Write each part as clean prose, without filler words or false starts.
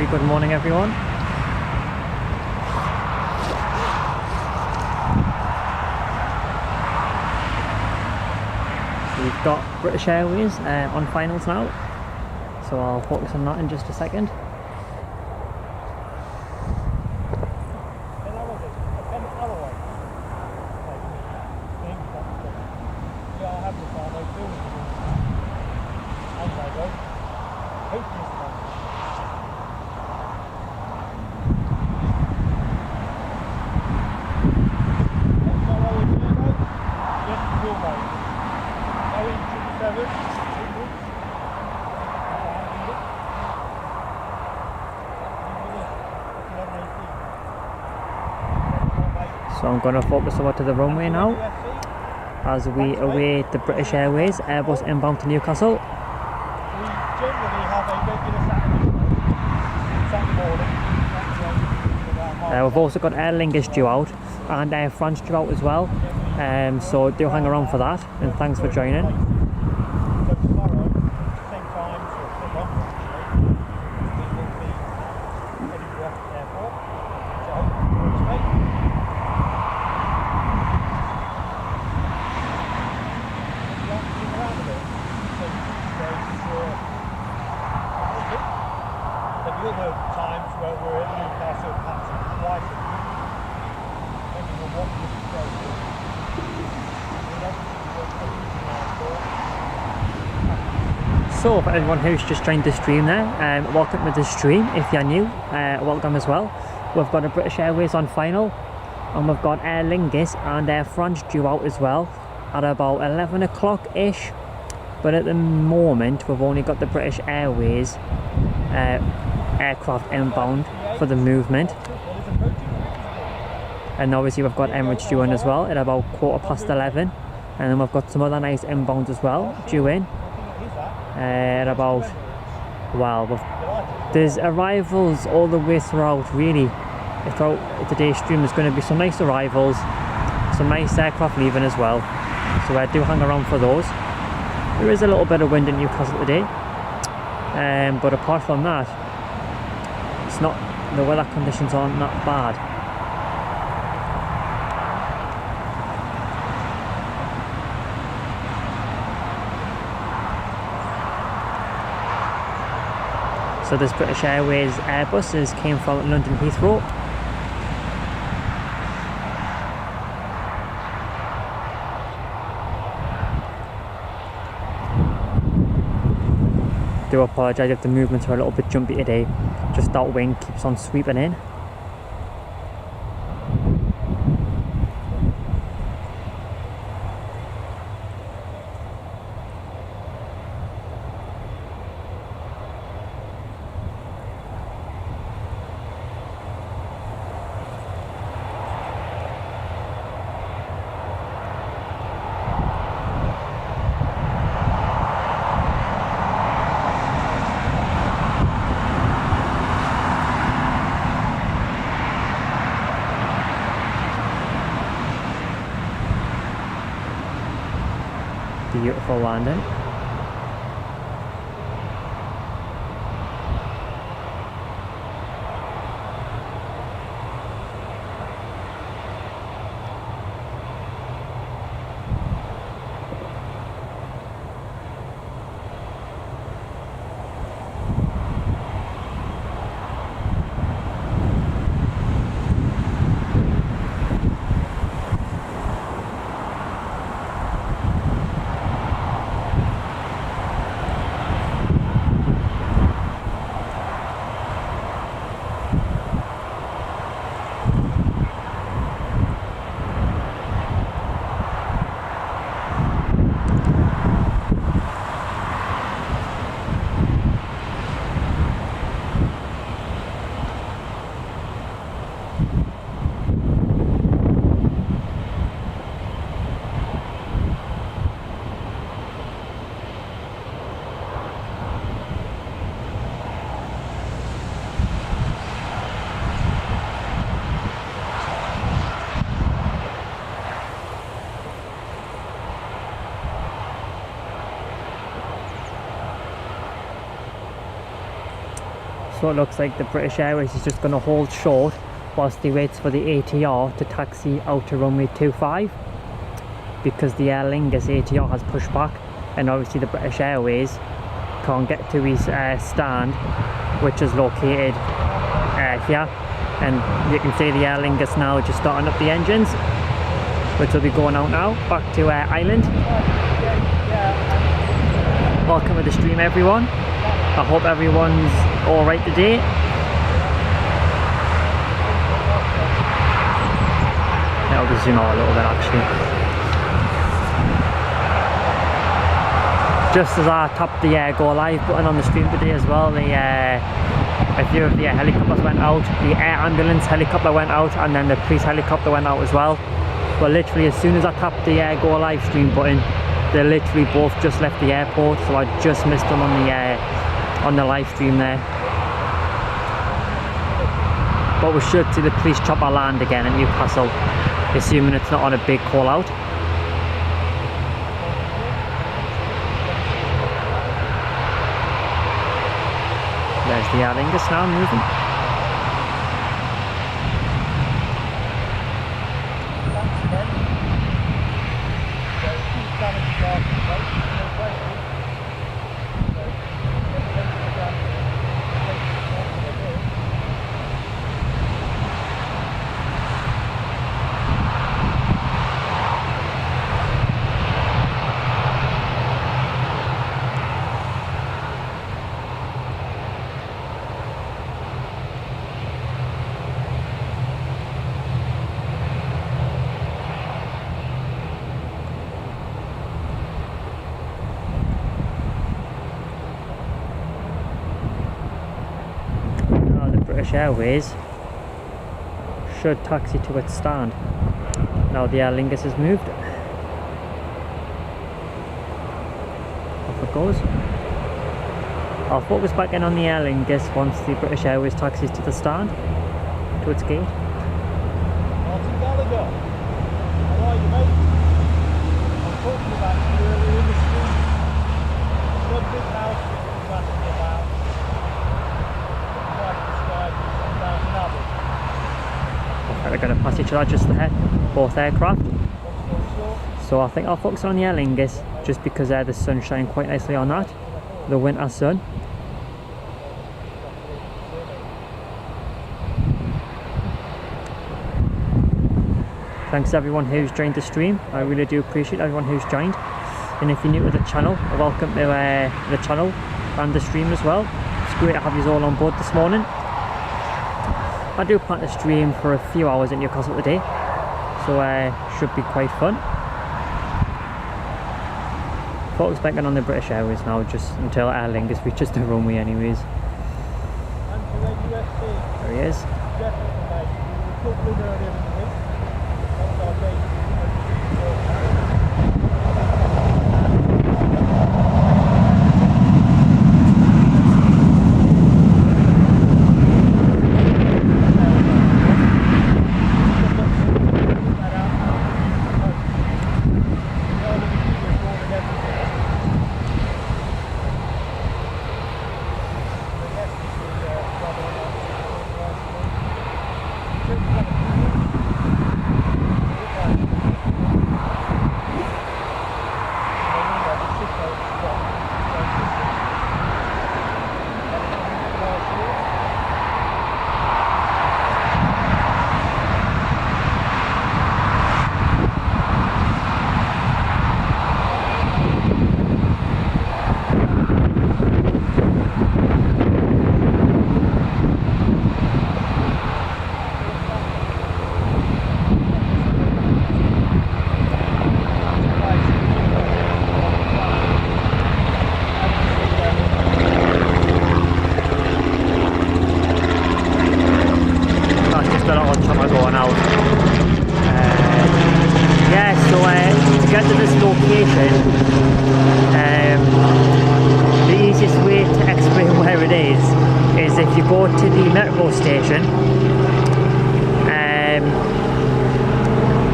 good morning everyone. We've got British Airways on finals now, so I'll focus on that in just a second. So I'm going to focus over to the runway now as we await the British Airways Airbus inbound to Newcastle. We generally have a regular Saturday morning. We've also got Aer Lingus due out and Air France due out as well, so do hang around for that, and thanks for joining. So tomorrow, same time, so it's not actually, we will be heading to Newcastle Airport. So the other times where we're at Newcastle, perhaps twice a week, depending on what this goes to. So for everyone who's just joined the stream there, welcome to the stream. If you're new, welcome as well. We've got a British Airways on final, and we've got Aer Lingus and Air France due out as well at about 11 o'clock ish, but at the moment we've only got the British Airways aircraft inbound for the movement, and obviously we've got Emirates due in as well at about 11:15, and then we've got some other nice inbounds as well due in at about, well, there's arrivals all the way throughout really. Throughout today's stream there's going to be some nice arrivals, some nice aircraft leaving as well, so I do hang around for those. There is a little bit of wind in Newcastle today, but apart from that, it's not, the weather conditions aren't that bad. So this British Airways Airbus came from London Heathrow. Do apologise if the movements are a little bit jumpy today, just that wind keeps on sweeping in. Beautiful landing. So it looks like the British Airways is just going to hold short whilst they wait for the ATR to taxi out to runway 25, because the Aer Lingus ATR has pushed back, and obviously the British Airways can't get to his stand, which is located here. And you can see the Aer Lingus now just starting up the engines, which will be going out now back to Ireland. Welcome to the stream, everyone. I hope everyone's alright today. I'll just zoom out a little bit actually. Just as I tapped the go live button on the stream today as well, a few of the helicopters went out. The air ambulance helicopter went out, and then the police helicopter went out as well. But literally as soon as I tapped the go live stream button, they literally both just left the airport, so I just missed them on the live stream there. But we should see the police chopper land again at Newcastle, assuming it's not on a big call out. There's the Aer Lingus now moving. British Airways should taxi to its stand. Now the Aer Lingus has moved. Off it goes. I'll focus back in on the Aer Lingus once the British Airways taxis to the stand, to its gate. Martin Gallagher, how are you, mate? I was talking about you earlier in the street. One big house that you were asking me about. They're going to pass each other just there, both aircraft. So I think I'll focus on the Aer Lingus just because the sun shine quite nicely on that, the winter sun. Thanks to everyone who's joined the stream. I really do appreciate everyone who's joined. And if you're new to the channel, welcome to the channel and the stream as well. It's great to have you all on board this morning. I do plan to stream for a few hours in Newcastle today, so should be quite fun. Focus back on the British Airways now, just until Aer Lingus reaches the runway anyways. There he is. If you go to the metro station,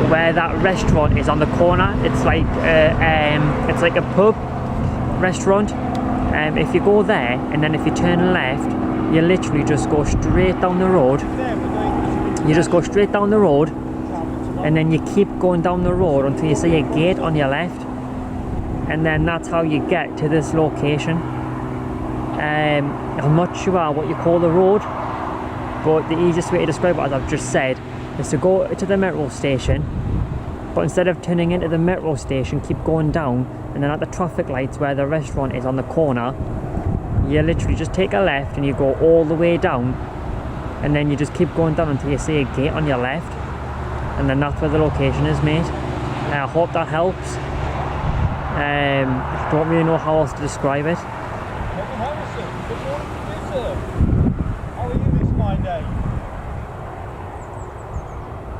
where that restaurant is on the corner, it's like a pub restaurant. If you go there and then if you turn left, you literally just go straight down the road. You just go straight down the road, and then you keep going down the road until you see a gate on your left, and then that's how you get to this location. I'm not sure what you call the road, but the easiest way to describe it, as I've just said, is to go to the metro station, but instead of turning into the metro station, keep going down, and then at the traffic lights where the restaurant is on the corner, you literally just take a left and you go all the way down, and then you just keep going down until you see a gate on your left, and then that's where the location is, mate. I hope that helps. I don't really know how else to describe it. How are you this fine day?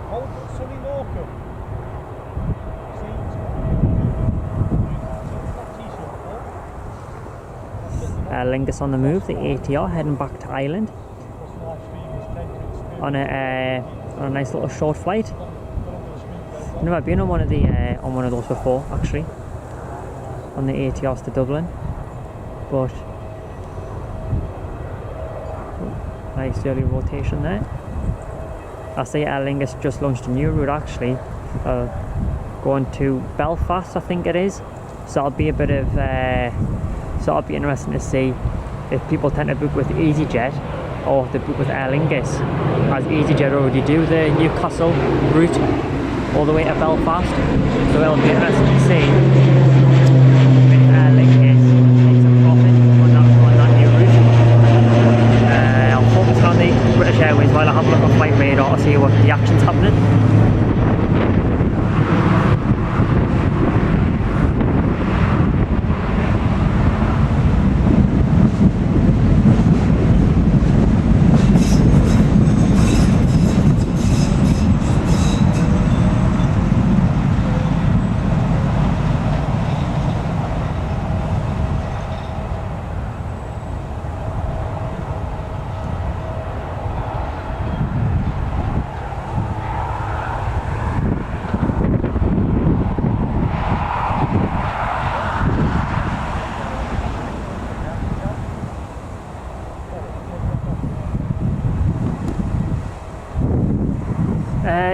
Cold but sunny Morecambe. Lingus on the move, the ATR heading back to Ireland on a nice little short flight. I've never been on one of those before, actually, on the ATRs to Dublin, but nice early rotation there. I see Aer Lingus just launched a new route, actually, going to Belfast, I think it is. So it'll be a bit of so it'll be interesting to see if people tend to book with EasyJet or if they book with Aer Lingus, as EasyJet already do the Newcastle route all the way to Belfast. So it'll be interesting to see if Aer Lingus makes a profit on that new route. I'll focus on the British Airways while I have a look at flight radar to see what the action's happening.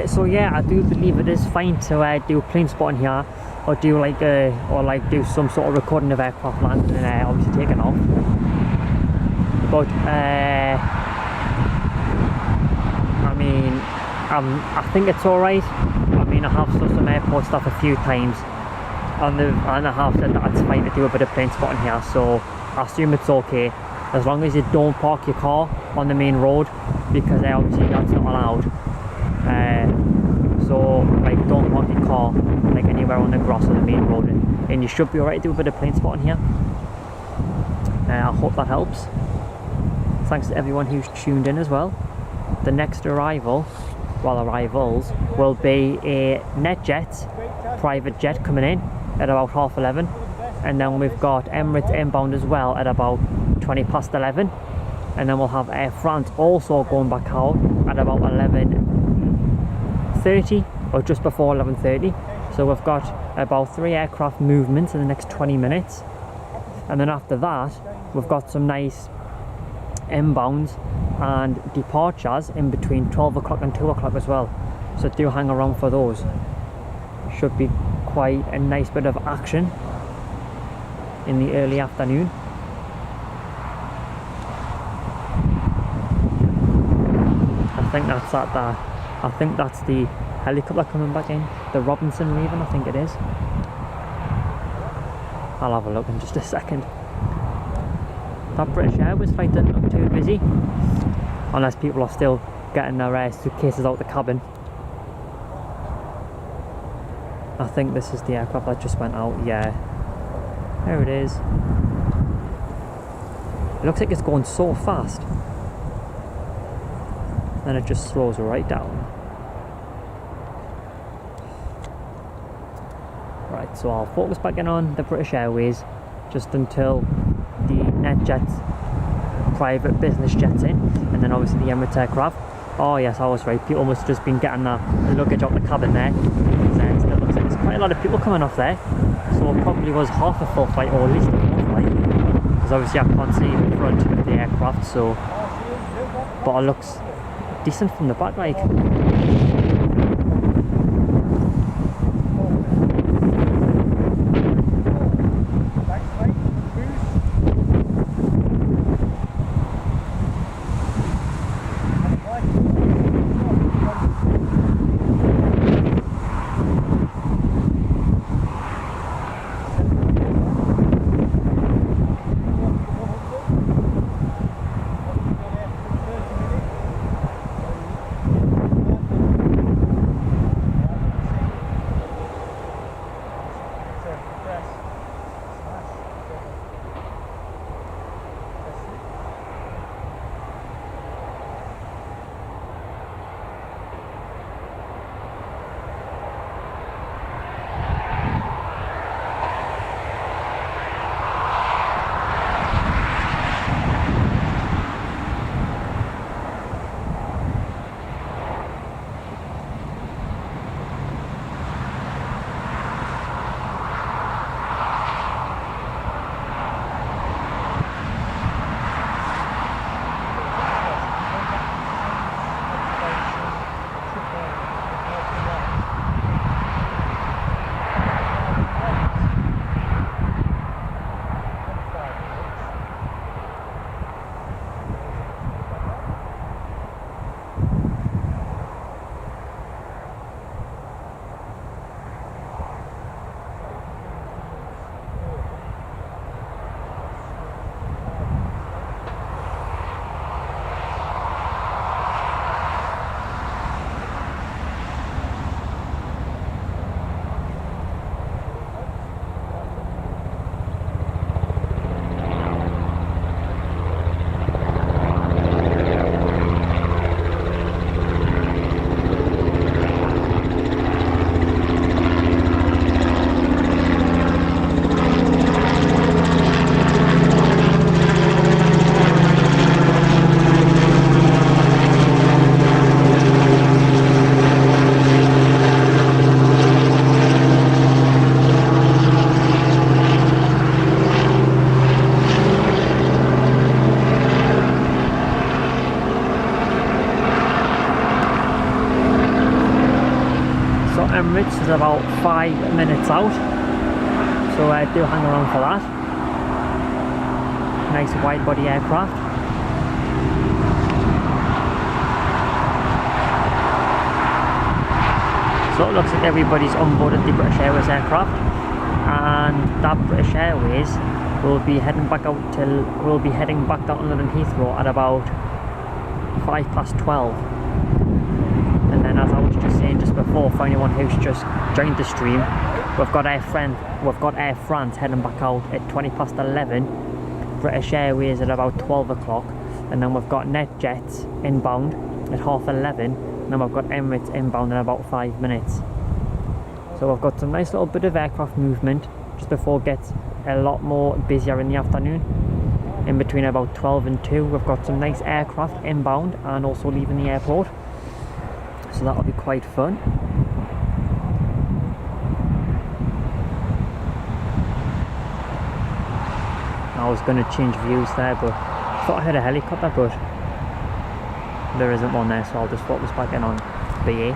So yeah, I do believe it is fine to do plane spotting here, or do do some sort of recording of aircraft landing and obviously taking off. But I mean, I think it's all right. I mean, I have saw some airport stuff a few times, and I have said that it's fine to do a bit of plane spotting here. So I assume it's okay as long as you don't park your car on the main road, because obviously that's not allowed. So like, don't park your car like anywhere on the grass or the main road, and you should be alright to do a bit of plane spotting here. I hope that helps. Thanks to everyone who's tuned in as well. The next arrivals will be a NetJet private jet coming in at about 11:30, and then we've got Emirates inbound as well at about 11:20, and then we'll have Air France also going back out at about 11:30 or just before 11:30. So we've got about 3 aircraft movements in the next 20 minutes, and then after that we've got some nice inbounds and departures in between 12 o'clock and 2 o'clock as well, so do hang around for those. Should be quite a nice bit of action in the early afternoon. I think that's I think that's the helicopter coming back in, the Robinson leaving, I think it is. I'll have a look in just a second. That British Airways flight doesn't look too busy, unless people are still getting their suitcases out the cabin. I think this is the aircraft that just went out. Yeah, there it is. It looks like it's going so fast, then it just slows right down. Right, so I'll focus back in on the British Airways just until the NetJet private business jets in, and then obviously the Emirates aircraft. Oh yes, I was right, people must have just been getting the luggage out the cabin there. It looks like there's quite a lot of people coming off there, so it probably was half a full flight, or at least a full flight, because obviously I can't see the front of the aircraft, so but it looks decent from the back, like. Emirates is about 5 minutes out, so do hang around for that. Nice wide body aircraft. So it looks like everybody's on board the British Airways aircraft, and that British Airways will be heading back out till down to London Heathrow at about 12:05. And then, as I was just saying just before, for anyone who's just joined the stream, we've got Air France heading back out at 11:20, British Airways at about 12 o'clock, and then we've got NetJets inbound at 11:30, and then we've got Emirates inbound in about 5 minutes. So we've got some nice little bit of aircraft movement just before it gets a lot more busier in the afternoon. In between about 12 and 2, we've got some nice aircraft inbound and also leaving the airport. So that'll be quite fun. I was going to change views there, but I thought I had a helicopter, but there isn't one there, so I'll just focus back in on BA.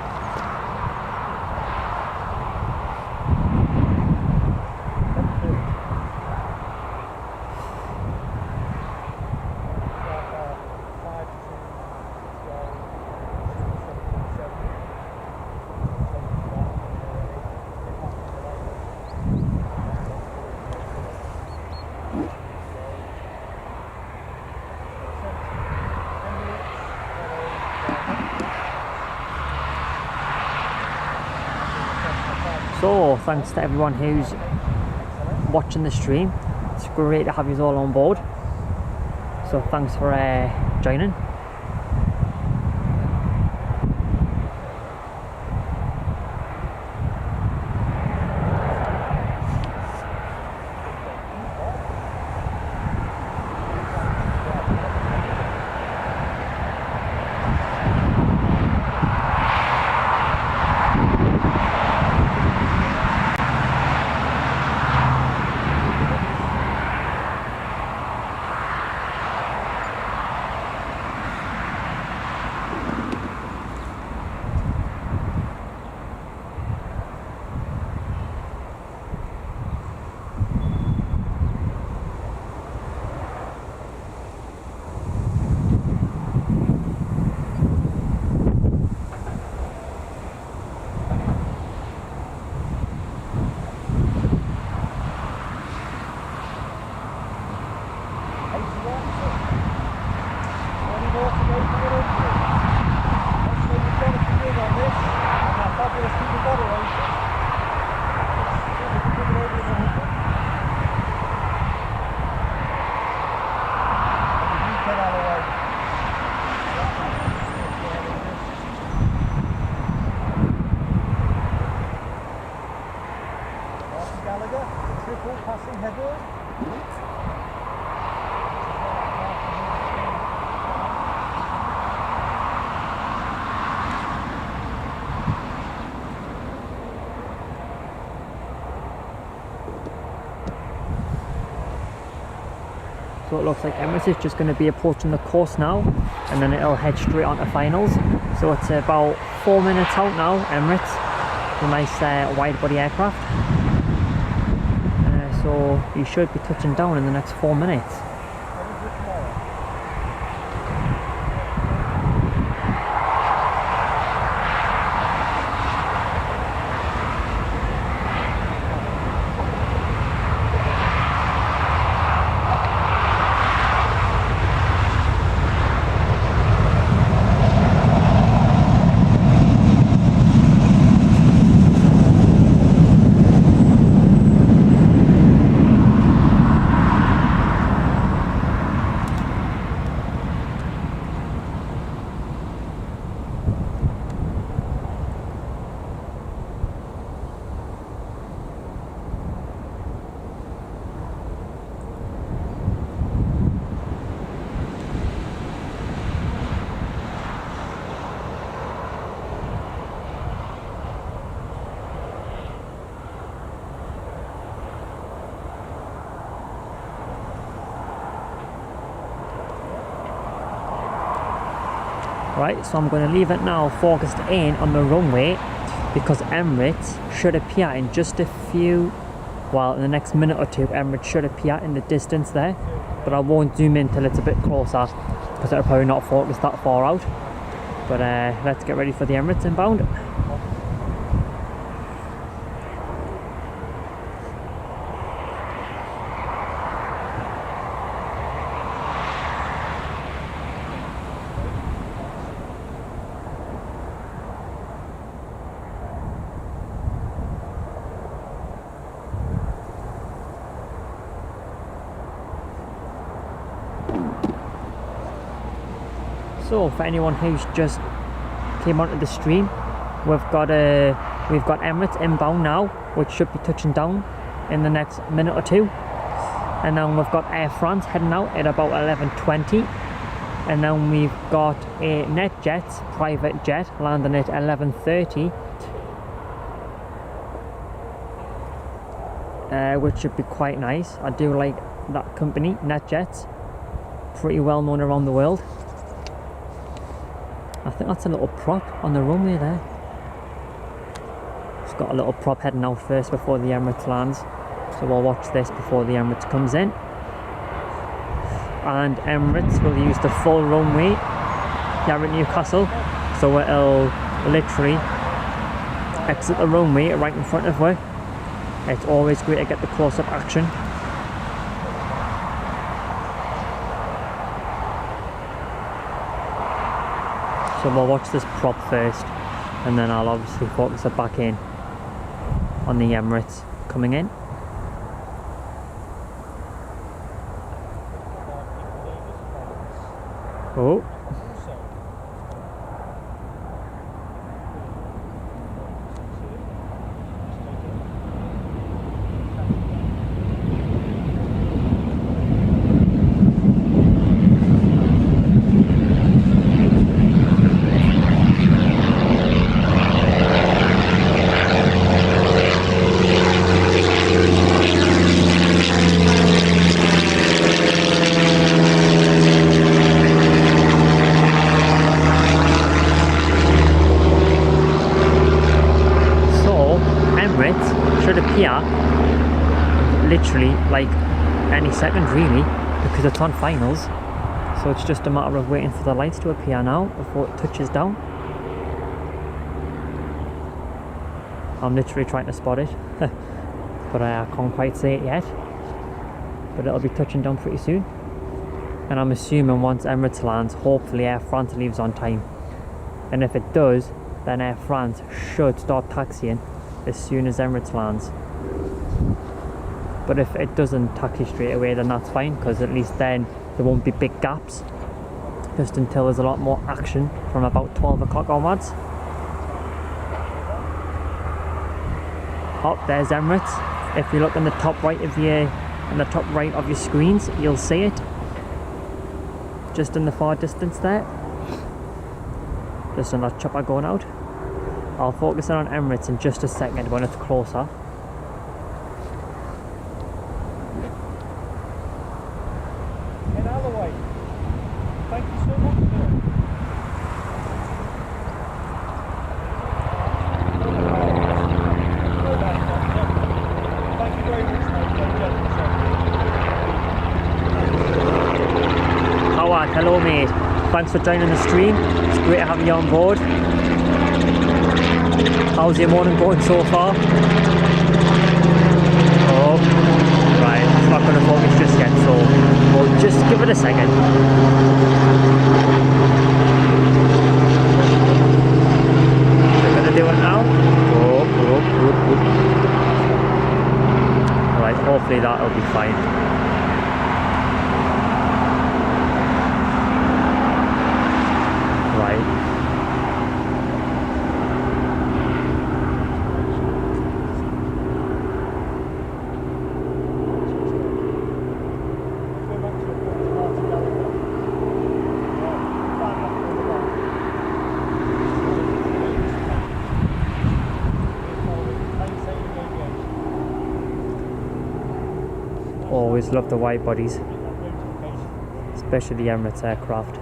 So thanks to everyone who's watching the stream. It's great to have you all on board. So thanks for joining. So it looks like Emirates is just going to be approaching the coast now, and then it'll head straight on to finals. So it's about 4 minutes out now, Emirates. A nice wide body aircraft. So you should be touching down in the next 4 minutes. Right, so I'm going to leave it now focused in on the runway, because Emirates should appear in just a few, well, in the next minute or two, Emirates should appear in the distance there, but I won't zoom in till it's a bit closer, because it'll probably not focus that far out. But let's get ready for the Emirates inbound. So for anyone who's just came onto the stream, we've got Emirates inbound now, which should be touching down in the next minute or two, and then we've got Air France heading out at about 11:20, and then we've got a NetJets private jet landing at 11:30, which should be quite nice. I do like that company, NetJets, pretty well known around the world. I think that's a little prop on the runway there. It's got a little prop heading out first before the Emirates lands. So we'll watch this before the Emirates comes in. And Emirates will use the full runway here at Newcastle. So it'll literally exit the runway right in front of her. It's always great to get the close-up action. So we'll watch this prop first, and then I'll obviously focus it back in on the Emirates coming in. Oh. Literally like any second really, because it's on finals, so it's just a matter of waiting for the lights to appear now before it touches down. I'm literally trying to spot it but I can't quite see it yet, but it'll be touching down pretty soon. And I'm assuming once Emirates lands, hopefully Air France leaves on time, and if it does, then Air France should start taxiing as soon as Emirates lands. But if it doesn't taxi straight away, then that's fine, because at least then there won't be big gaps, just until there's a lot more action from about 12 o'clock onwards. Oh, there's Emirates. If you look in the top right of your screens, you'll see it just in the far distance there, just on that chopper going out. I'll focus in on Emirates in just a second when it's closer. Jack, hello mate. Thanks for joining the stream. It's great to have you on board. How's your morning going so far? Oh, right, it's not going to focus just yet, so we'll just give it a second. We're going to do it now. Oh. Right, hopefully that'll be fine. Right. Always love the wide bodies, especially the Emirates aircraft.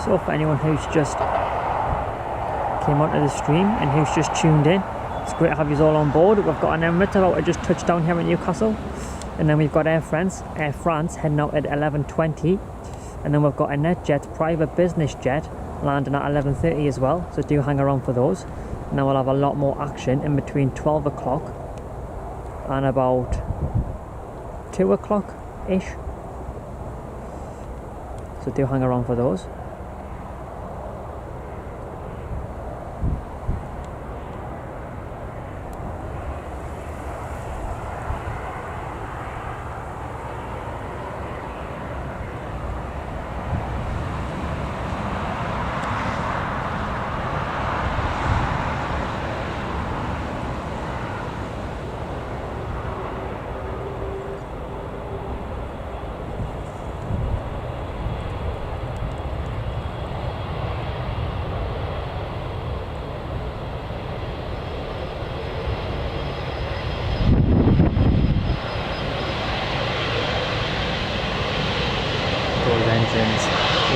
So for anyone who's just came onto the stream and who's just tuned in, it's great to have you all on board. We've got an Emirates about to just touch down here in Newcastle, and then we've got Air France heading out at 11:20, and then we've got a NetJet private business jet landing at 11:30 as well, so do hang around for those. And then we'll have a lot more action in between 12 o'clock and about 2 o'clock ish, so do hang around for those.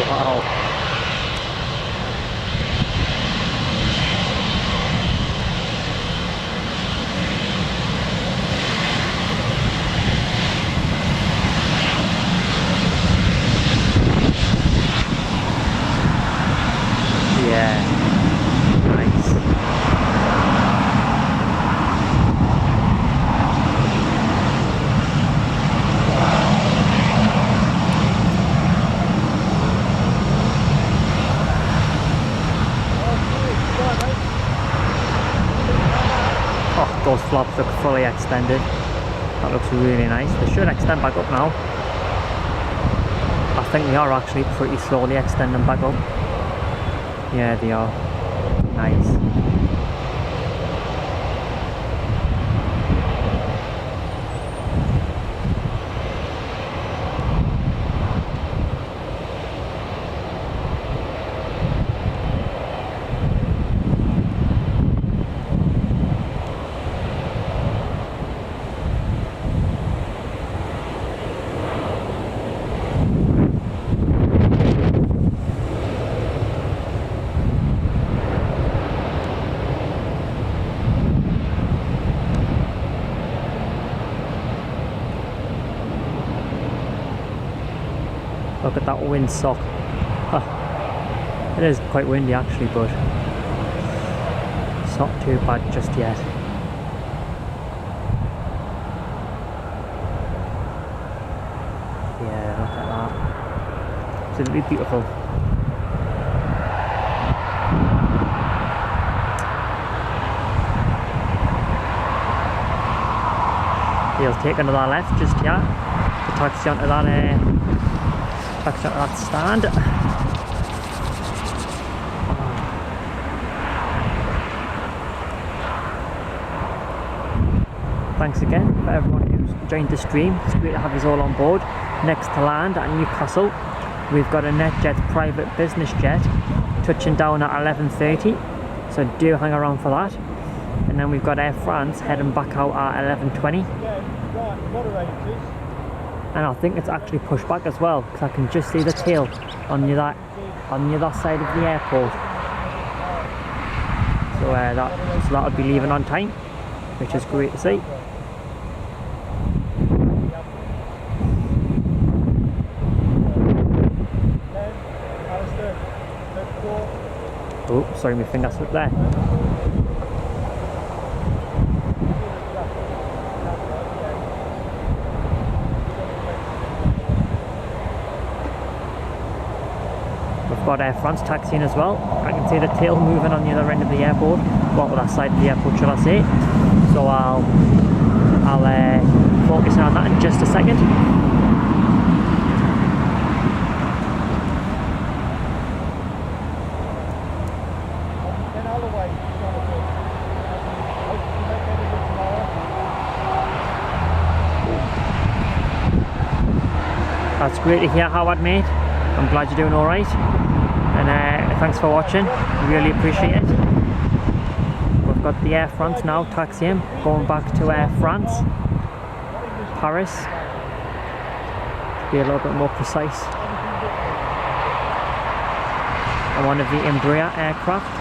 Wow. Yeah. Nice. Those flaps look fully extended. That looks really nice. They should extend back up now. I think they are actually pretty slowly extending back up. Yeah, they are. Nice. Look at that windsock. It is quite windy actually, but it's not too bad just yet. Yeah, look at that. Absolutely beautiful. He'll take another left just here to taxi onto that stand. thanks again for everyone who's joined the stream. It's great to have us all on board. Next to land at Newcastle, we've got a NetJet private business jet touching down at 11:30, so do hang around for that. And then we've got Air France heading back out at 11:20. And I think it's actually pushed back as well, because I can just see the tail on the other side of the airport. So that'll be leaving on time, which is great to see. Oh, sorry, my finger slipped there. We've got Air France taxiing as well. I can see the tail moving on the other end of the airport, well, that side of the airport, should I say. So I'll focus on that in just a second. That's great to hear, Howard, mate. I'm glad you're doing alright. And thanks for watching. Really appreciate it. We've got the Air France now taxiing, going back to Air France, Paris, to be a little bit more precise. On one of the Embraer aircraft.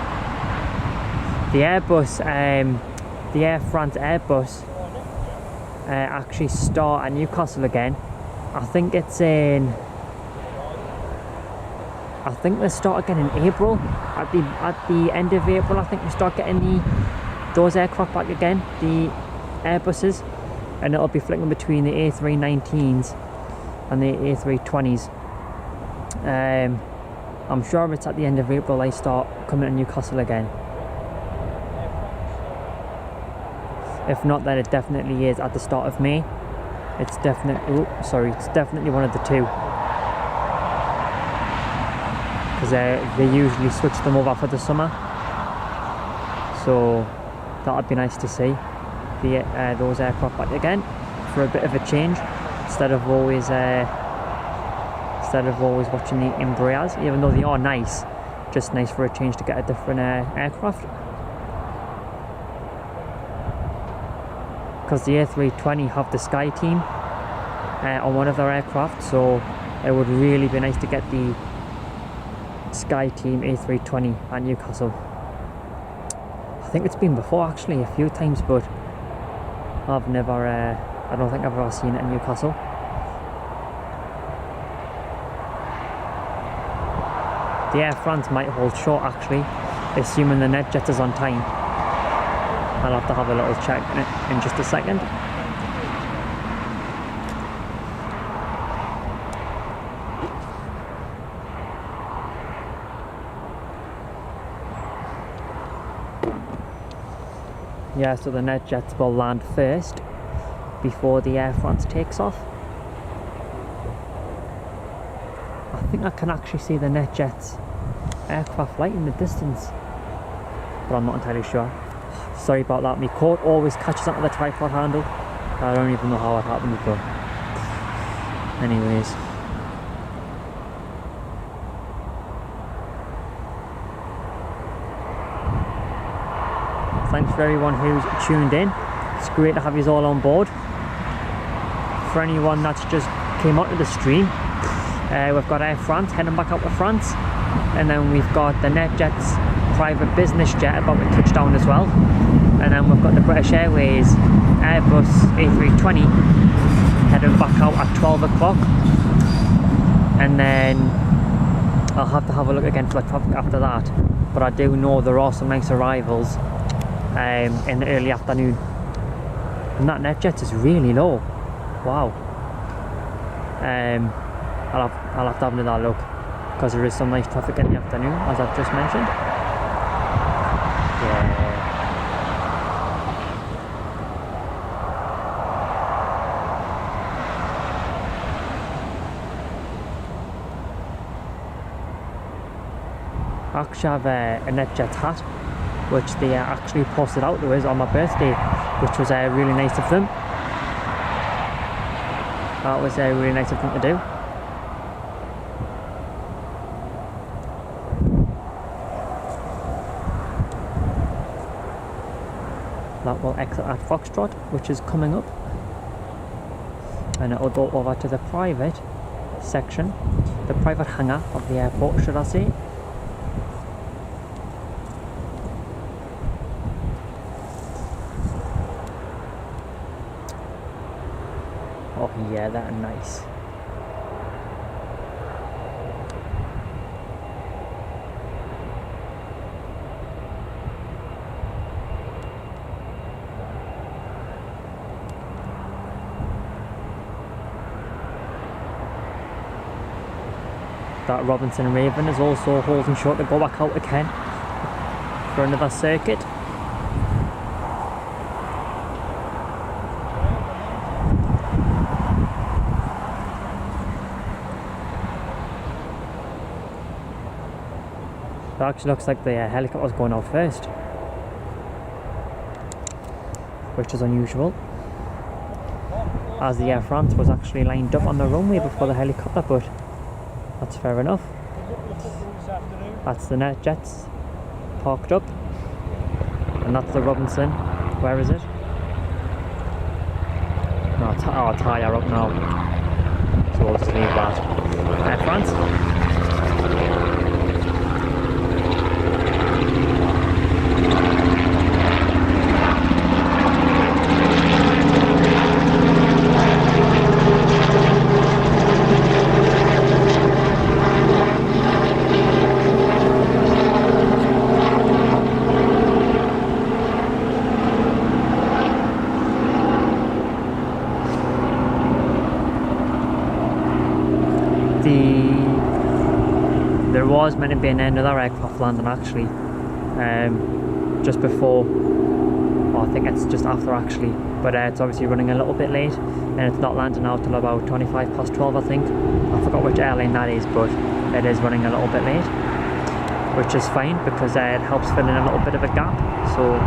The Airbus, the Air France Airbus actually start at Newcastle again. I think it's in. I think they start again in April. At the end of April, I think we start getting those aircraft back again, the Airbuses, and it'll be flicking between the A319s and the A320s. I'm sure it's at the end of April they start coming to Newcastle again. If not, then it definitely is at the start of May. It's definitely, it's definitely one of the two. Because they usually switch them over for the summer. So that would be nice to see those aircraft back again for a bit of a change, instead of always watching the Embraers, even though they are nice. Just nice for a change to get a different aircraft. Because the A320 have the Sky Team on one of their aircraft, so it would really be nice to get the Sky Team A320 at Newcastle. I think it's been before actually a few times, but I've never, I don't think I've ever seen it in Newcastle. The Air France might hold short actually, assuming the NetJet is on time. I'll have to have a little check in just a second. Yeah, so the NetJets will land first before the Air France takes off. I think I can actually see the NetJets aircraft light in the distance, but I'm not entirely sure. Sorry about that, my coat always catches onto the tripod handle. I don't even know how it happened, but anyways. Thanks for everyone who's tuned in. It's great to have you all on board. For anyone that's just came onto the stream, we've got Air France heading back out to France, and then we've got the NetJet's private business jet about to touch down as well, and then we've got the British Airways Airbus A320 heading back out at 12 o'clock, and then I'll have to have a look again for the traffic after that, but I do know there are some nice arrivals in the early afternoon, and that NetJet is really low. Wow. I'll have to have another look, because there is some nice traffic in the afternoon, as I've just mentioned. Yeah. I actually have a NetJet hat, which they actually posted out to us on my birthday which was really nice of them. That was really nice of them to do. That will exit at Foxtrot, which is coming up, and it will go over to the private section, the private hangar of the airport, should I say. Oh yeah, that are nice. That Robinson Raven is also holding short to go back out again for another circuit. It actually looks like the helicopter was going out first, which is unusual, as the Air France was actually lined up on the runway before the helicopter, but that's fair enough. That's the Net Jets parked up, and that's the Robinson. Where is it? No, it's higher up now, so we'll just leave that. Air France. There was meant to be another aircraft landing actually, just before, well, I think it's just after actually, but it's obviously running a little bit late, and it's not landing out till about 12:25, I think. I forgot which airline that is, but it is running a little bit late, which is fine because it helps fill in a little bit of a gap. So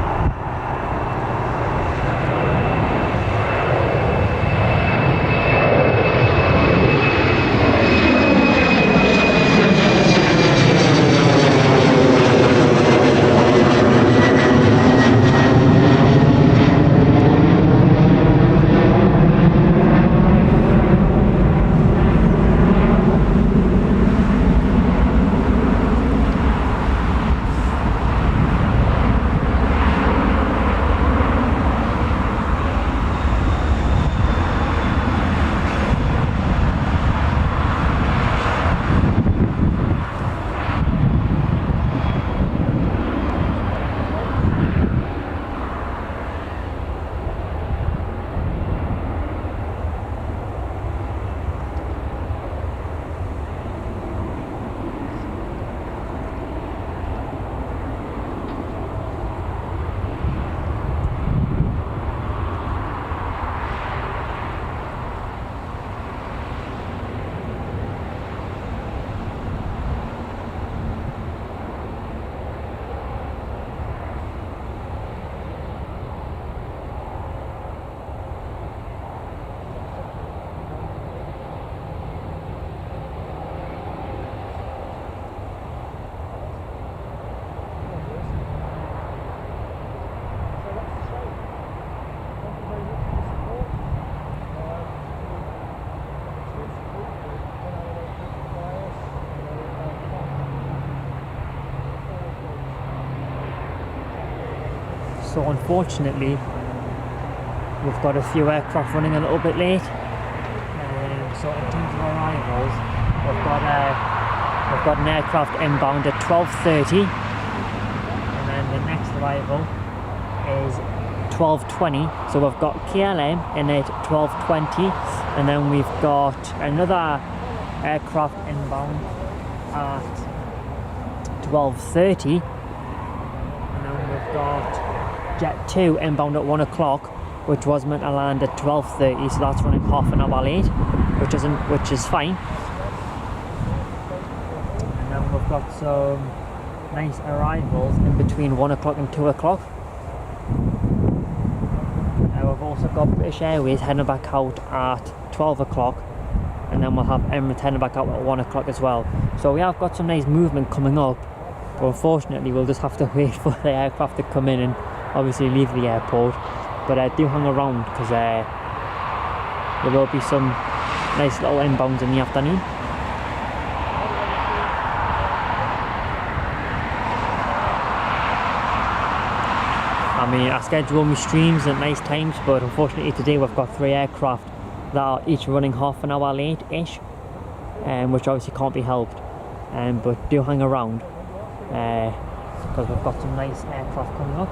So unfortunately, we've got a few aircraft running a little bit late. So in terms of arrivals, we've got an aircraft inbound at 12:30, and then the next arrival is 12:20. So we've got KLM in at 12:20, and then we've got another aircraft inbound at 12:30, and then we've got Jet 2 inbound at 1 o'clock, which was meant to land at 12:30, so that's running half an hour late, which is fine. And then we've got some nice arrivals in between 1 o'clock and 2 o'clock. also got British Airways heading back out at 12 o'clock, and then we'll have Emirates heading back out at 1 o'clock as well. So we have got some nice movement coming up, but unfortunately we'll just have to wait for the aircraft to come in and obviously leave the airport. But do hang around, because there will be some nice little inbounds in the afternoon. I mean, I schedule my streams at nice times, but unfortunately today we've got 3 aircraft that are each running half an hour late-ish, which obviously can't be helped. But do hang around, because we've got some nice aircraft coming up.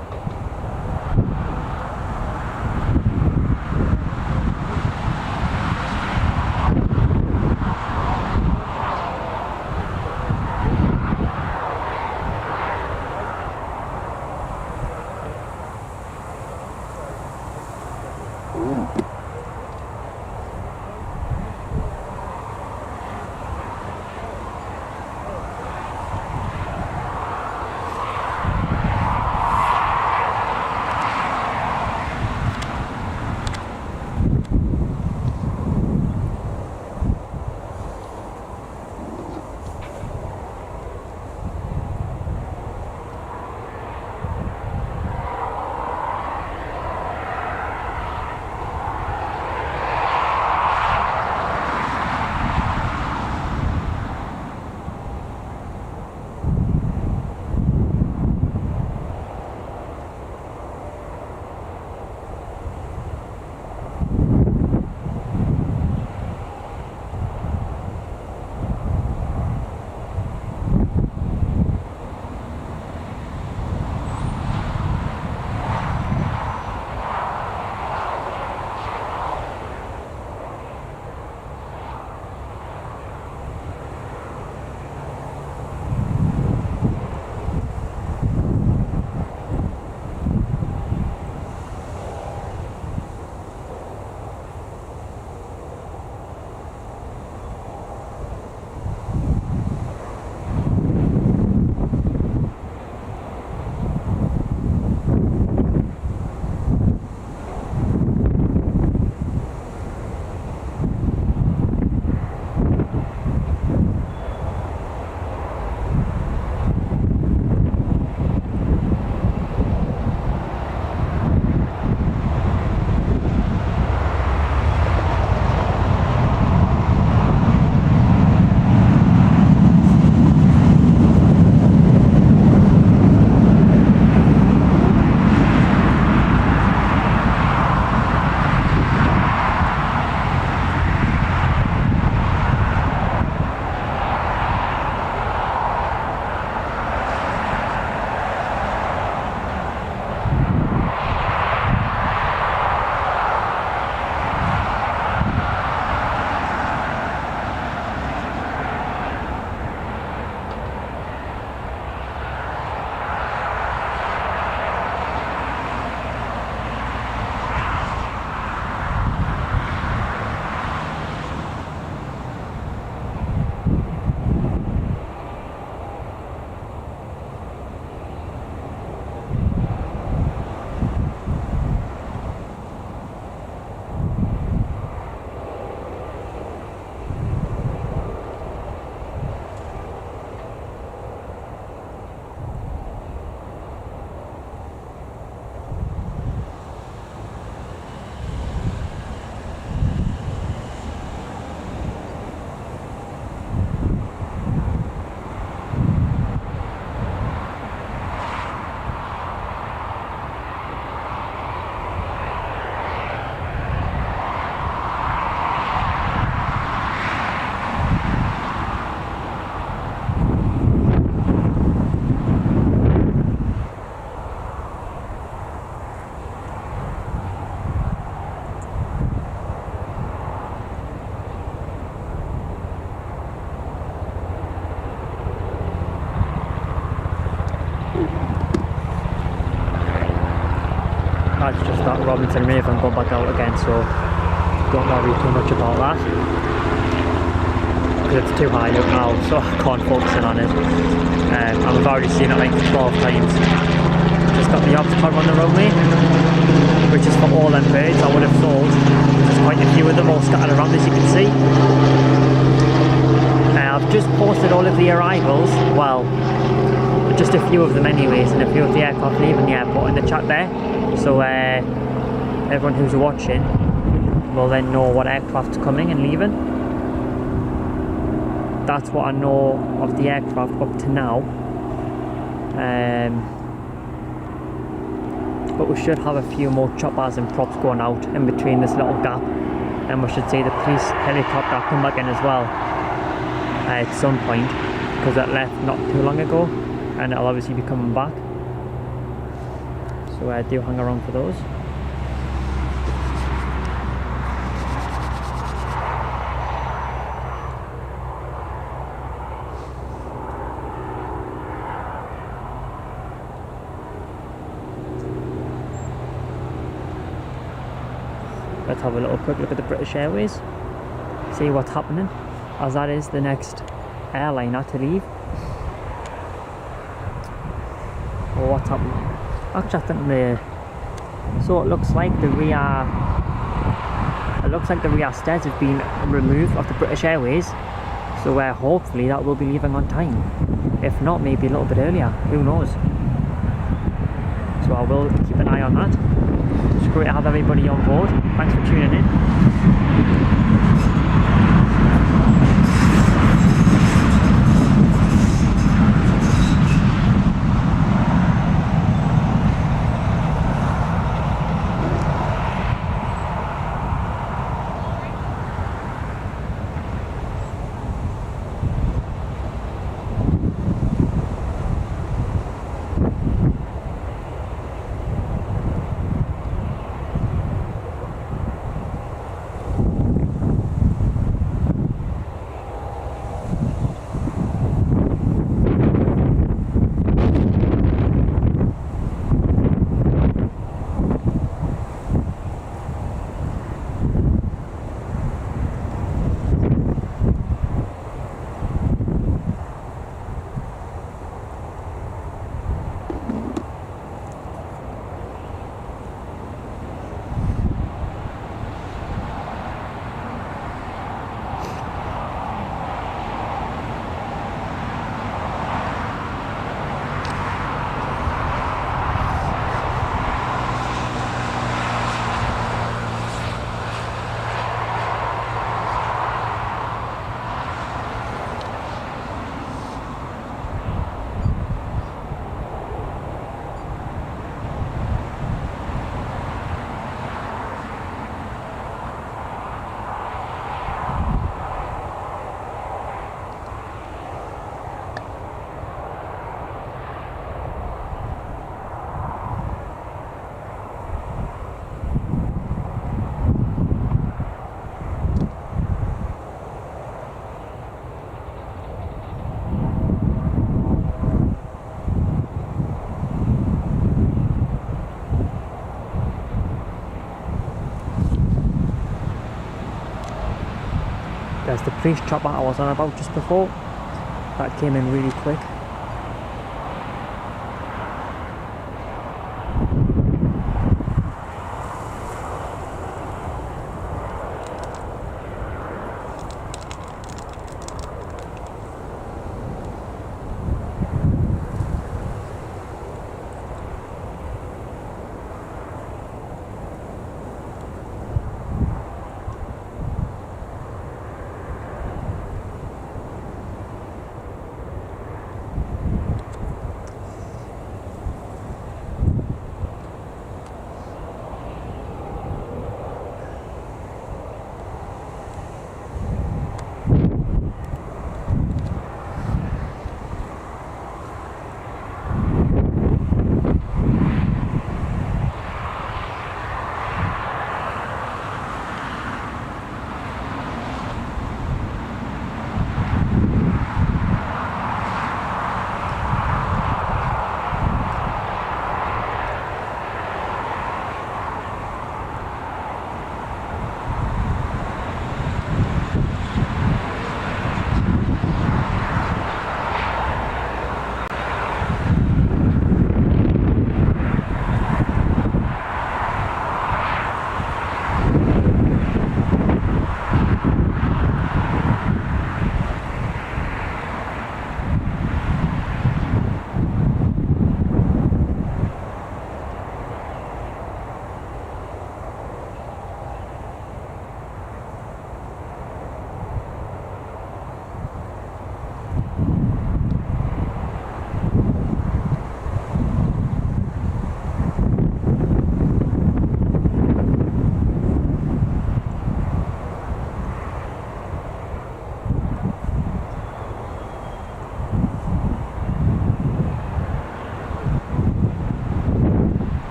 That's just that Robinson Raven gone back out again, so don't worry too much about that, because it's too high up now, so I can't focus in on it. And we've already seen it like 12 times. Just got the obstacle on the runway. which is for all them birds, I would have thought. There's quite a few of them all scattered around, as you can see. I've just posted all of the arrivals, well, just a few of them anyways, and a few of the aircraft leaving the airport in the chat there. So everyone who's watching will then know what aircraft's coming and leaving. That's what I know of the aircraft up to now. But we should have a few more choppers and props going out in between this little gap, and we should see the police helicopter come back in as well at some point, because it left not too long ago and it'll obviously be coming back, so do hang around for those. Let's have a little quick look at the British Airways, see what's happening, as that is the next airliner to leave. Or what's happening? Actually, I think so it looks like the rear stairs have been removed off the British Airways, so hopefully that will be leaving on time. If not, maybe a little bit earlier, who knows. So I will keep an eye on that. It's great to have everybody on board. Thanks for tuning in. There's the police chopper I was on about just before. That came in really quick.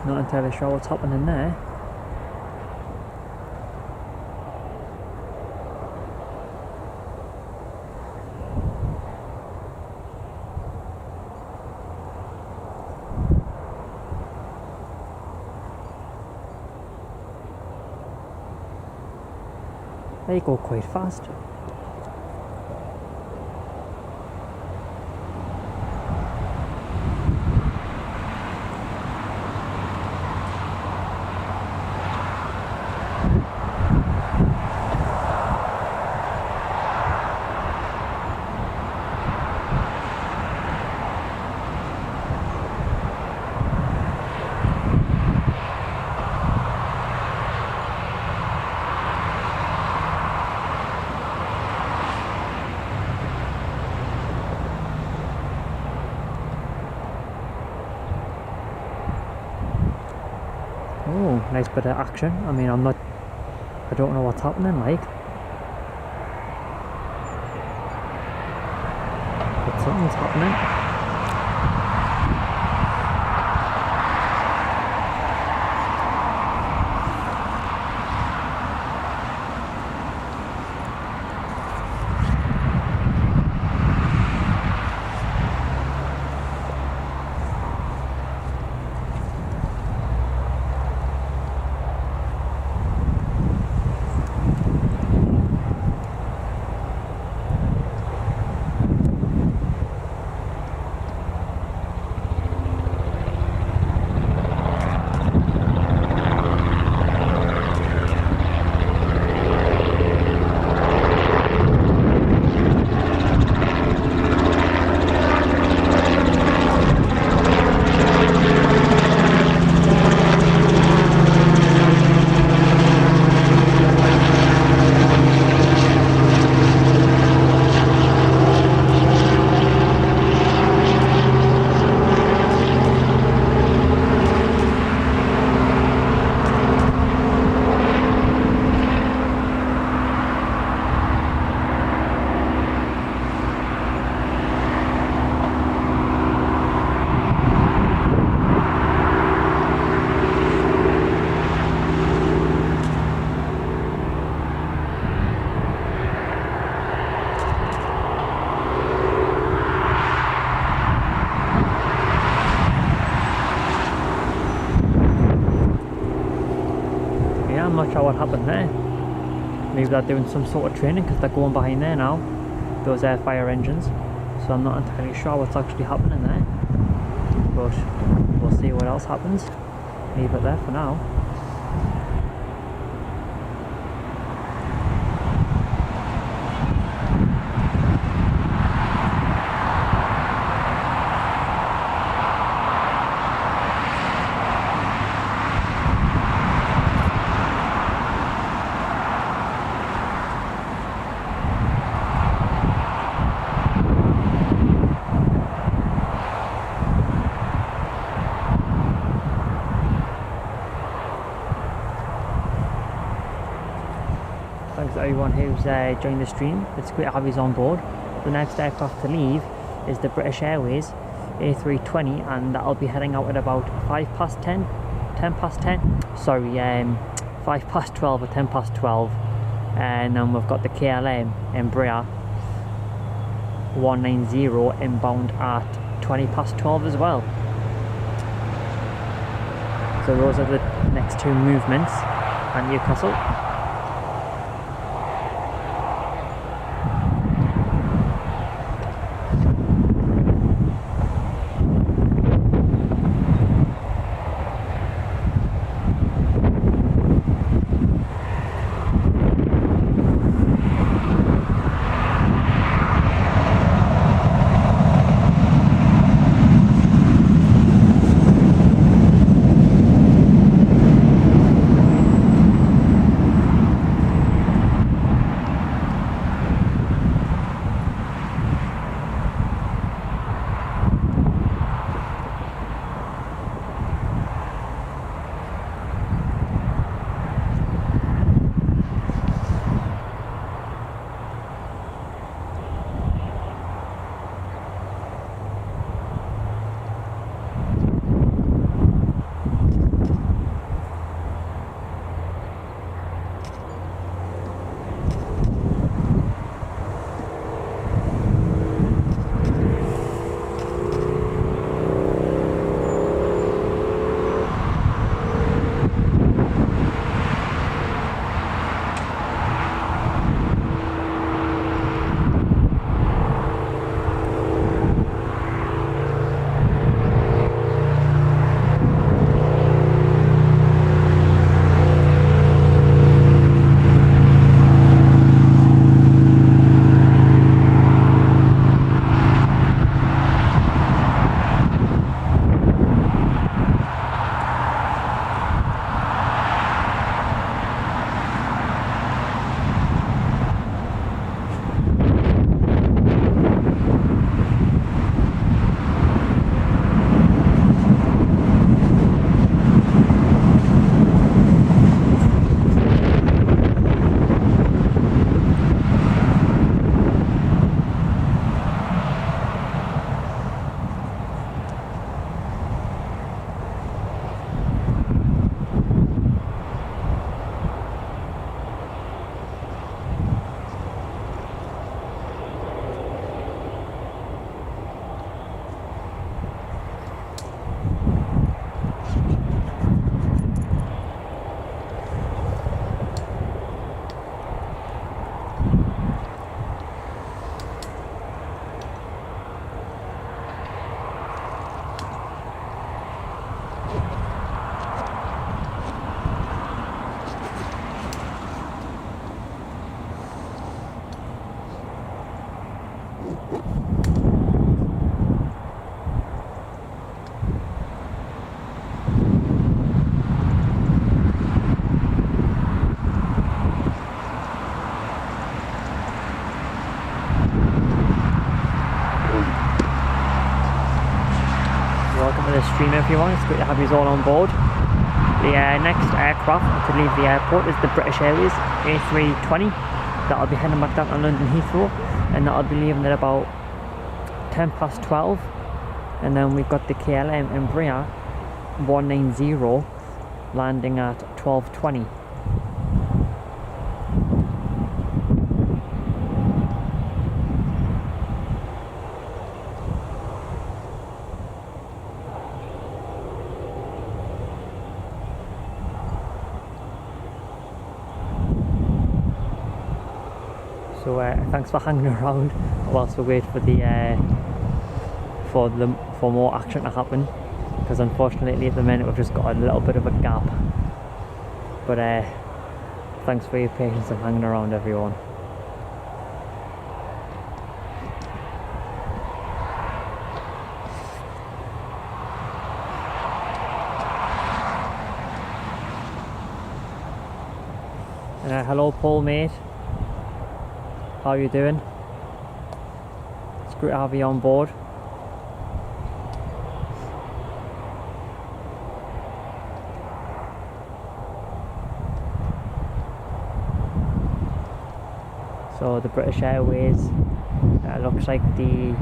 Not entirely sure what's happening there. They go quite fast. Oh, nice bit of action. I mean, I don't know what's happening, like. But something's happening. I'm not sure what happened there. Maybe they're doing some sort of training because they're going behind there now, those fire engines. So I'm not entirely sure what's actually happening there. But we'll see what else happens. Leave it there for now. Thanks to everyone who's joined the stream. It's great to have you on board. The next aircraft to leave is the British Airways A320, and that'll be heading out at about 10 past 10. Sorry, 5 past 12 or 10 past 12. And then we've got the KLM Embraer 190 inbound at 20 past 12 as well. So those are the next two movements at Newcastle. to the stream, everyone. It's great to have you all on board. The next aircraft to leave the airport is the British Airways A320. That'll be heading back down to London Heathrow, and that'll be leaving at about 12:10. And then we've got the KLM Embraer 190 landing at 12:20. So thanks for hanging around whilst we wait for for more action to happen, because unfortunately at the minute we've just got a little bit of a gap. But thanks for your patience and hanging around, everyone. And hello Paul, mate. How are you doing? It's great to have you on board. So the British Airways, looks like the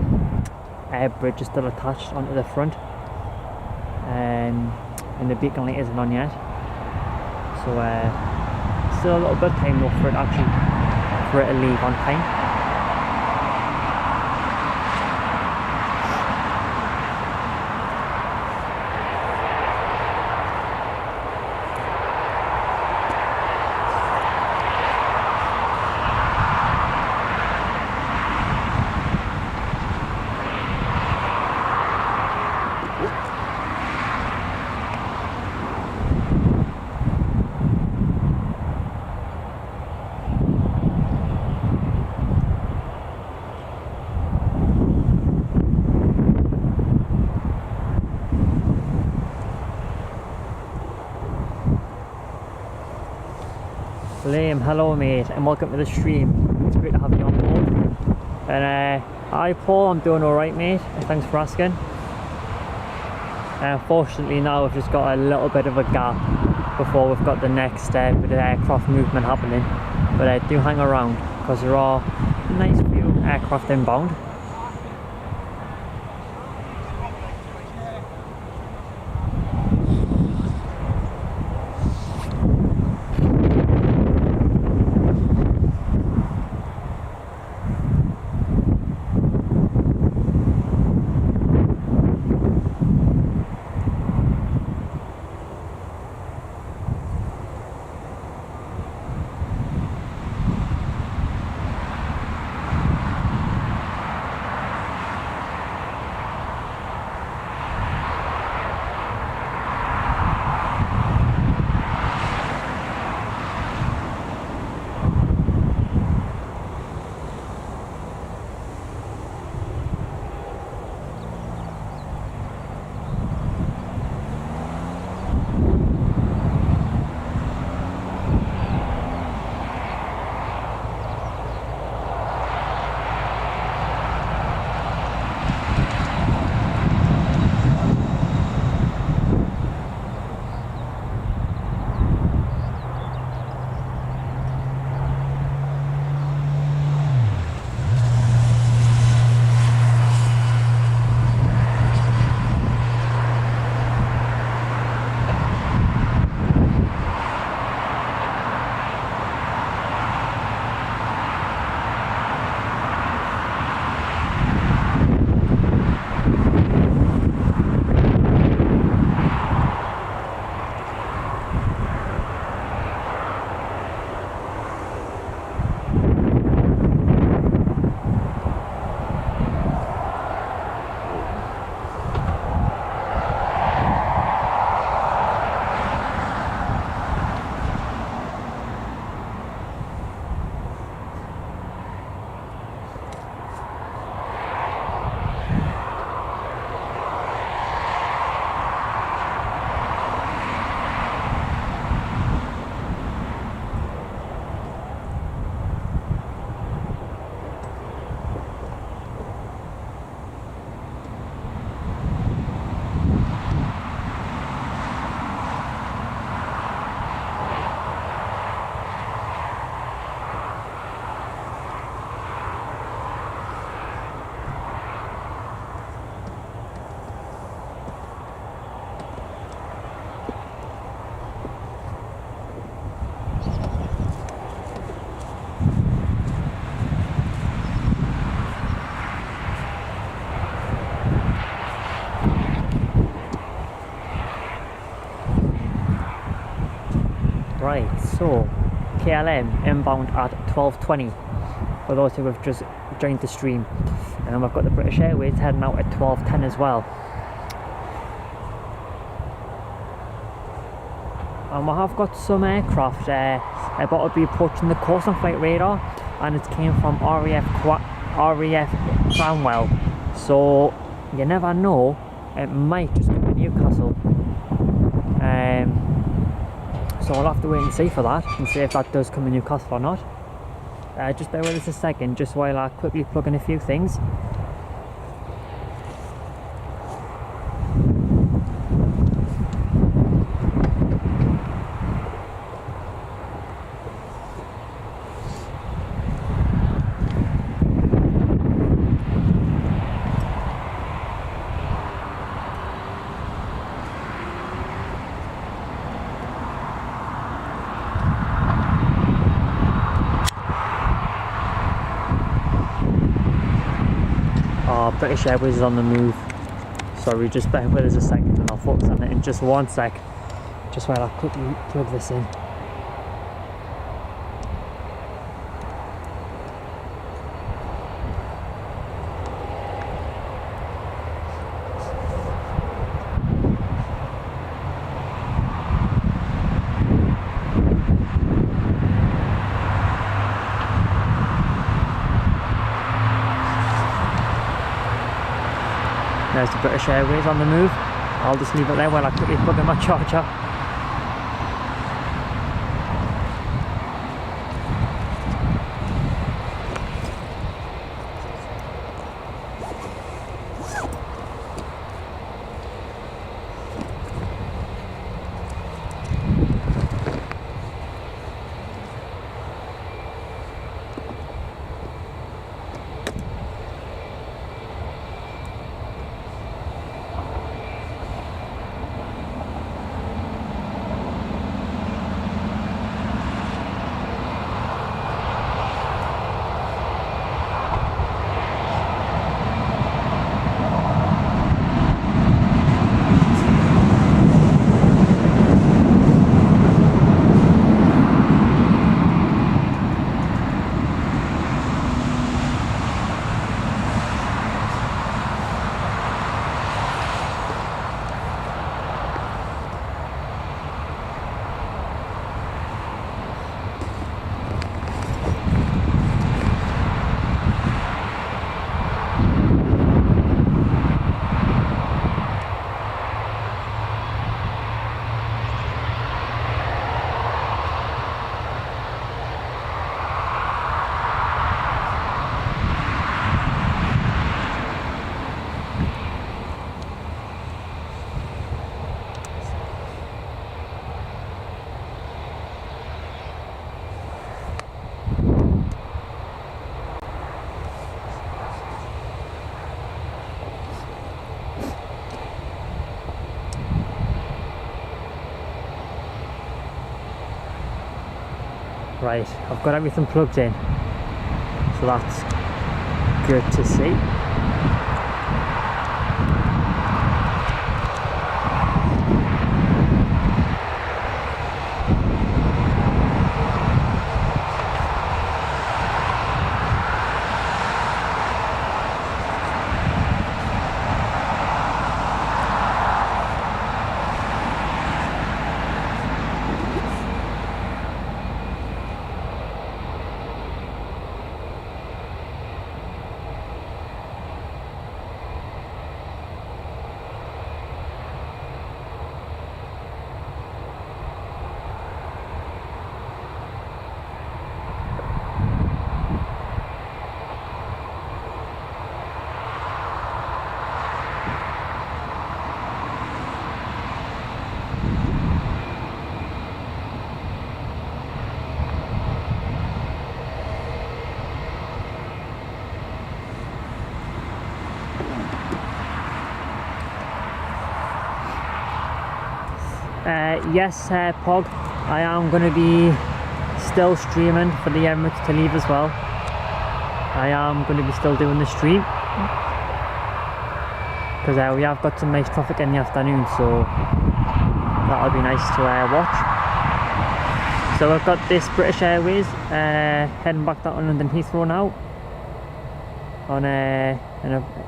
air bridge is still attached onto the front, and the beacon light isn't on yet. So still a little bit of time though for it to leave on time. Liam, hello mate, and welcome to the stream. It's great to have you on board. And hi Paul, I'm doing alright mate, and thanks for asking. Unfortunately now we've just got a little bit of a gap before we've got the next bit of aircraft movement happening. But do hang around, because there are a nice few aircraft inbound. So, KLM inbound at 12:20 for those who have just joined the stream. And then we've got the British Airways heading out at 12:10 as well. And we have got some aircraft about to be approaching the coast on flight radar, and it came from RAF Cranwell. So you never know, it might just come to Newcastle. So I'll have to wait and see for that, and see if that does come to Newcastle or not. Just bear with us a second, just while I quickly plug in a few things. British Airways is on the move. Sorry, just bear with us a second and I'll focus on it in just one sec. Just while I quickly plug this in. There's the British Airways on the move. I'll just leave it there while I quickly plug in my charger. Right, I've got everything plugged in, so that's good to see. Yes, Pog, I am going to be still streaming for the Emirates to leave as well. I am going to be still doing the stream because we have got some nice traffic in the afternoon, so that'll be nice to watch. So we've got this British Airways heading back down to London Heathrow now.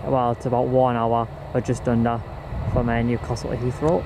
Well, it's about 1 hour or just under from Newcastle to Heathrow.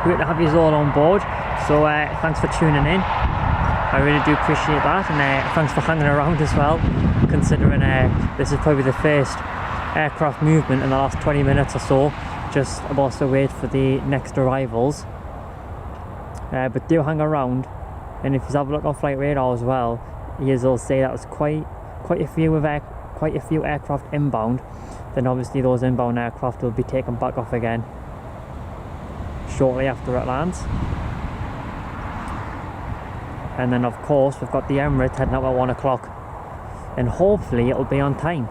Great to have you all on board, so thanks for tuning in. I really do appreciate that, and thanks for hanging around as well, considering this is probably the first aircraft movement in the last 20 minutes or so, just about to wait for the next arrivals. But do hang around, and if you have a look on flight radar as well, you'll see that there's quite a few aircraft inbound. Then obviously those inbound aircraft will be taken back off again shortly after it lands. And then of course we've got the Emirates heading out at 1 o'clock, and hopefully it'll be on time.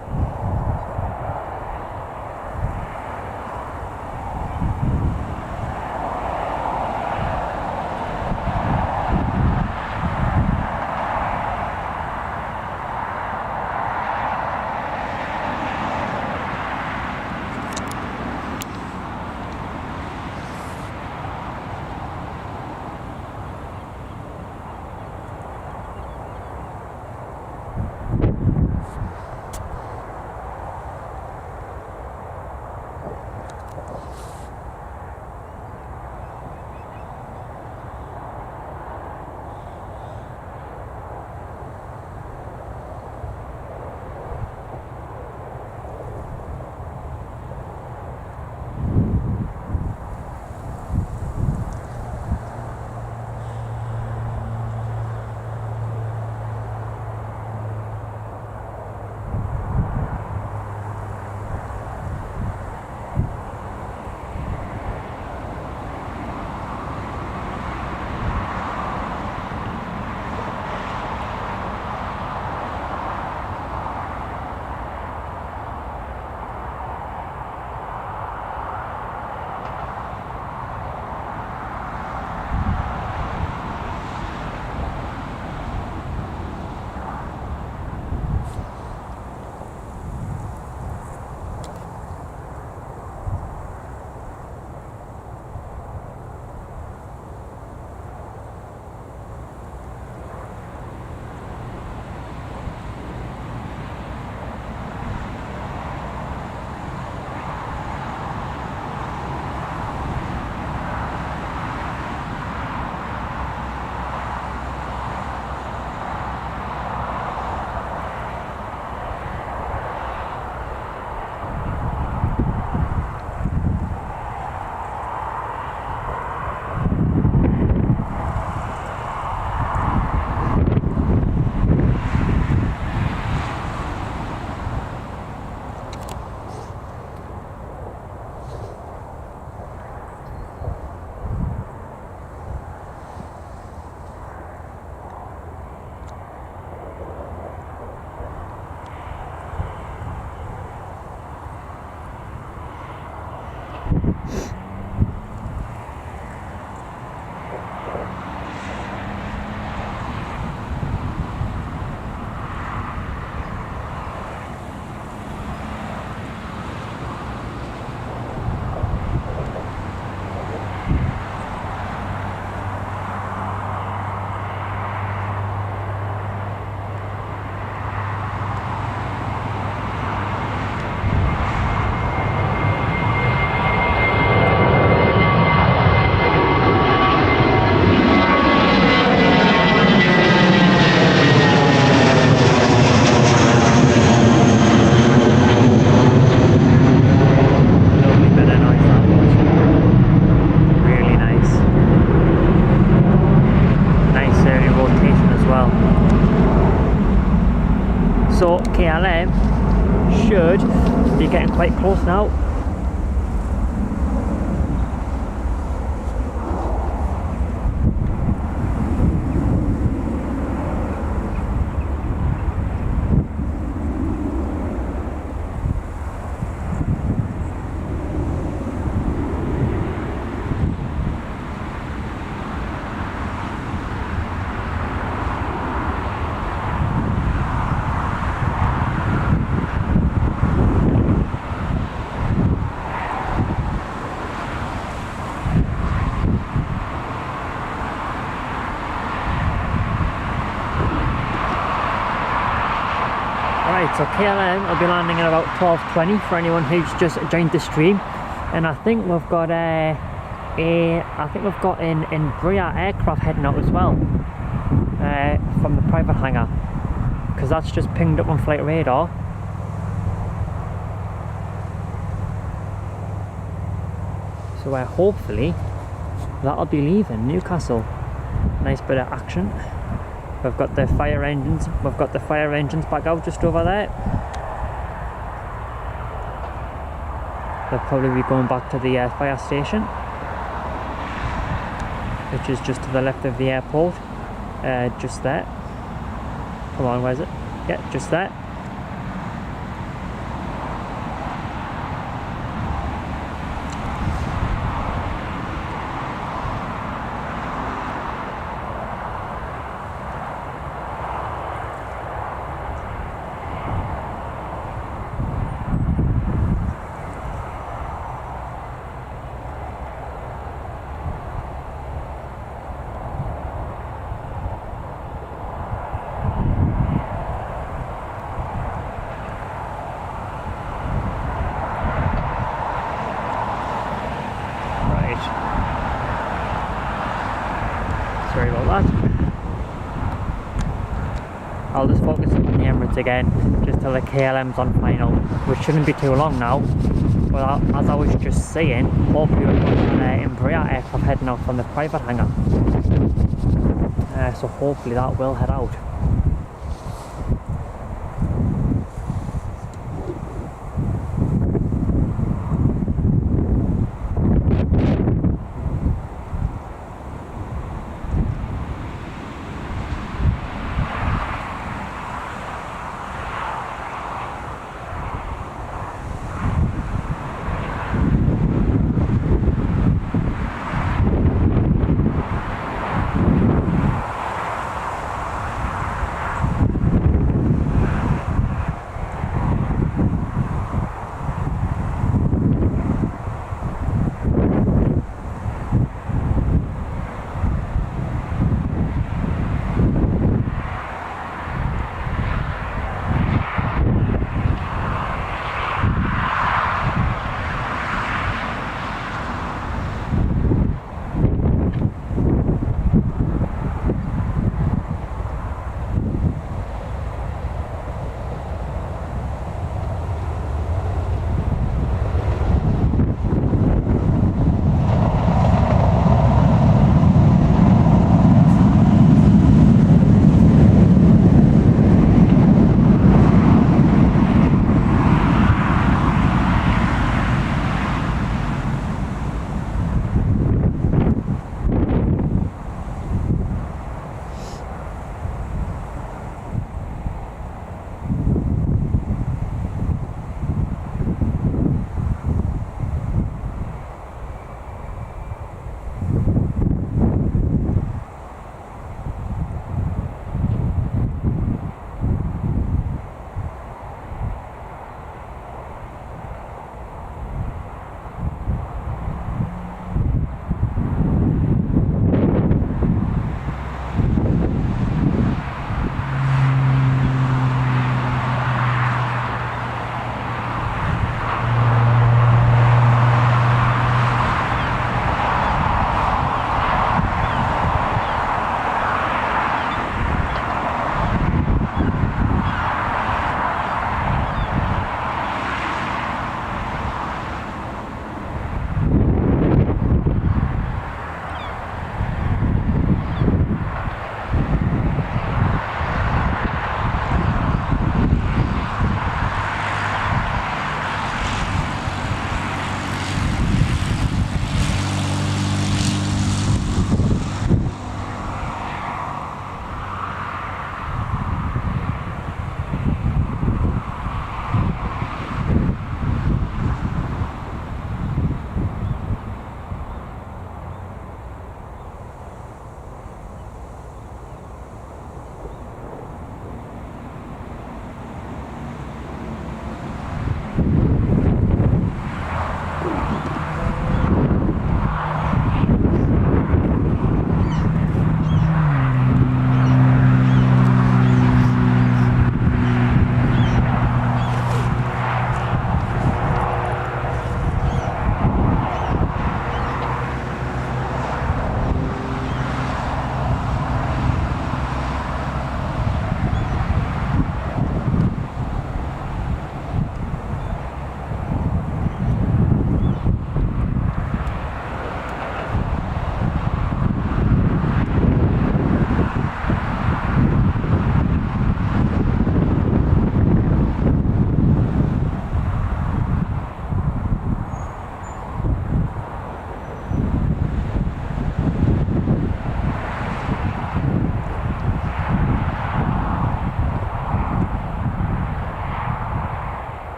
So KLM should be getting quite close now. Right, so KLM will be landing at about 12:20 for anyone who's just joined the stream, and I think we've got an Embraer aircraft heading out as well from the private hangar, because that's just pinged up on flight radar. So hopefully that'll be leaving Newcastle. Nice bit of action. We've got the fire engines. We've got the fire engines back out just over there. They'll probably be going back to the fire station, which is just to the left of the airport. Just there. Come on, where's it? Yeah, just there. Sorry about that. I'll just focus on the Emirates again, just till the KLM's on final, which shouldn't be too long now. But as I was just saying, hopefully we've got an Embraer aircraft heading out from the private hangar. So hopefully that will head out.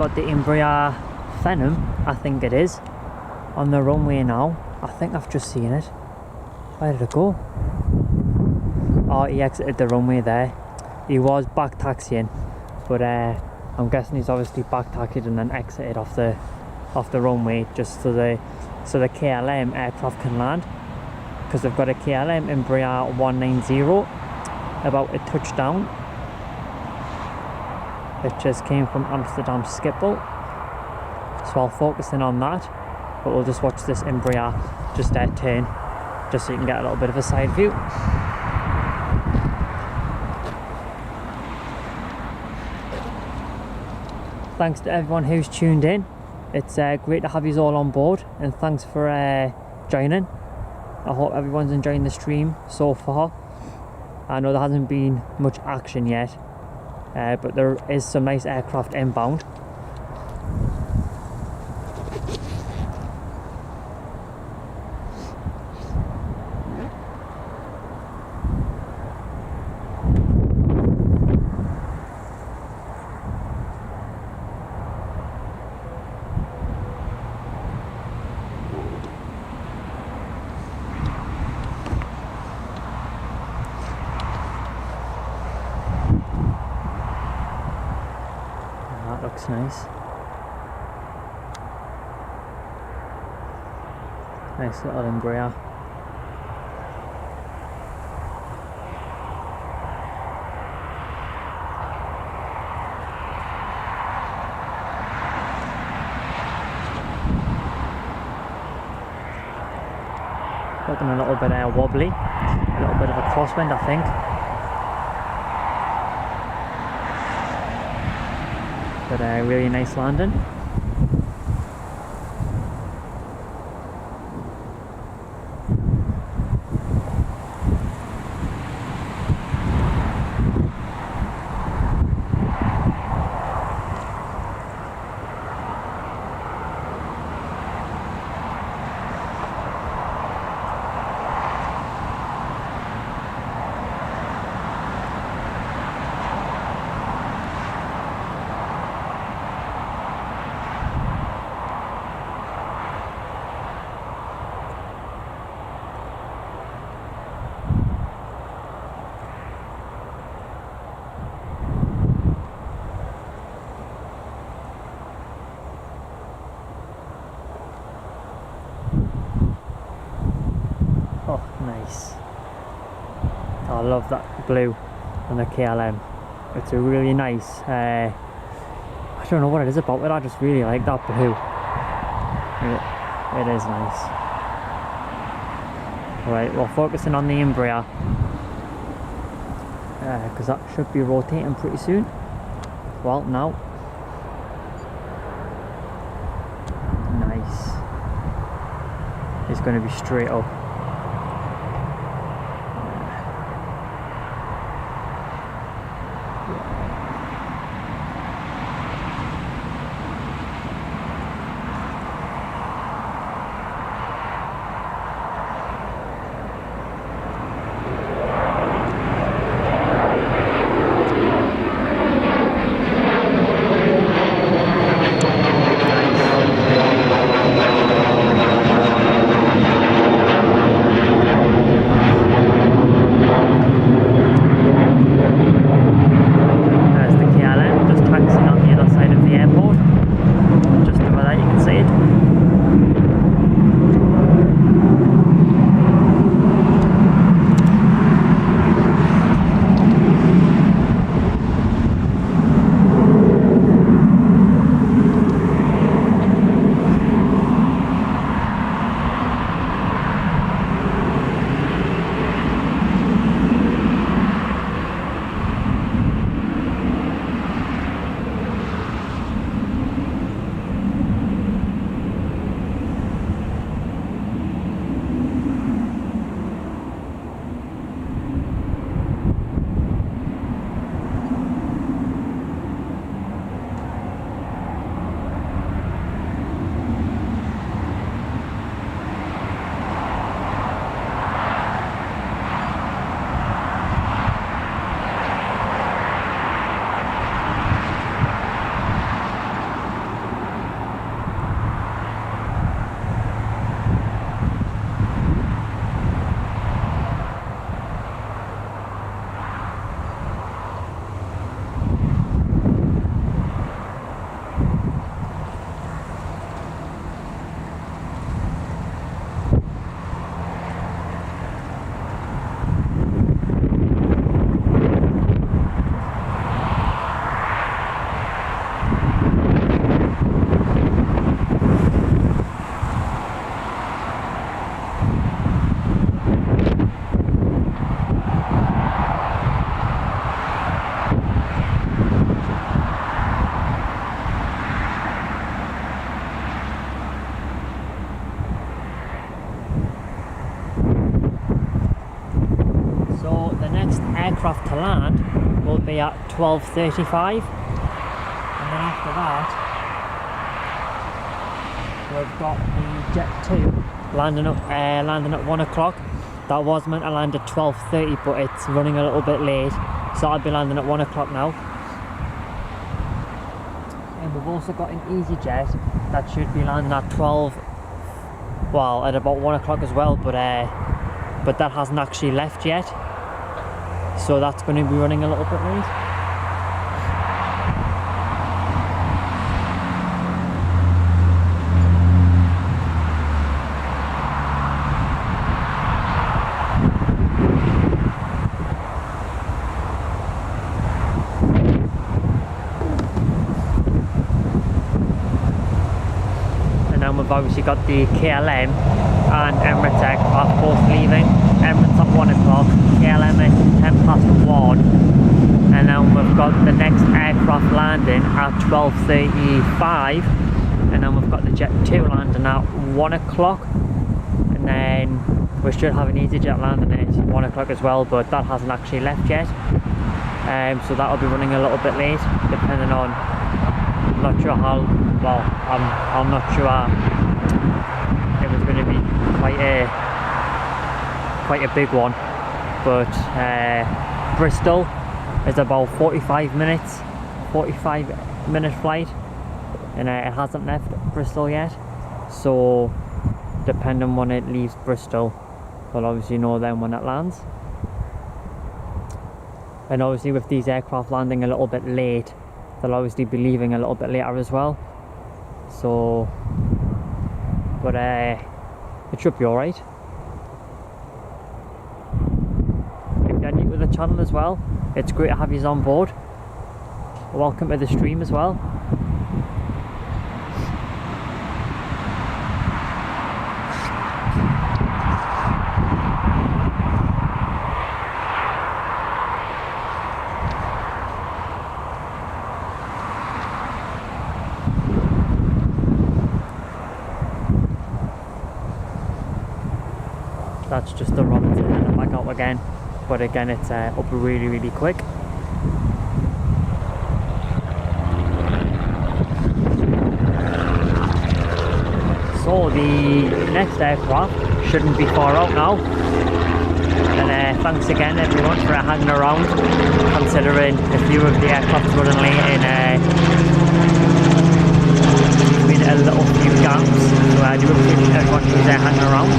got the Embraer Phenom, I think it is, on the runway now. I think I've just seen it. Where did it go? Oh, he exited the runway there. He was back taxiing, but I'm guessing he's obviously back taxied and then exited off the runway just so the KLM aircraft can land, because they've got a KLM Embraer 190 about a touchdown. It just came from Amsterdam Schiphol, so I'll focus in on that, but we'll just watch this Embraer just turn, just so you can get a little bit of a side view. Thanks to everyone who's tuned in. It's great to have you all on board, and thanks for joining. I hope everyone's enjoying the stream so far. I know there hasn't been much action yet, but there is some nice aircraft inbound. Looks nice. Nice little Embraer. Looking a little bit wobbly, a little bit of a crosswind, I think. But a really nice landing. Oh, nice. I love that blue on the KLM. It's a really nice, I don't know what it is about it, I just really like that blue. It is nice. Right, we're focusing on the Embraer, because that should be rotating pretty soon. Well, now. Nice. It's going to be straight up. aircraft to land will be at 12:35, and then after that we've got the Jet 2 landing at 1 o'clock. That was meant to land at 12:30, but it's running a little bit late, so I'll be landing at 1 o'clock now. And we've also got an EasyJet that should be landing at at about 1 o'clock as well, but that hasn't actually left yet, so that's going to be running a little bit late. We've obviously got the KLM and Emirates aircraft both leaving. Emirates at 1 o'clock, KLM at 1:10, and then we've got the next aircraft landing at 12:35, and then we've got the Jet 2 landing at 1 o'clock, and then we should have an EasyJet landing at 1 o'clock as well, but that hasn't actually left yet, so that'll be running a little bit late, depending on, I'm not sure how, well, I'm not sure it was going to be quite a big one, but Bristol is about 45 minute flight, and it hasn't left Bristol yet, so depending when it leaves Bristol, we'll obviously know then when it lands. And obviously with these aircraft landing a little bit late, they'll obviously be leaving a little bit later as well, so but it should be alright. If you're new to the channel as well, it's great to have you on board. Welcome to the stream as well. That's just the Robinson and back out again, but again it's up really quick. So the next aircraft shouldn't be far out now, and thanks again everyone for hanging around, considering a few of the aircraft running late and been a little few gaps, so I do appreciate everyone who's hanging around.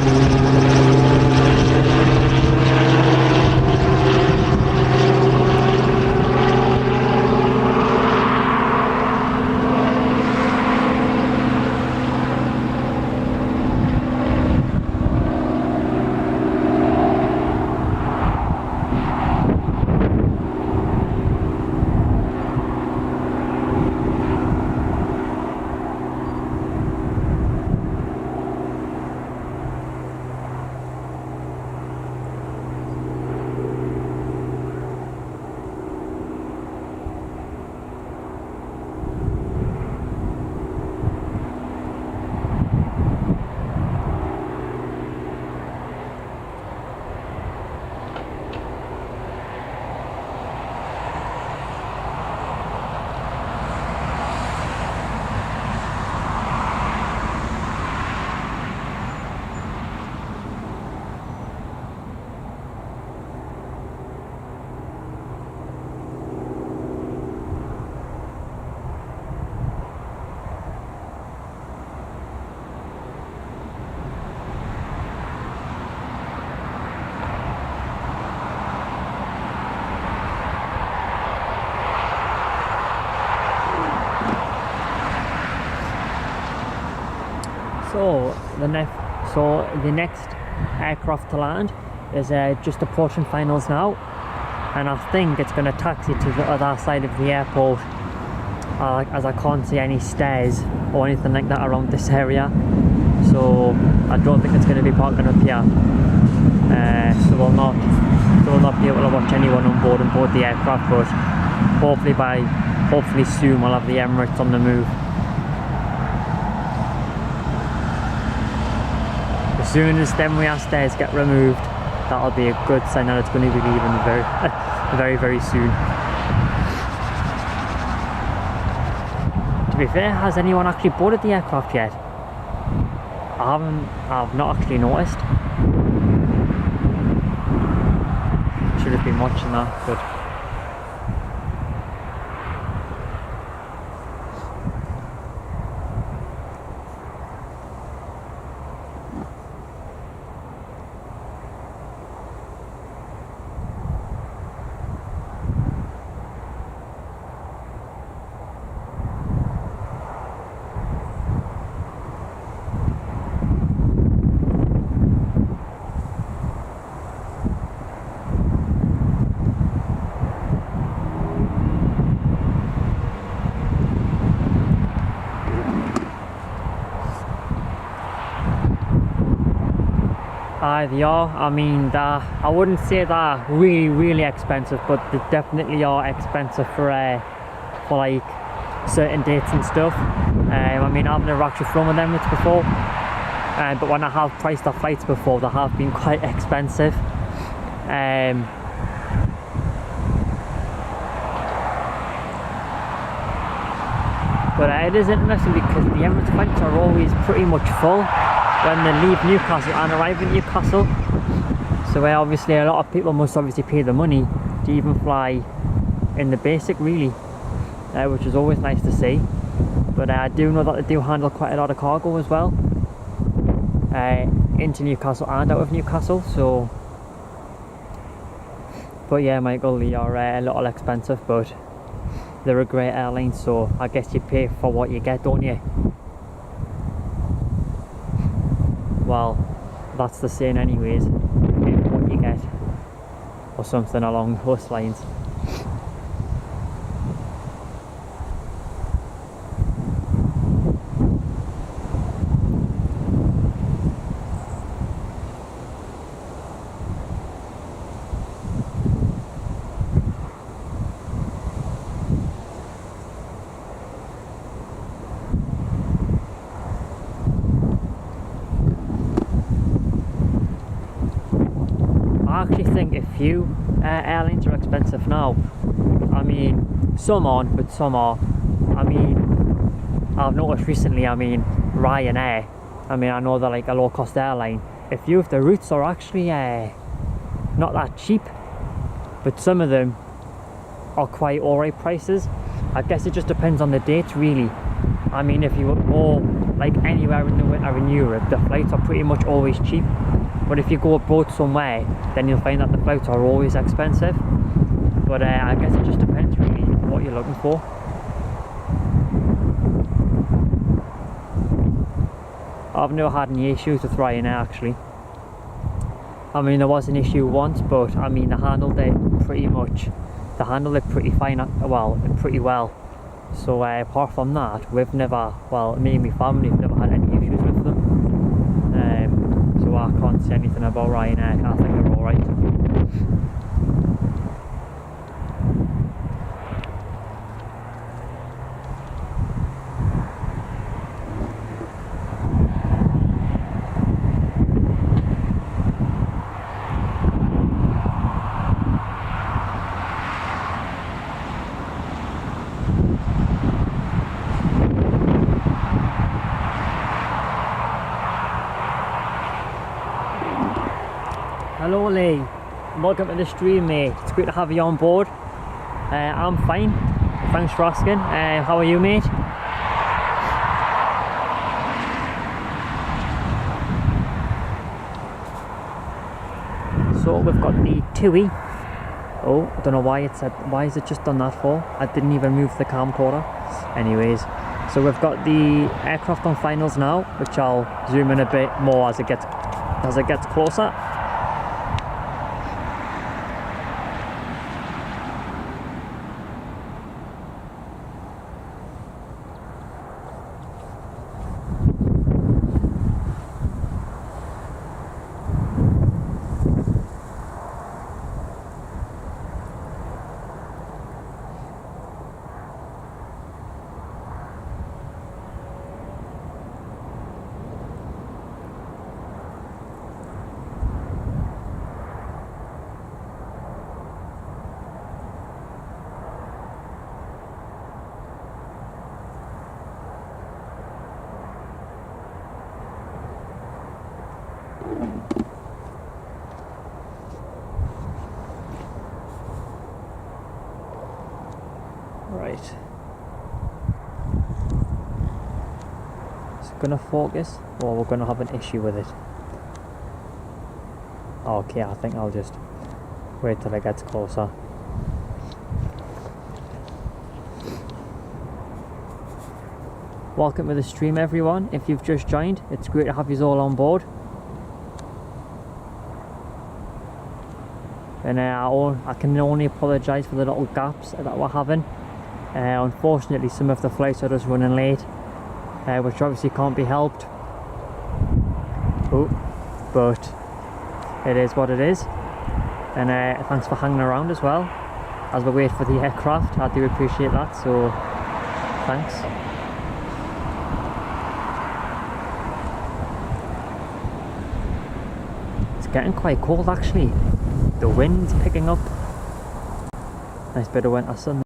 So the next aircraft to land is just approaching finals now, and I think it's going to taxi to the other side of the airport, as I can't see any stairs or anything like that around this area, so I don't think it's going to be parking up here, so we'll not be able to watch anyone on board the aircraft, but hopefully soon we'll have the Emirates on the move. As soon as them rear stairs get removed, that'll be a good sign that it's going to be leaving very, very soon. To be fair, has anyone actually boarded the aircraft yet? I've not actually noticed. Should have been watching that, but they are. I mean, I wouldn't say they're really, really expensive, but they definitely are expensive for like certain dates and stuff. I mean, I've never actually flown with Emirates before, but when I have priced the flights before, they have been quite expensive. But it is interesting because the Emirates flights are always pretty much full when they leave Newcastle and arrive in Newcastle. So obviously a lot of people must obviously pay the money to even fly in the basic, really, which is always nice to see. But I do know that they do handle quite a lot of cargo as well, into Newcastle and out of Newcastle. So, but yeah, Michael, they are a little expensive, but they're a great airline, so I guess you pay for what you get, don't you? Well, that's the saying anyways, pay for what you get, or something along those lines. I actually think a few airlines are expensive now. I mean, some aren't, but some are. I mean, I've noticed recently, I mean, Ryanair, I mean, I know they're like a low-cost airline. A few of the routes are actually not that cheap, but some of them are quite alright prices. I guess it just depends on the date, really. I mean, if you go like anywhere in the winter in Europe, the flights are pretty much always cheap. But if you go abroad somewhere, then you'll find that the flights are always expensive. But I guess it just depends really what you're looking for. I've never had any issues with Ryanair actually. I mean, there was an issue once, but I mean, they handled it pretty well. So apart from that, we've never, well, me and my family have never had any issues with them. So I can't say anything about Ryanair. I think they're alright. Hello Lee, welcome to the stream mate, it's great to have you on board. I'm fine, thanks for asking. How are you mate? So we've got the TUI. Oh, I don't know why why is it just done that for? I didn't even move the camcorder. Anyways, so we've got the aircraft on finals now, which I'll zoom in a bit more as it gets closer. Right. Is it gonna focus, or we're gonna have an issue with it? Okay, I think I'll just wait till it gets closer. Welcome to the stream, everyone. If you've just joined, it's great to have you all on board. And I can only apologise for the little gaps that we're having. Unfortunately, some of the flights are just running late, which obviously can't be helped. Oh, but it is what it is. And thanks for hanging around as well as we wait for the aircraft. I do appreciate that, so thanks. It's getting quite cold actually. The wind's picking up. Nice bit of winter sun.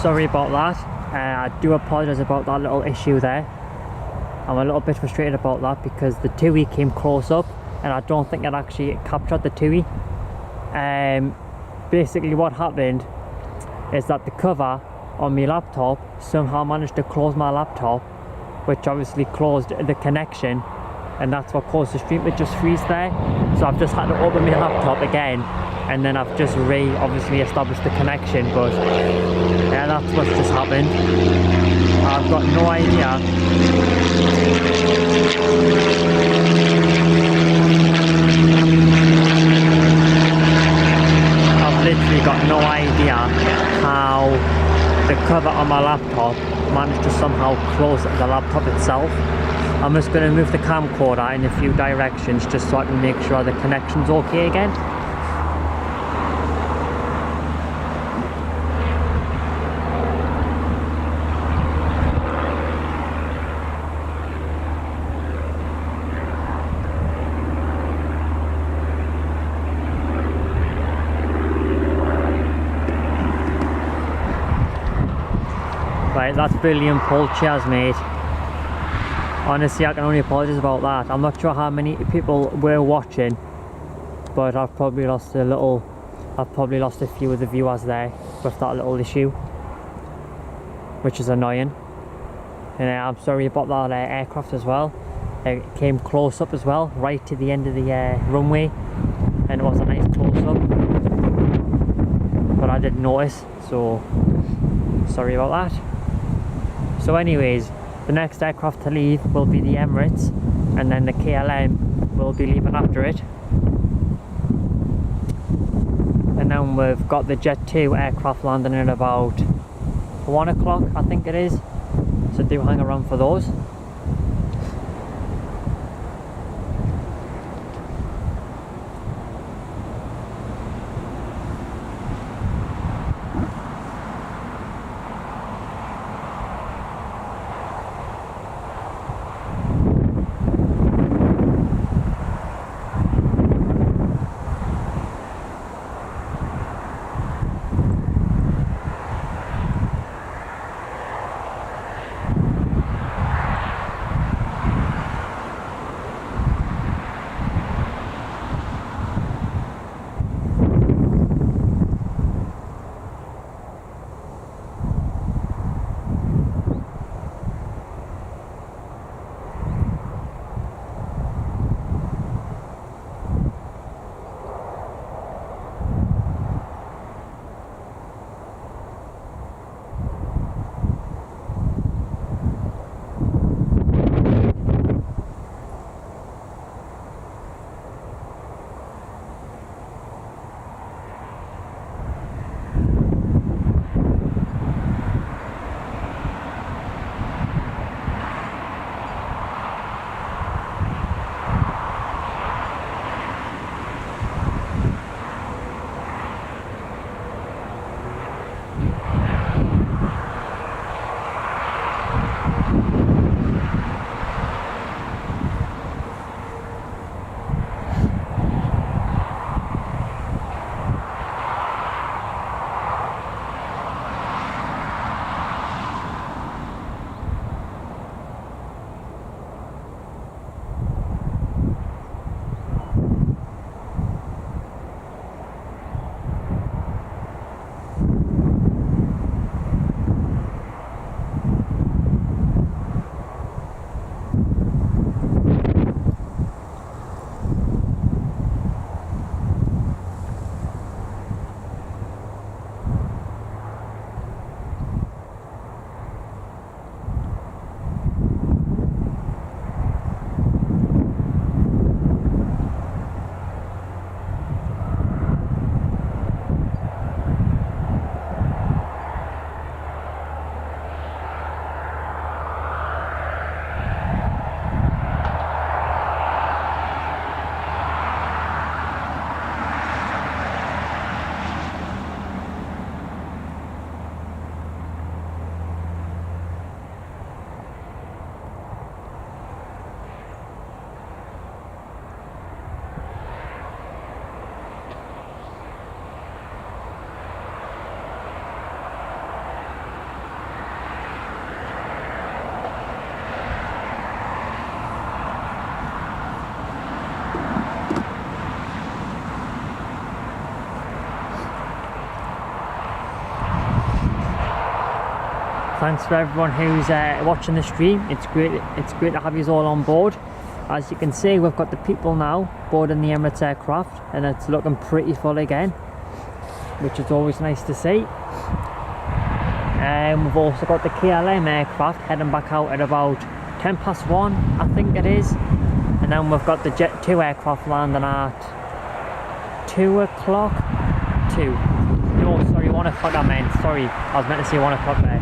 sorry about that. I do apologise about that little issue there. I'm a little bit frustrated about that because the TUI came close up and I don't think it actually captured the TUI. Basically what happened is that the cover on my laptop somehow managed to close my laptop, which obviously closed the connection, and that's what caused the stream to just freeze there. So I've just had to open my laptop again, and then I've just obviously established the connection, but yeah, that's what's just happened. I've got no idea. I've literally got no idea how the cover on my laptop managed to somehow close the laptop itself. I'm just going to move the camcorder in a few directions just so I can make sure the connection's okay again. Right, that's brilliant pull, cheers mate. Honestly, I can only apologise about that. I'm not sure how many people were watching, but I've probably lost a few of the viewers there with that little issue, which is annoying. And I'm sorry about that aircraft as well. It came close up as well, right to the end of the runway, and it was a nice close up, but I didn't notice, so sorry about that. So anyways, the next aircraft to leave will be the Emirates, and then the KLM will be leaving after it. And then we've got the Jet 2 aircraft landing at about 1 o'clock, I think it is. So do hang around for those. thanks for everyone who's watching the stream. It's great to have you all on board. As you can see, we've got the people now boarding the Emirates aircraft, and it's looking pretty full again, which is always nice to see. We've also got the KLM aircraft heading back out at about 1:10 I think it is, and then we've got the Jet 2 aircraft landing at 2 o'clock. 2. No, sorry, 1 o'clock I meant. Sorry, I was meant to say 1 o'clock there.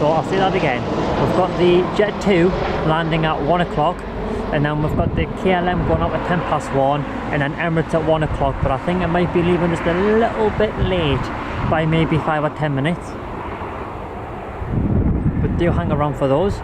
I'll say that again. We've got the Jet 2 landing at 1 o'clock, and then we've got the KLM going up at 1:10, and then Emirates at 1 o'clock, but I think it might be leaving just a little bit late by maybe 5 or 10 minutes. But do hang around for those.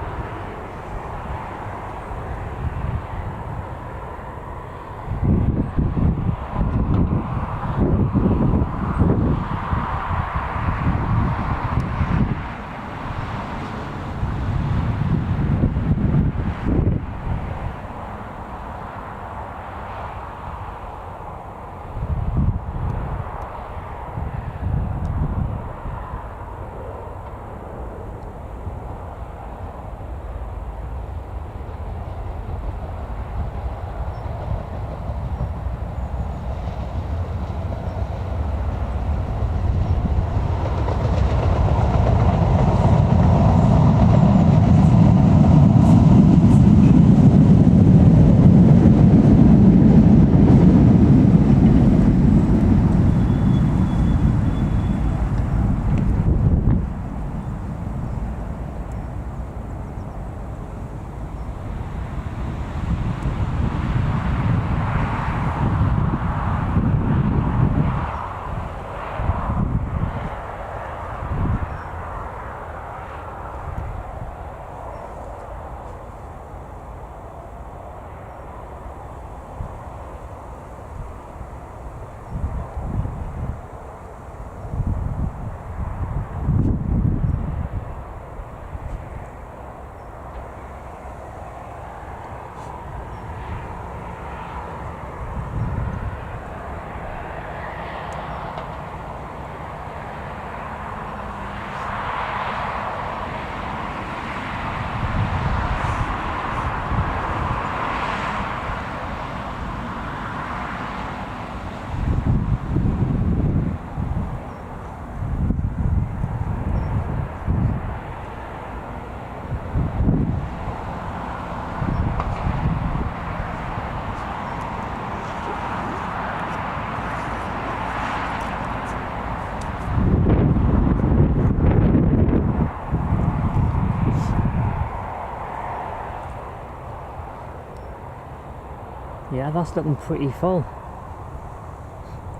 Yeah, that's looking pretty full.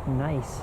Nice.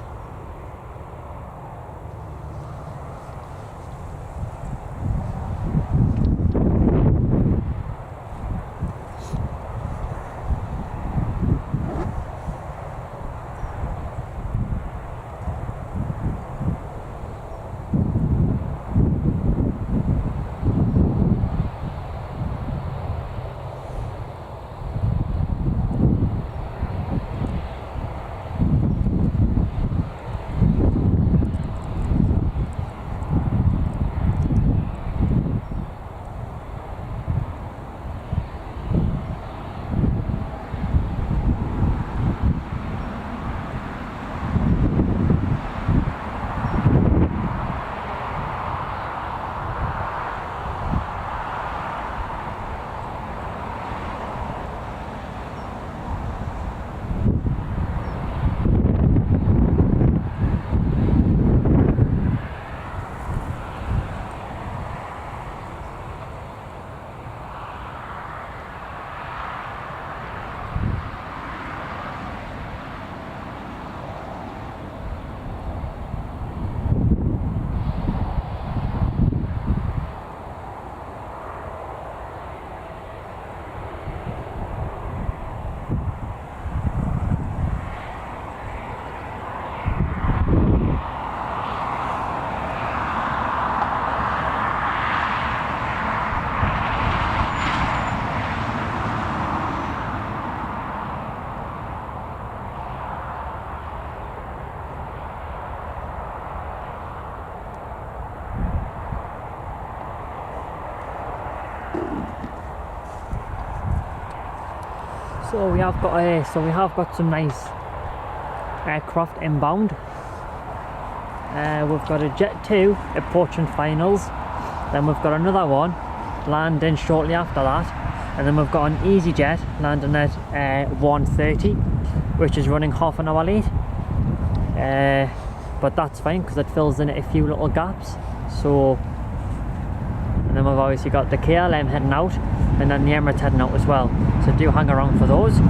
So we have got some nice aircraft inbound. We've got a Jet 2 approaching finals. Then we've got another one landing shortly after that. And then we've got an EasyJet landing at 1:30, which is running half an hour late. But that's fine because it fills in a few little gaps. So, and then we've obviously got the KLM heading out, and then the Emirates heading out as well. So do hang around for those.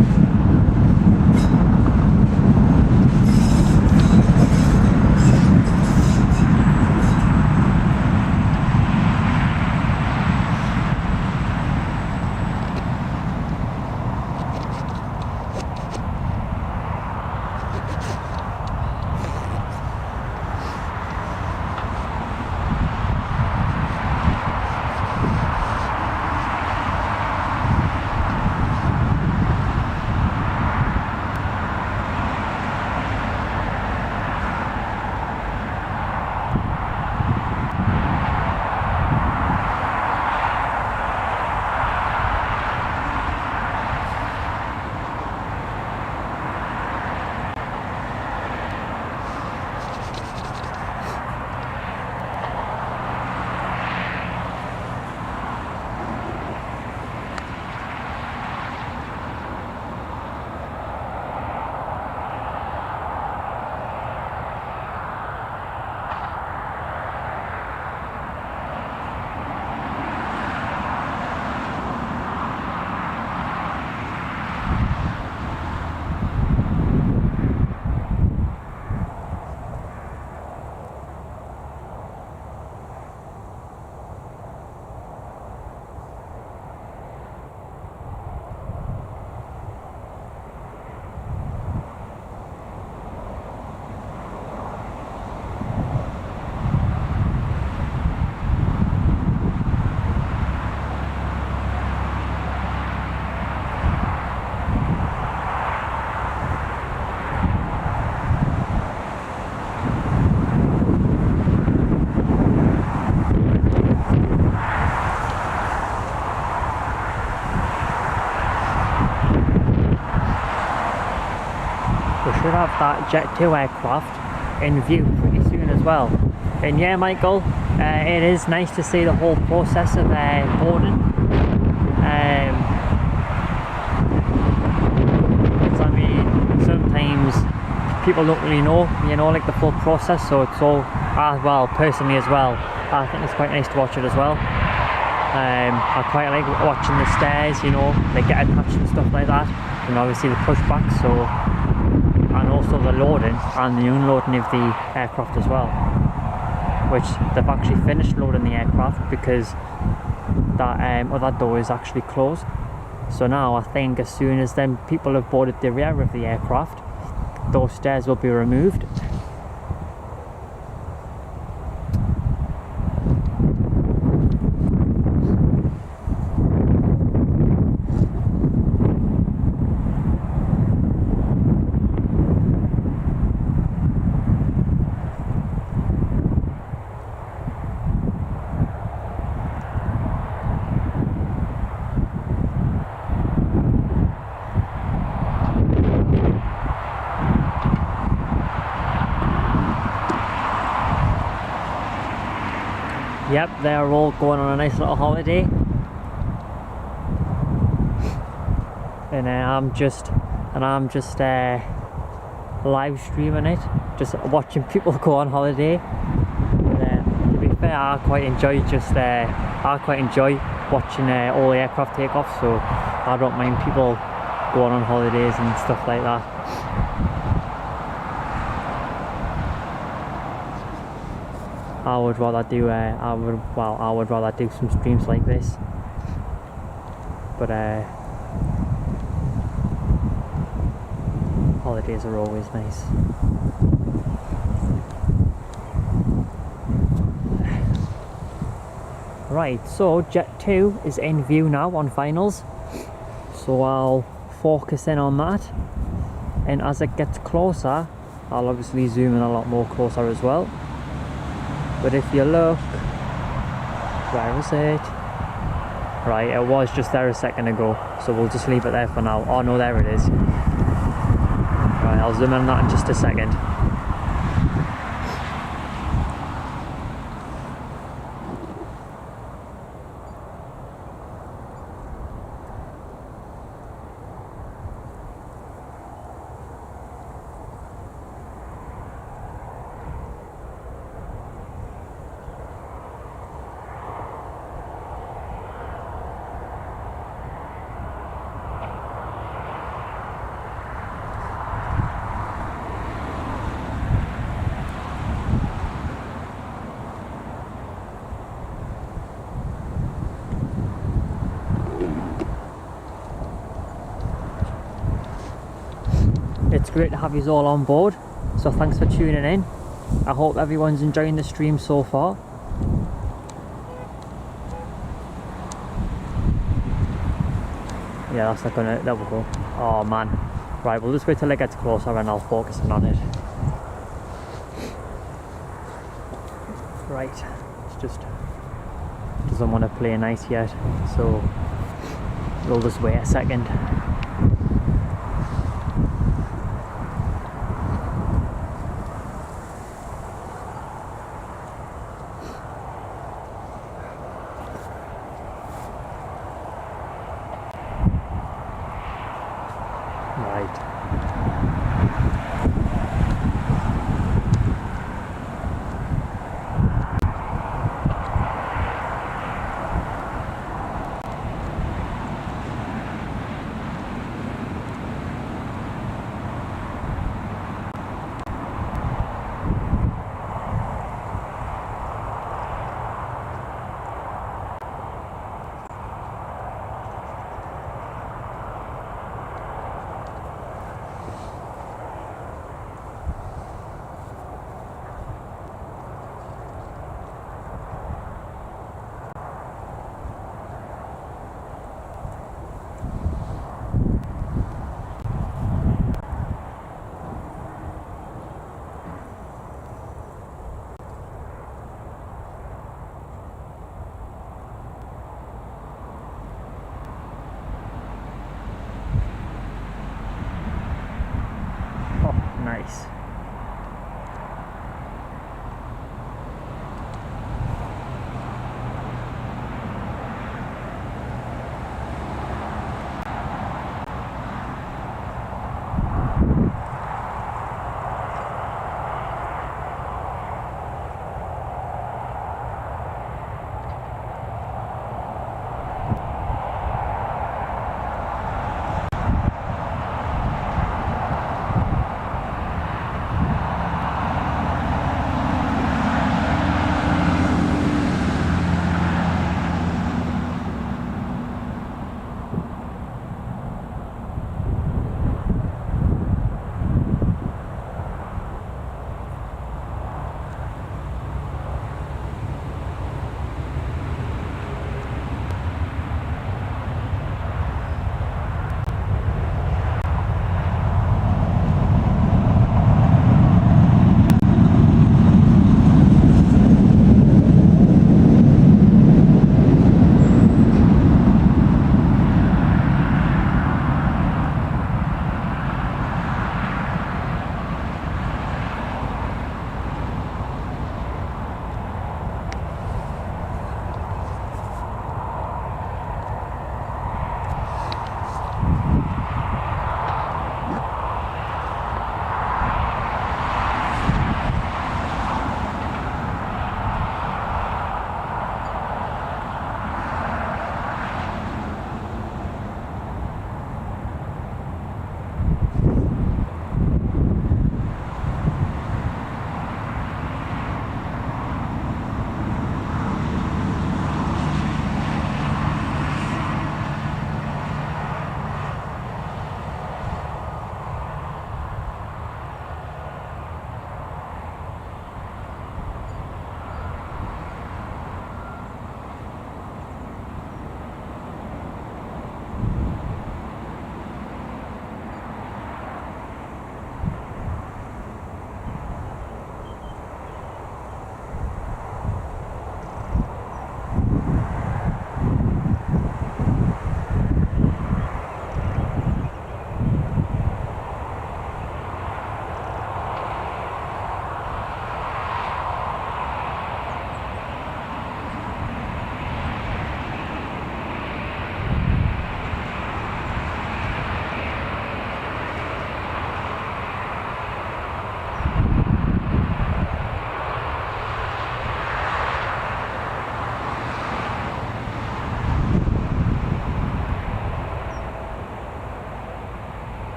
Should have that Jet 2 aircraft in view pretty soon as well. And yeah, Michael, it is nice to see the whole process of boarding. I mean, sometimes people don't really know, you know, like the full process. So it's all, well, personally as well, I think it's quite nice to watch it as well. I quite like watching the stairs, you know, they get attached and stuff like that, and obviously the pushback. So. And also the loading and the unloading of the aircraft as well, which they've actually finished loading the aircraft because that other door is actually closed. So now I think as soon as them people have boarded the rear of the aircraft, those stairs will be removed. Yep, they're all going on a nice little holiday, and I'm just live streaming it, just watching people go on holiday. And, to be fair, I quite enjoy watching all the aircraft take off, so I don't mind people going on holidays and stuff like that. I would rather do some streams like this, but holidays are always nice. Right, so Jet 2 is in view now on finals, so I'll focus in on that, and as it gets closer I'll obviously zoom in a lot more closer as well. But if you look, where is it? Right, it was just there a second ago, so we'll just leave it there for now. Oh no, there it is. Right, I'll zoom in on that in just a second. It's great to have you all on board, so thanks for tuning in. I hope everyone's enjoying the stream so far. Yeah, that's not gonna, there we go. Oh man. Right, we'll just wait till it gets closer and I'll focus in on it. Right, it's just doesn't want to play nice yet, so we'll just wait a second.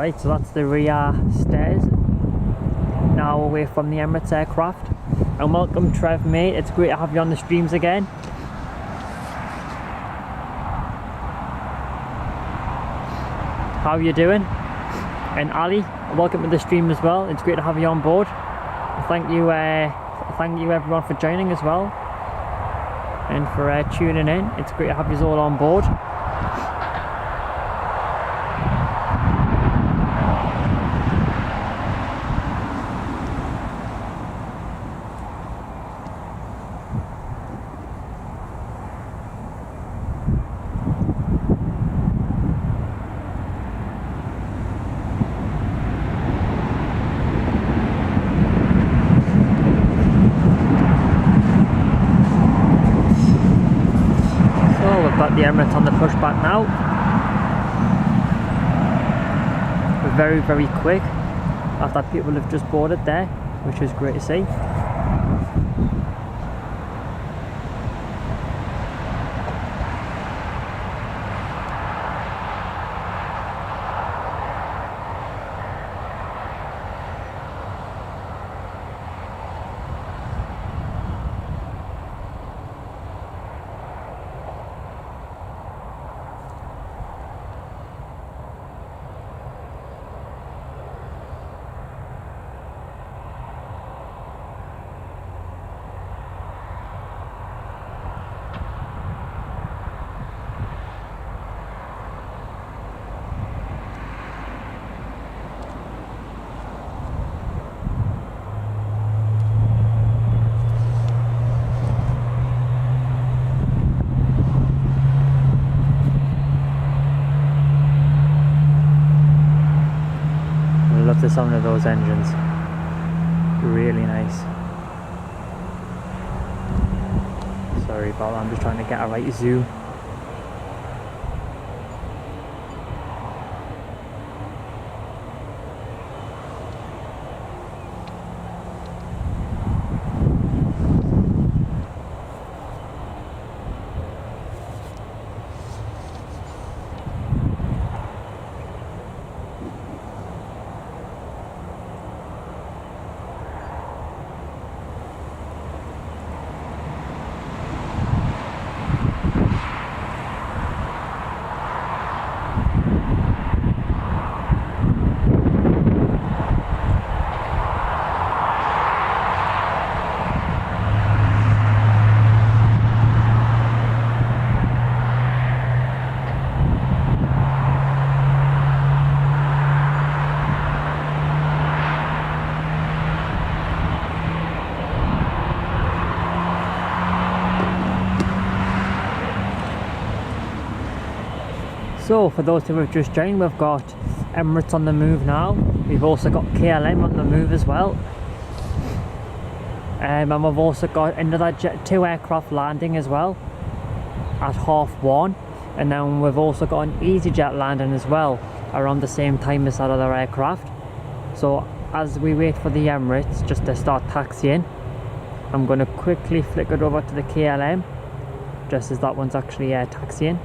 Right, so that's the rear stairs. Now away from the Emirates aircraft. And welcome Trev, mate. It's great to have you on the streams again. How are you doing? And Ali, welcome to the stream as well. It's great to have you on board. Thank you everyone for joining as well, and for tuning in. It's great to have you all on board. The Emirates on the pushback now. Very, very quick after people have just boarded there, which is great to see. The sound of those engines, really nice. Sorry about that, I'm just trying to get a right zoom. So for those who have just joined, we've got Emirates on the move now. We've also got KLM on the move as well. And we've also got another Jet 2 aircraft landing as well at 1:30. And then we've also got an EasyJet landing as well around the same time as that other aircraft. So as we wait for the Emirates just to start taxiing, I'm going to quickly flick it over to the KLM just as that one's actually taxiing.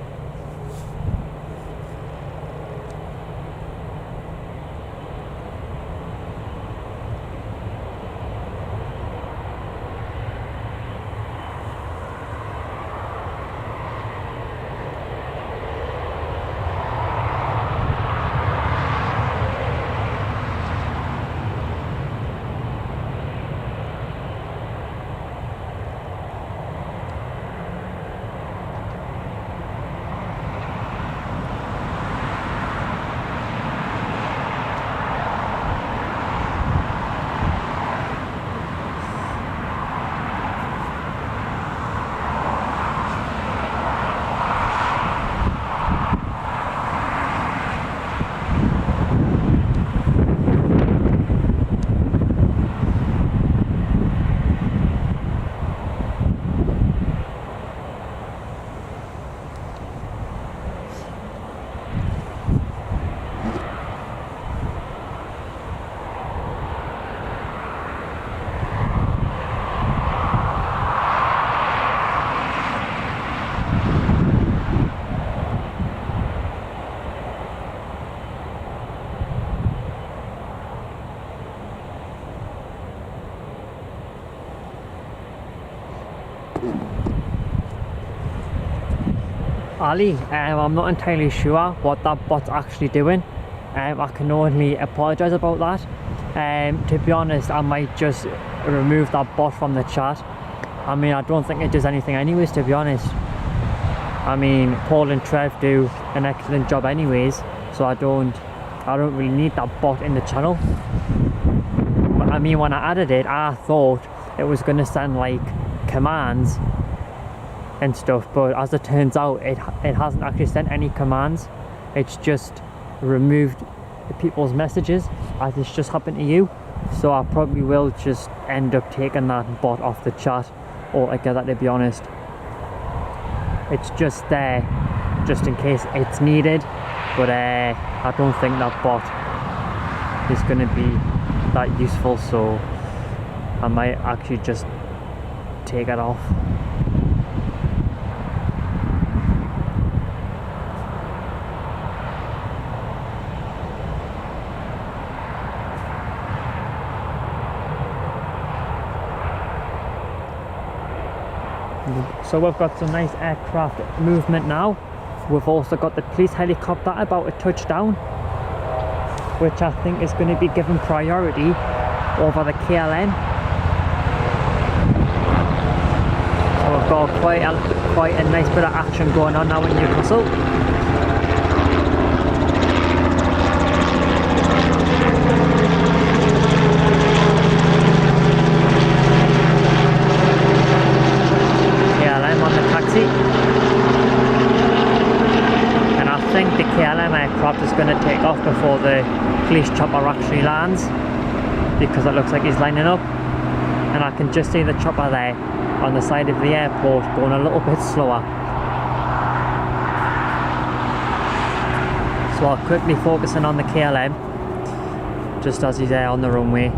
Ali, I'm not entirely sure what that bot's actually doing. I can only apologise about that. To be honest, I might just remove that bot from the chat. I mean, I don't think it does anything anyways, to be honest. I mean, Paul and Trev do an excellent job anyways, so I don't really need that bot in the channel. But I mean, when I added it, I thought it was going to send like commands and stuff, but as it turns out, it hasn't actually sent any commands. It's just removed people's messages, as it's just happened to you. So I probably will just end up taking that bot off the chat altogether, to be honest. It's just there just in case it's needed, but I don't think that bot is going to be that useful, so I might actually just take it off. So we've got some nice aircraft movement now. We've also got the police helicopter about to touch down, which I think is going to be given priority over the KLM. So we've got quite a nice bit of action going on now in Newcastle. And I think the KLM aircraft is going to take off before the police chopper actually lands, because it looks like he's lining up, and I can just see the chopper there on the side of the airport going a little bit slower. So I'll quickly focus in on the KLM just as he's there on the runway.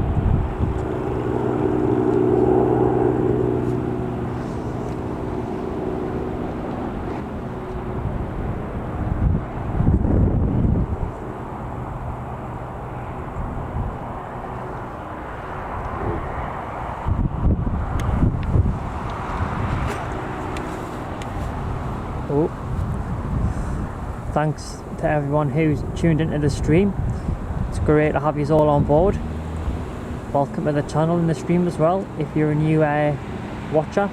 Thanks to everyone who's tuned into the stream. It's great to have you all on board. Welcome to the channel and the stream as well if you're a new watcher.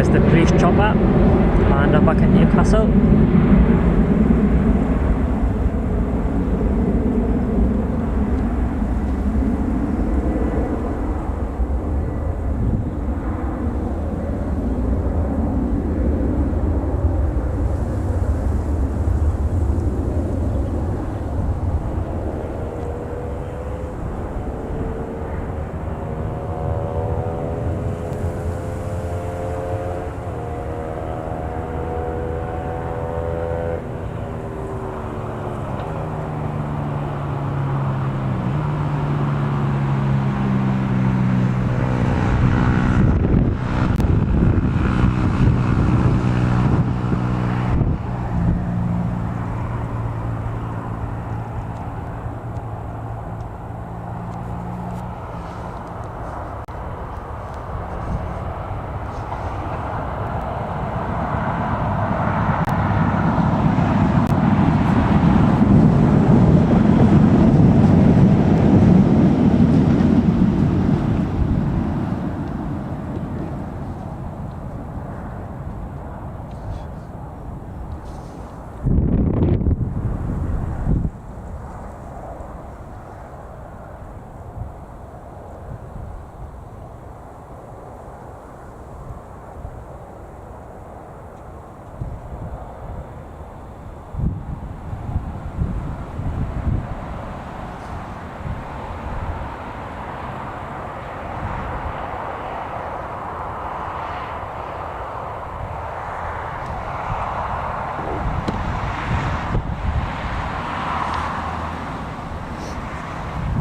The police chopper, and I'm back in Newcastle.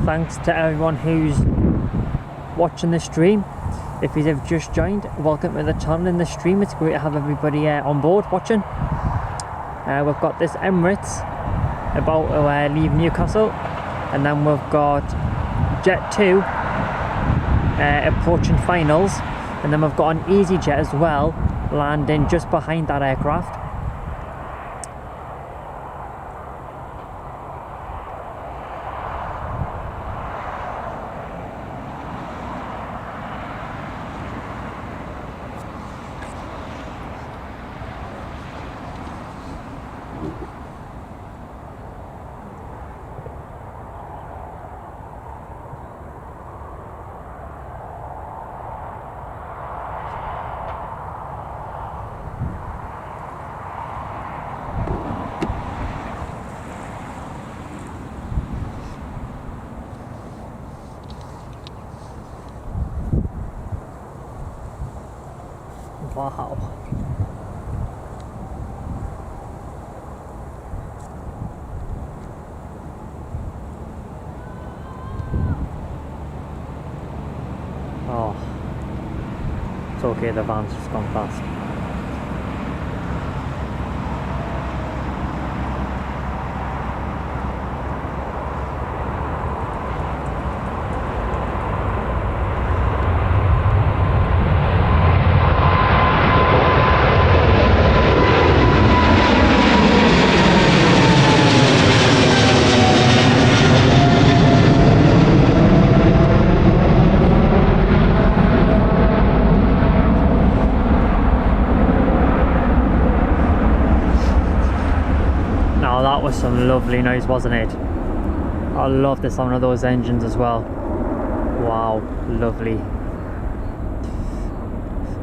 thanks to everyone who's watching the stream. If you have just joined, welcome to the channel and the stream. It's great to have everybody on board watching. We've got this Emirates about to leave Newcastle, and then we've got Jet 2 approaching finals, and then we've got an EasyJet as well landing just behind that aircraft. Wow. Oh, it's okay, the van's just gone past. That was some lovely noise, wasn't it? I love the sound of those engines as well. Wow, lovely.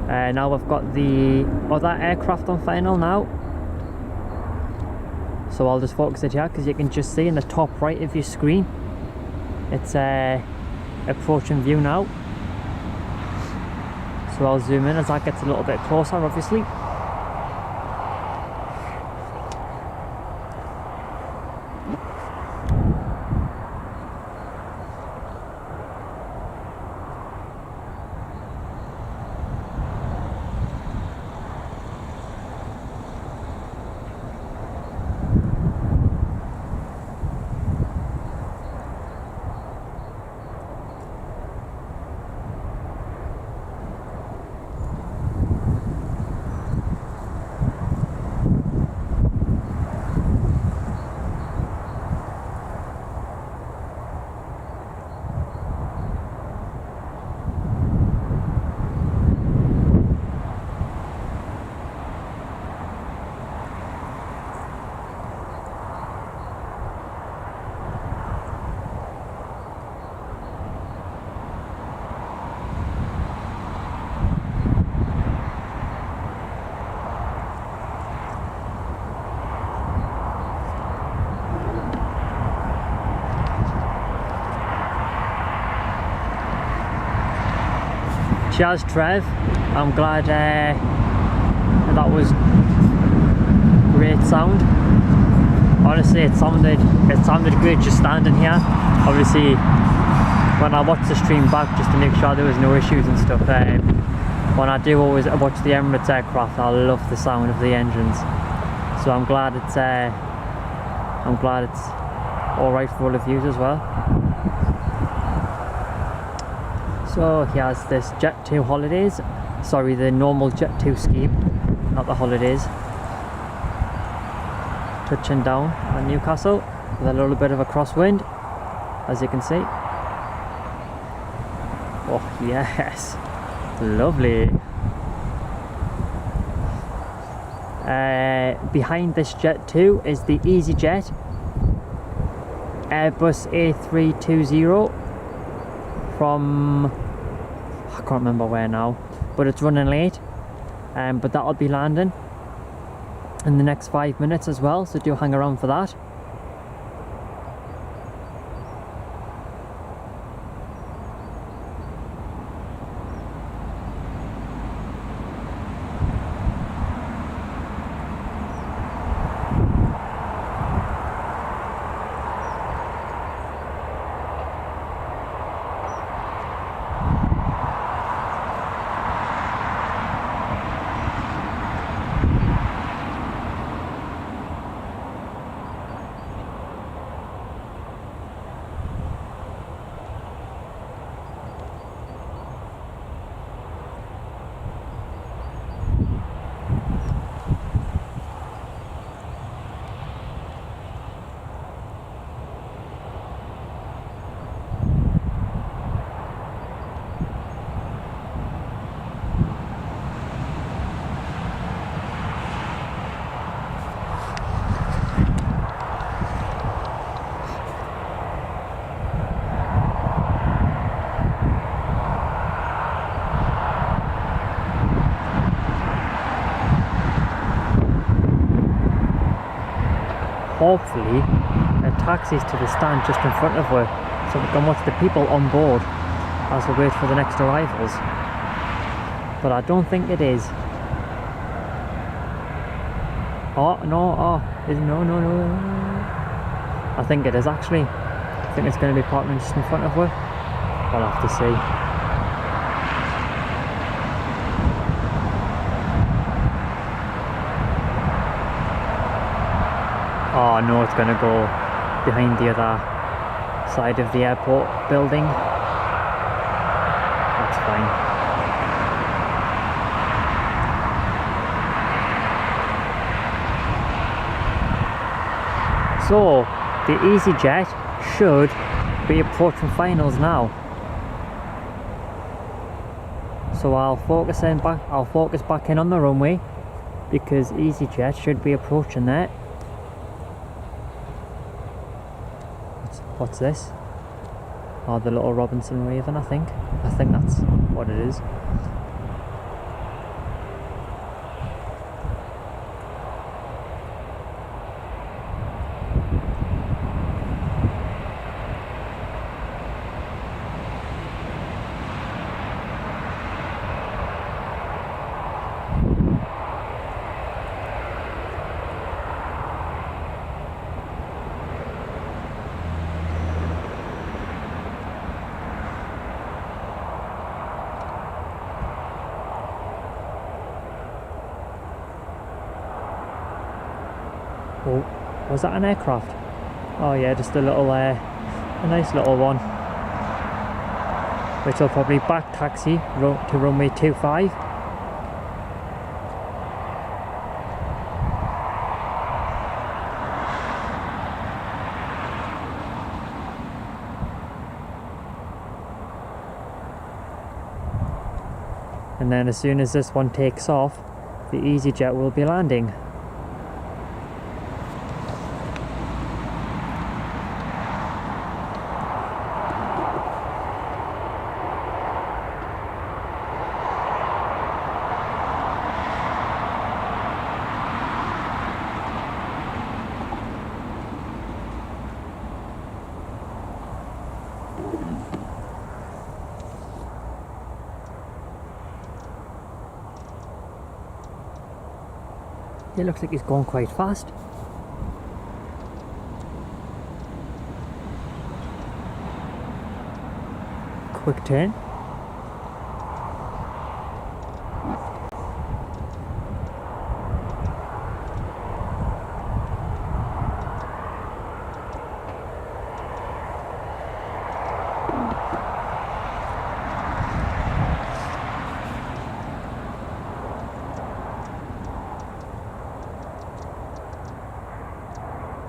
Now we've got the other aircraft on final now. So I'll just focus it here because you can just see in the top right of your screen. It's approaching view now. So I'll zoom in as that gets a little bit closer, obviously. Cheers, Trev. I'm glad that was great sound. Honestly, it sounded great just standing here. Obviously, when I watch the stream back just to make sure there was no issues and stuff, when I do always watch the Emirates aircraft, I love the sound of the engines. So I'm glad it's all right for all of you as well. So here's this Jet 2 holidays, sorry, the normal Jet 2 scheme, not the holidays. Touching down on Newcastle with a little bit of a crosswind, as you can see. Oh yes, lovely. Behind this Jet 2 is the EasyJet Airbus A320 from, I can't remember where now, but it's running late, but that'll be landing in the next 5 minutes as well, so do hang around for that. hopefully a taxis to the stand just in front of her, so we can watch the people on board as we wait for the next arrivals. But I don't think it is. Oh no, no. I think it is actually. I think it's going to be parked just in front of her. I'll have to see. Oh no, it's going to go behind the other side of the airport building. That's fine. So the EasyJet should be approaching finals now. So I'll focus back in on the runway because EasyJet should be approaching there. What's this? Oh, the little Robinson waving, I think that's what it is. Oh, was that an aircraft? Oh yeah, just a little, a nice little one. Which will probably back taxi to runway 25. And then as soon as this one takes off, the EasyJet will be landing. It looks like he's going quite fast. Quick turn.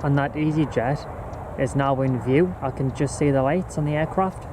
And that EasyJet is now in view. I can just see the lights on the aircraft.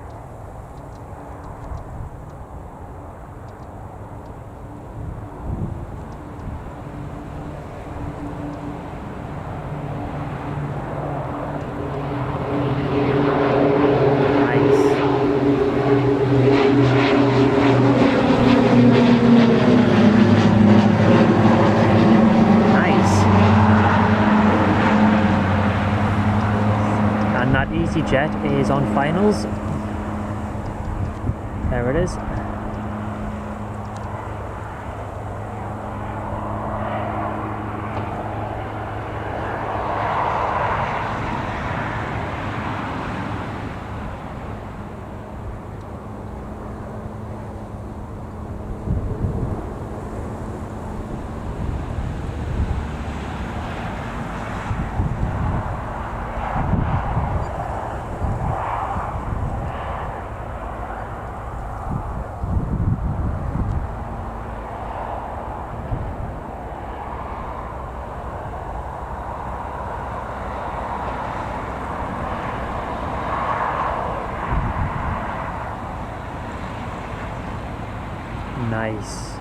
EasyJet is on finals. There it is. Nice.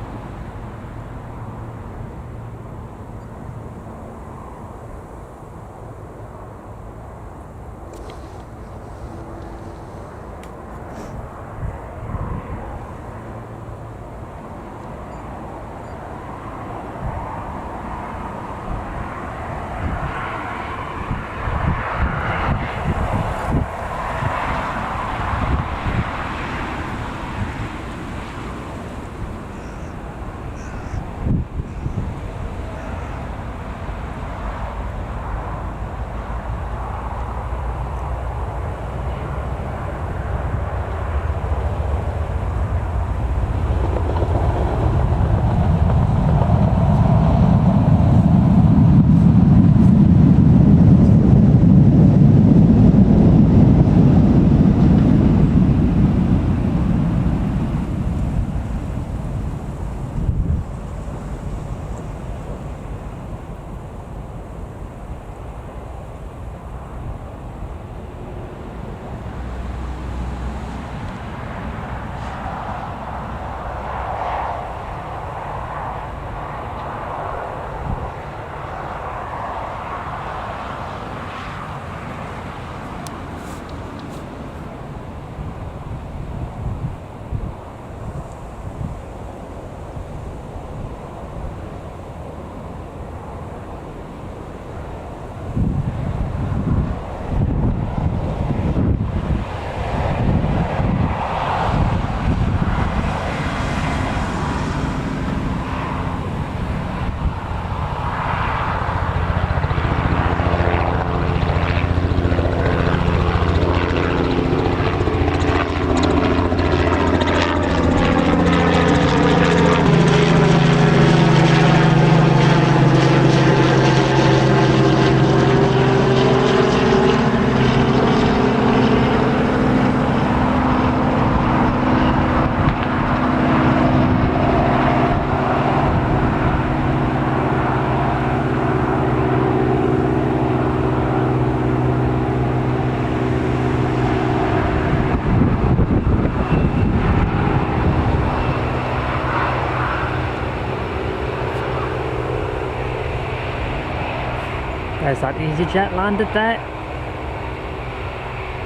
There's that EasyJet landed there.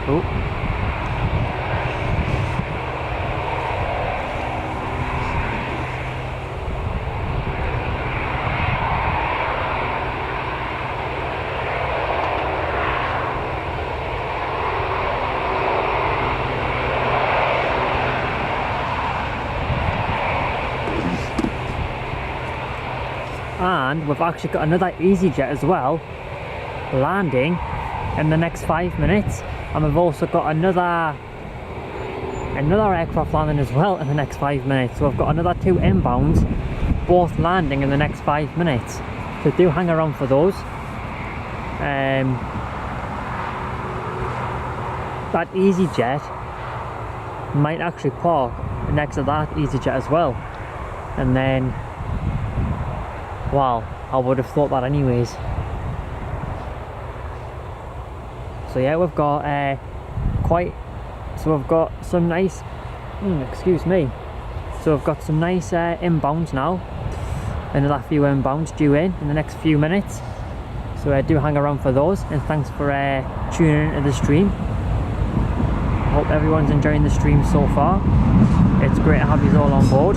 Oh. And we've actually got another EasyJet as well landing in the next 5 minutes, and we've also got another aircraft landing as well in the next 5 minutes. So we've got another 2 inbounds both landing in the next 5 minutes, so do hang around for those. That EasyJet might actually park next to that EasyJet as well, and then, wow, I would have thought that anyways. So yeah, we've got we've got some nice, excuse me. So we've got some nice inbounds now. Another few inbounds due in the next few minutes. So do hang around for those, and thanks for tuning into the stream. I hope everyone's enjoying the stream so far. It's great to have you all on board.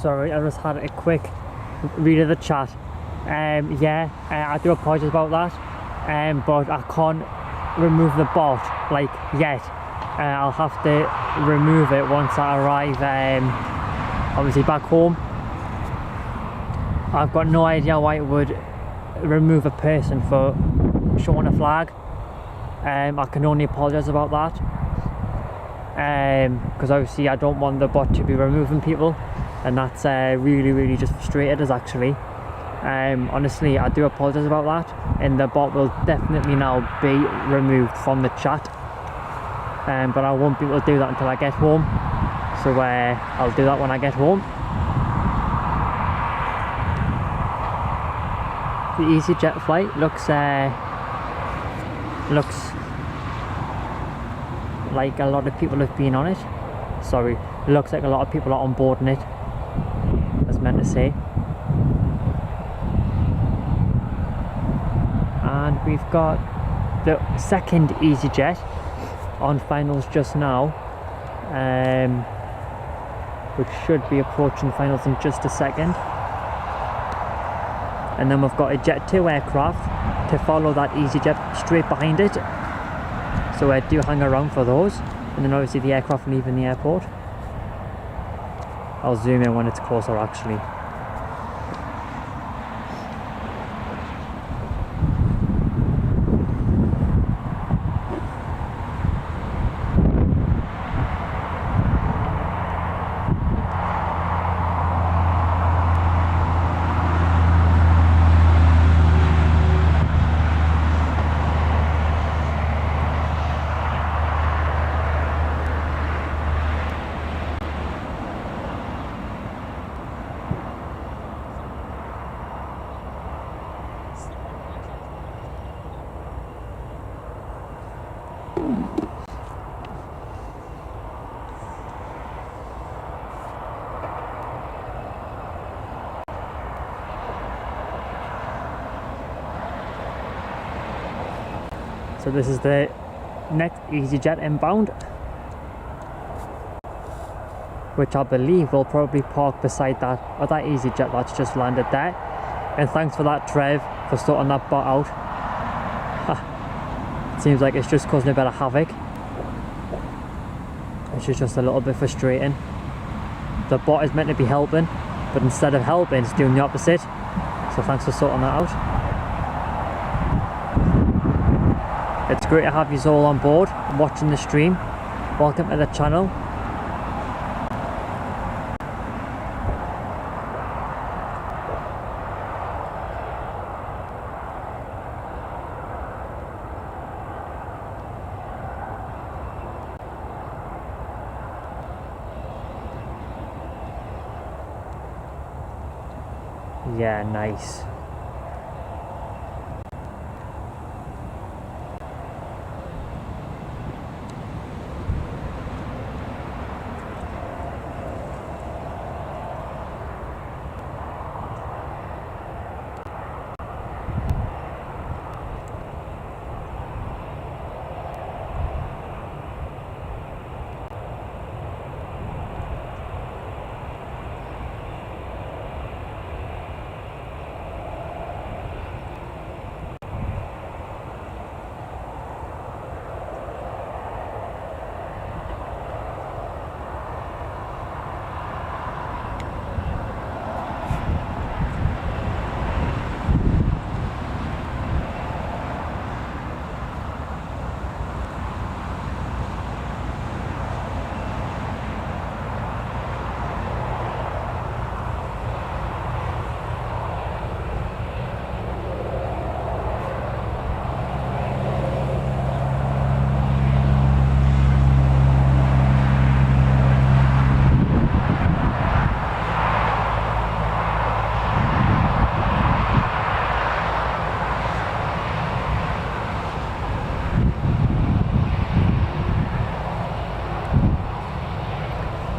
Sorry, I just had a quick read of the chat. I do apologise about that, but I can't remove the bot like yet. I'll have to remove it once I arrive obviously back home. I've got no idea why it would remove a person for showing a flag. I can only apologise about that, because obviously I don't want the bot to be removing people, and that's really just frustrated us actually. Honestly, I do apologise about that, and the bot will definitely now be removed from the chat, but I won't be able to do that until I get home, so I'll do that when I get home. The EasyJet flight looks like a lot of people have been on it. Sorry, looks like a lot of people are on board in it, I was meant to say. And we've got the second EasyJet on finals just now, which should be approaching finals in just a second. and then we've got a Jet 2 aircraft to follow that EasyJet straight behind it. So I do hang around for those, and then obviously the aircraft leaving the airport. I'll zoom in when it's closer actually. So this is the next EasyJet inbound, which I believe will probably park beside that other EasyJet that's just landed there. And thanks for that, Trev, for sorting that bot out. It seems like it's just causing a bit of havoc, which is just a little bit frustrating. The bot is meant to be helping, but instead of helping, it's doing the opposite. So thanks for sorting that out. It's great to have you all on board and watching the stream. Welcome to the channel. Yeah, nice.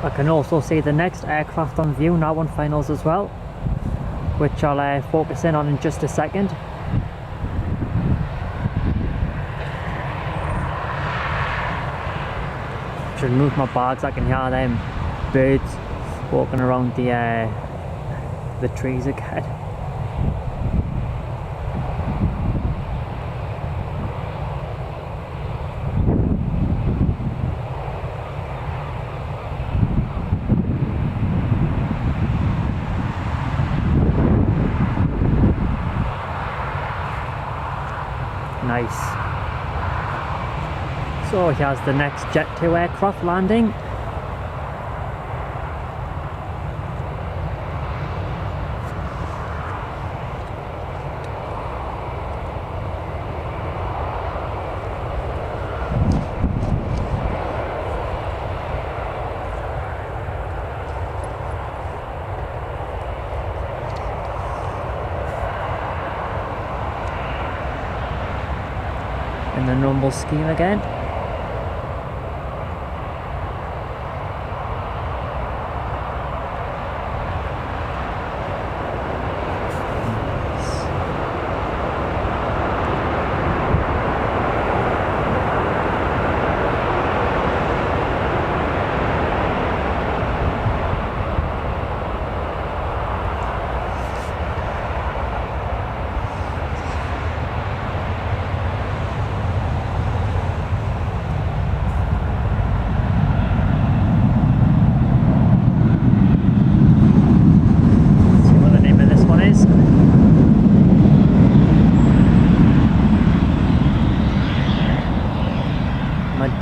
I can also see the next aircraft on view now on finals as well, which I'll focus in on in just a second. Should move my bags, I can hear them birds walking around the trees again. Nice. So here's the next Jet 2 aircraft landing. In the normal scheme again.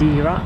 Madeira.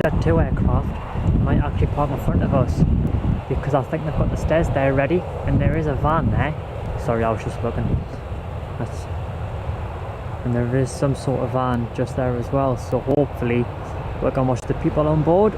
Jet 2 aircraft might actually park in front of us because I think they've got the stairs there ready and there is a van there. Sorry, I was just looking. And there is some sort of van just there as well, so hopefully we can watch the people on board.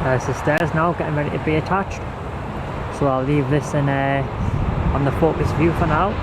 There's the stairs now getting ready to be attached, so I'll leave this in on the focus view for now.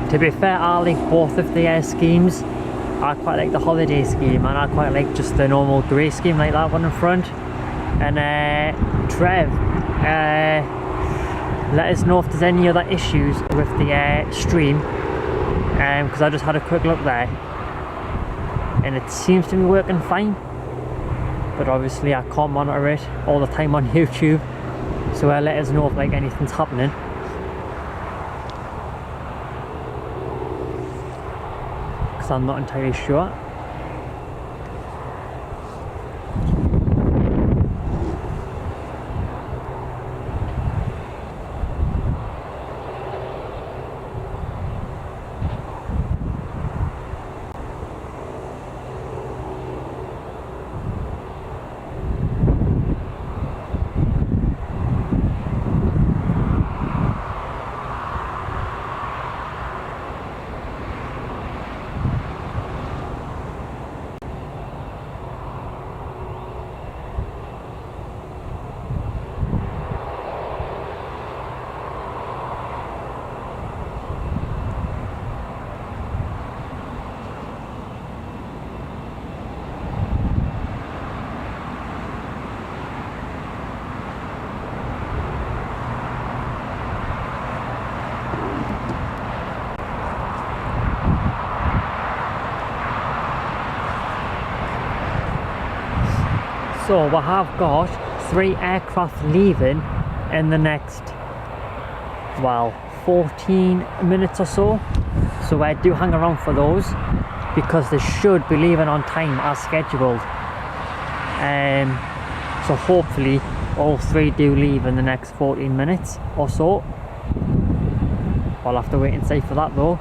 To be fair, I like both of the schemes. I quite like the holiday scheme and I quite like just the normal grey scheme like that one in front. And Trev, let us know if there's any other issues with the stream, because I just had a quick look there and it seems to be working fine, but obviously I can't monitor it all the time on YouTube, so let us know if like anything's happening. I'm not entirely sure. So we have got 3 aircraft leaving in the next, well, 14 minutes or so. So I do hang around for those because they should be leaving on time as scheduled. So hopefully all 3 do leave in the next 14 minutes or so. I'll have to wait and see for that though.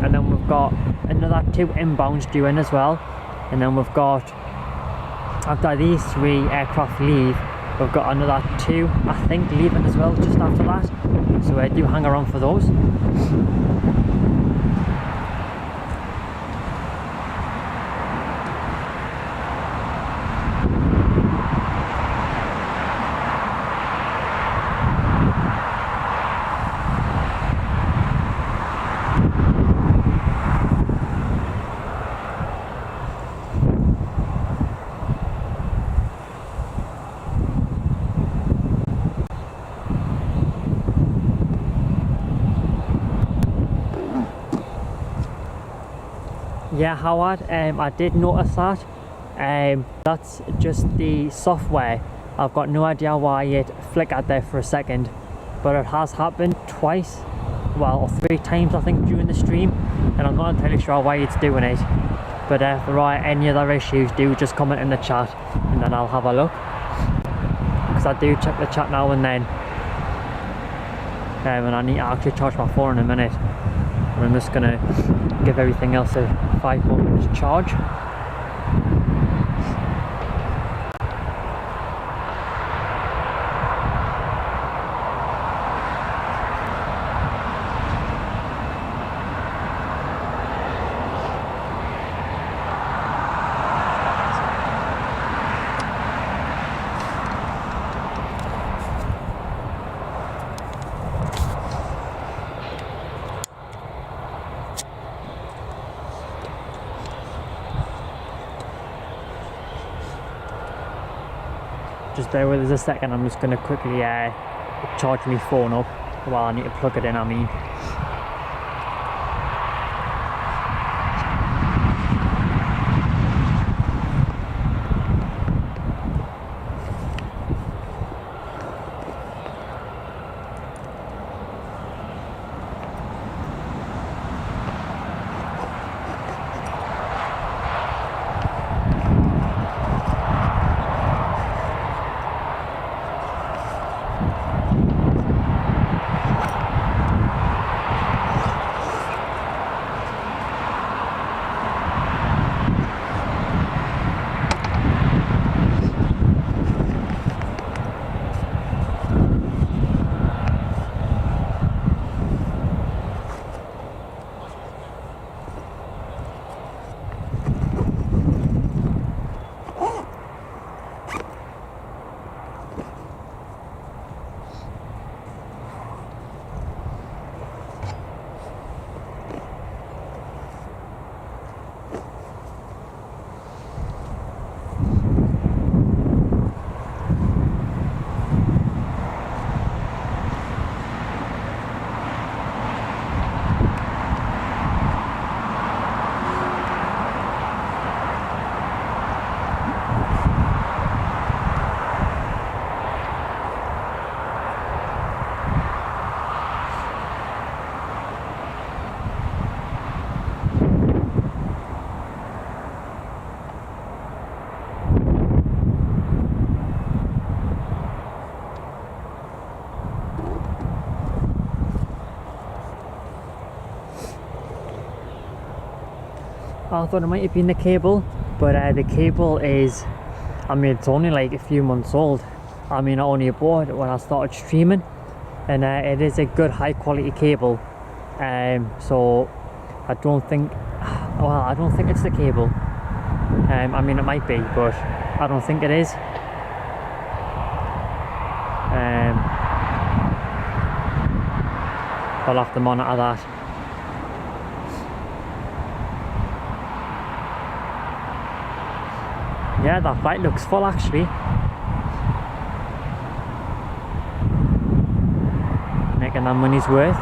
And then we've got another 2 inbounds due in as well. And then we've got, after these 3 aircraft leave, we've got another 2 I think leaving as well just after that. So I do hang around for those. Yeah, Howard, I did notice that. That's just the software. I've got no idea why it flickered there for a second, but it has happened twice, well, or 3 times I think during the stream, and I'm not entirely sure why it's doing it. But if there are any other issues, do just comment in the chat and then I'll have a look, because I do check the chat now and then. And I need to actually charge my phone in a minute. And I'm just gonna give everything else a 5 more minutes charge. Just bear with us a second, I'm just going to quickly charge my phone up. Well, I need to plug it in, I mean. I thought it might have been the cable, but the cable is, I mean, it's only like a few months old. I mean, I only bought it when I started streaming, and it is a good high quality cable. So I don't think, well, I don't think it's the cable. I mean, it might be, but I don't think it is. I'll have to monitor that. Yeah, that flight looks full actually. Making that money's worth.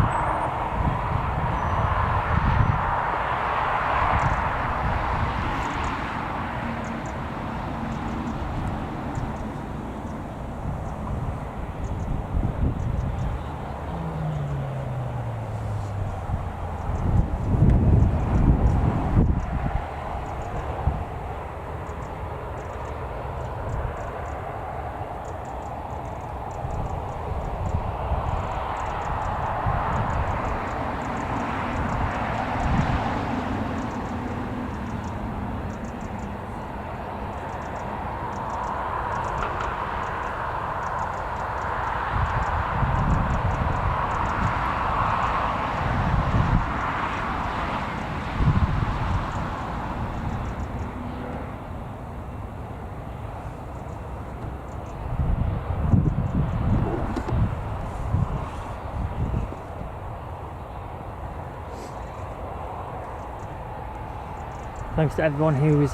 Thanks to everyone who's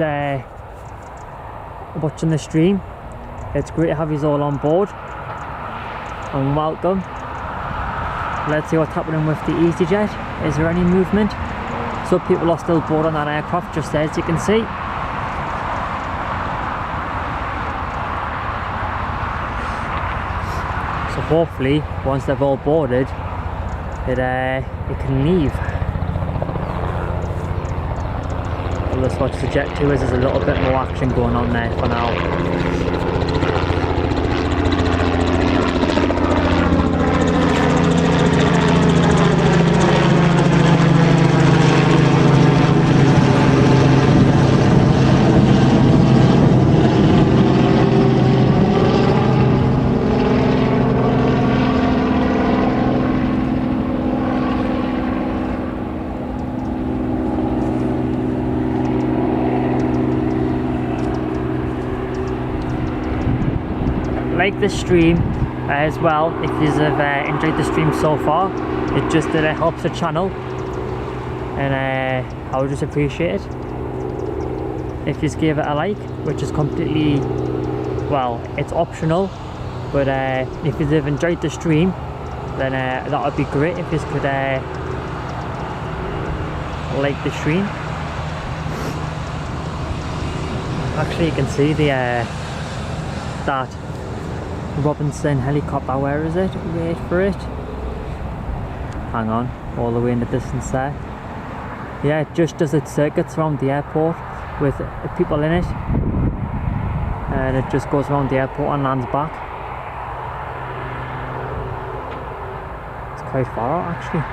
watching the stream. It's great to have you all on board, and welcome. Let's see what's happening with the EasyJet. Is there any movement? Some people are still board on that aircraft just there, as you can see. So hopefully, once they've all boarded, it can leave. Well, let's watch the Jet 2 as there's a little bit more action going on there for now. Like the stream as well if you have enjoyed the stream so far. It just helps the channel, and I would just appreciate it if you give it a like, which is completely, well, it's optional, but if you have enjoyed the stream, then that would be great if you could like the stream. Actually, you can see the that Robinson helicopter. Where is it? Wait for it. Hang on, all the way in the distance there. Yeah, it just does its circuits around the airport with people in it, and it just goes around the airport and lands back. It's quite far out actually.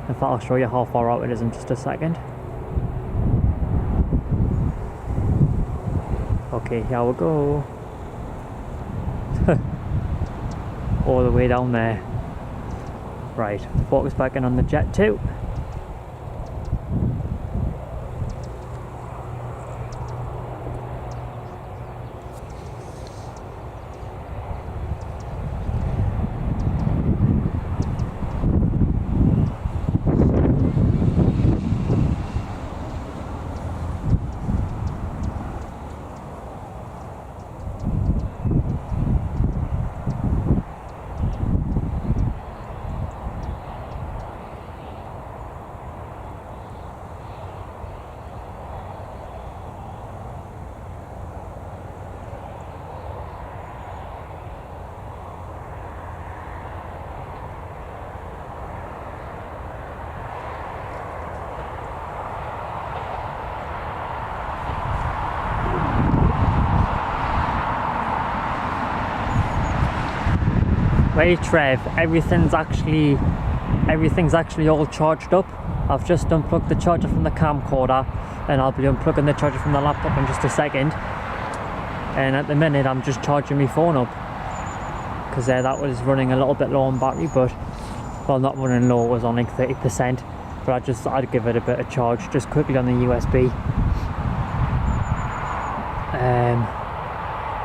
In fact, I'll show you how far out it is in just a second. Okay, here we go. All the way down there. Right, focus back in on the Jet 2. Right, Trev, everything's actually all charged up. I've just unplugged the charger from the camcorder, and I'll be unplugging the charger from the laptop in just a second. And at the minute I'm just charging my phone up, because that was running a little bit low on battery, but, well, not running low, it was on like 30%, but I just thought I'd give it a bit of charge just quickly on the USB.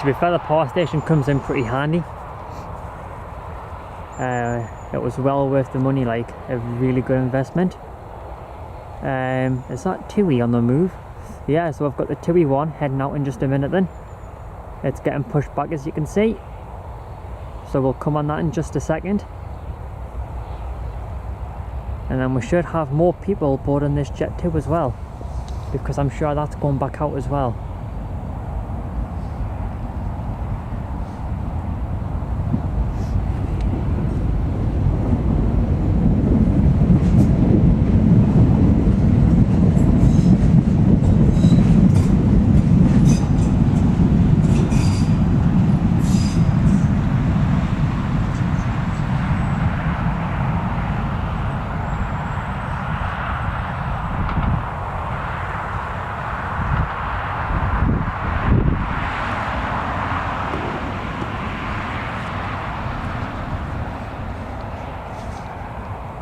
To be fair, the power station comes in pretty handy. It was well worth the money, like a really good investment. Is that TUI on the move? Yeah, so I've got the TUI one heading out in just a minute then. It's getting pushed back, as you can see. So we'll come on that in just a second. And then we should have more people boarding this Jet 2 as well, because I'm sure that's going back out as well.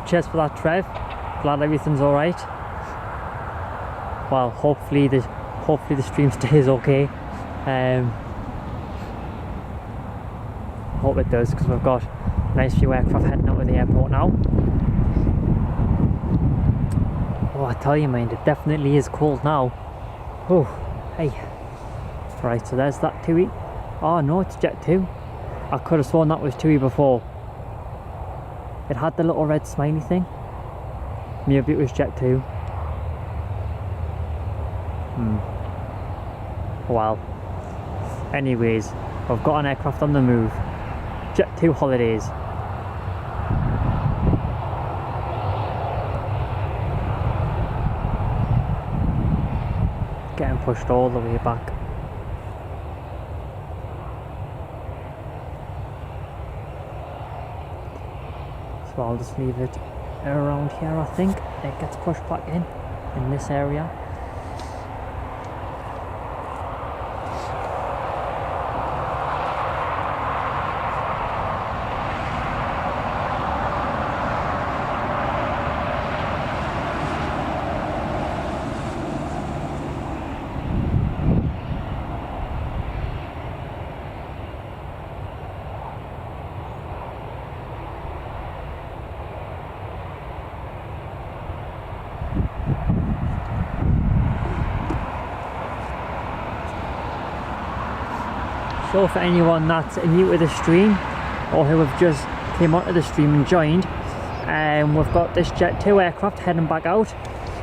Cheers for that, Trev. Glad everything's all right. Well, hopefully the stream stays okay. hope it does, because we've got a nice few aircraft heading out of the airport now. Oh, I tell you, mind, it definitely is cold now. Oh, hey. Right, so there's that TUI. Oh no, it's Jet 2. I could have sworn that was TUI before. It had the little red smiley thing. Maybe it was Jet 2. Well, anyways, I've got an aircraft on the move. Jet 2 holidays. Getting pushed all the way back. So I'll just leave it around here, I think. It gets pushed back in this area. So for anyone that's new to the stream, or who have just came onto the stream and joined, we've got this Jet 2 aircraft heading back out,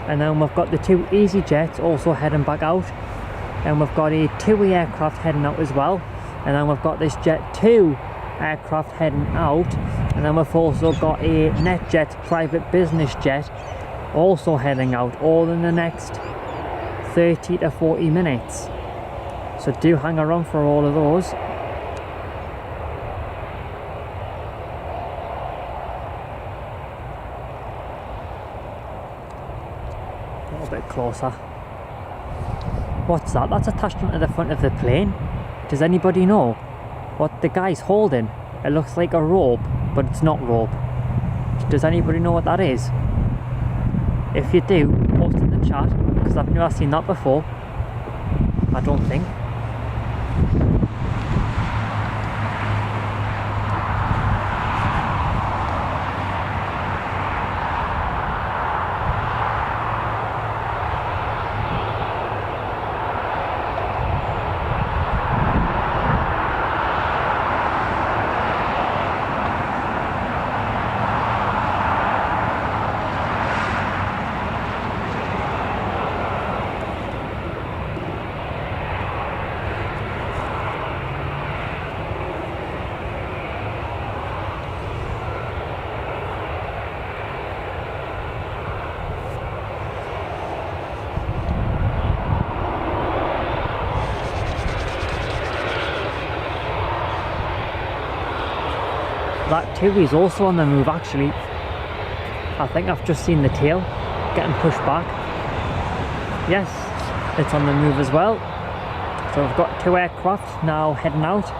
and then we've got the 2 EasyJets also heading back out, and we've got a TUI aircraft heading out as well, and then we've got this Jet 2 aircraft heading out, and then we've also got a NetJet private business jet also heading out, all in the next 30 to 40 minutes. So do hang around for all of those. A little bit closer. What's that? That's attached onto the front of the plane. Does anybody know what the guy's holding? It looks like a rope, but it's not rope. Does anybody know what that is? If you do, post in the chat, because I've never seen that before. I don't think. That TUI is also on the move actually. I think I've just seen the tail getting pushed back. Yes, it's on the move as well. So we've got 2 aircraft now heading out.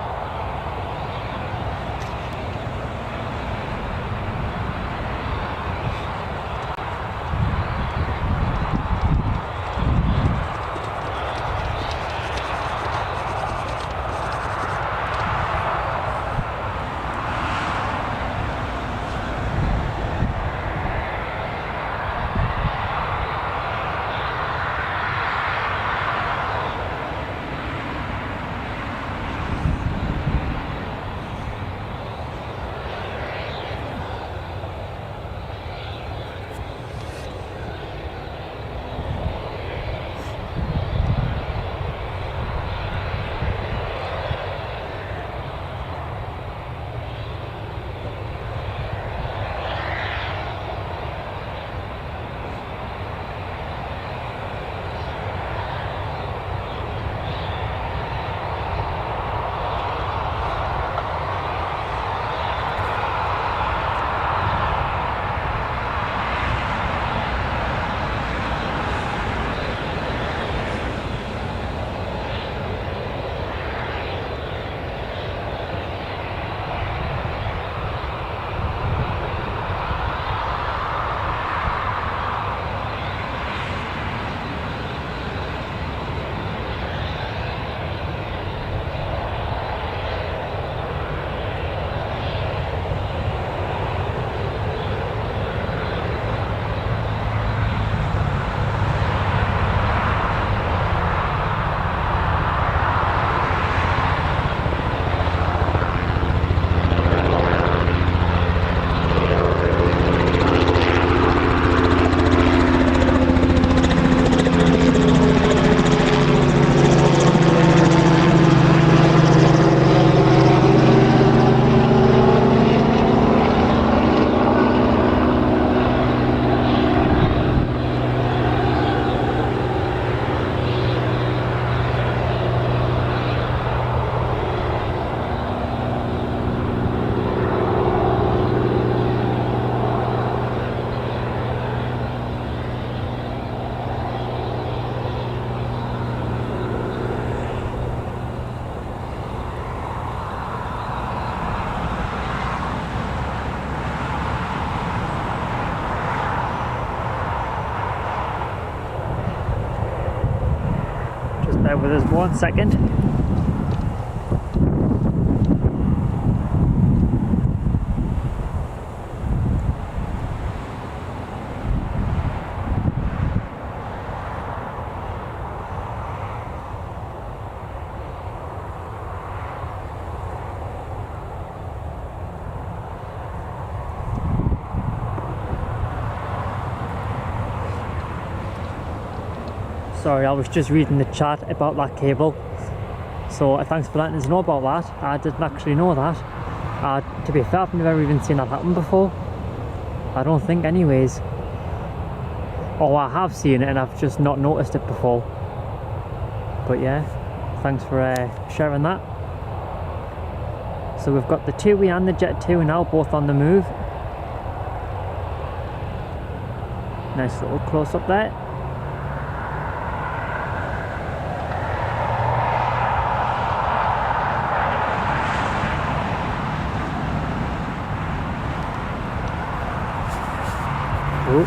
with us 1 second. Sorry, I was just reading the chat about that cable. So thanks for letting us know about that. I didn't actually know that. To be fair, I've never even seen that happen before. I don't think anyways. Or I have seen it and I've just not noticed it before. But yeah, thanks for sharing that. So we've got the TUI and the Jet 2 now both on the move. Nice little close up there. Ooh.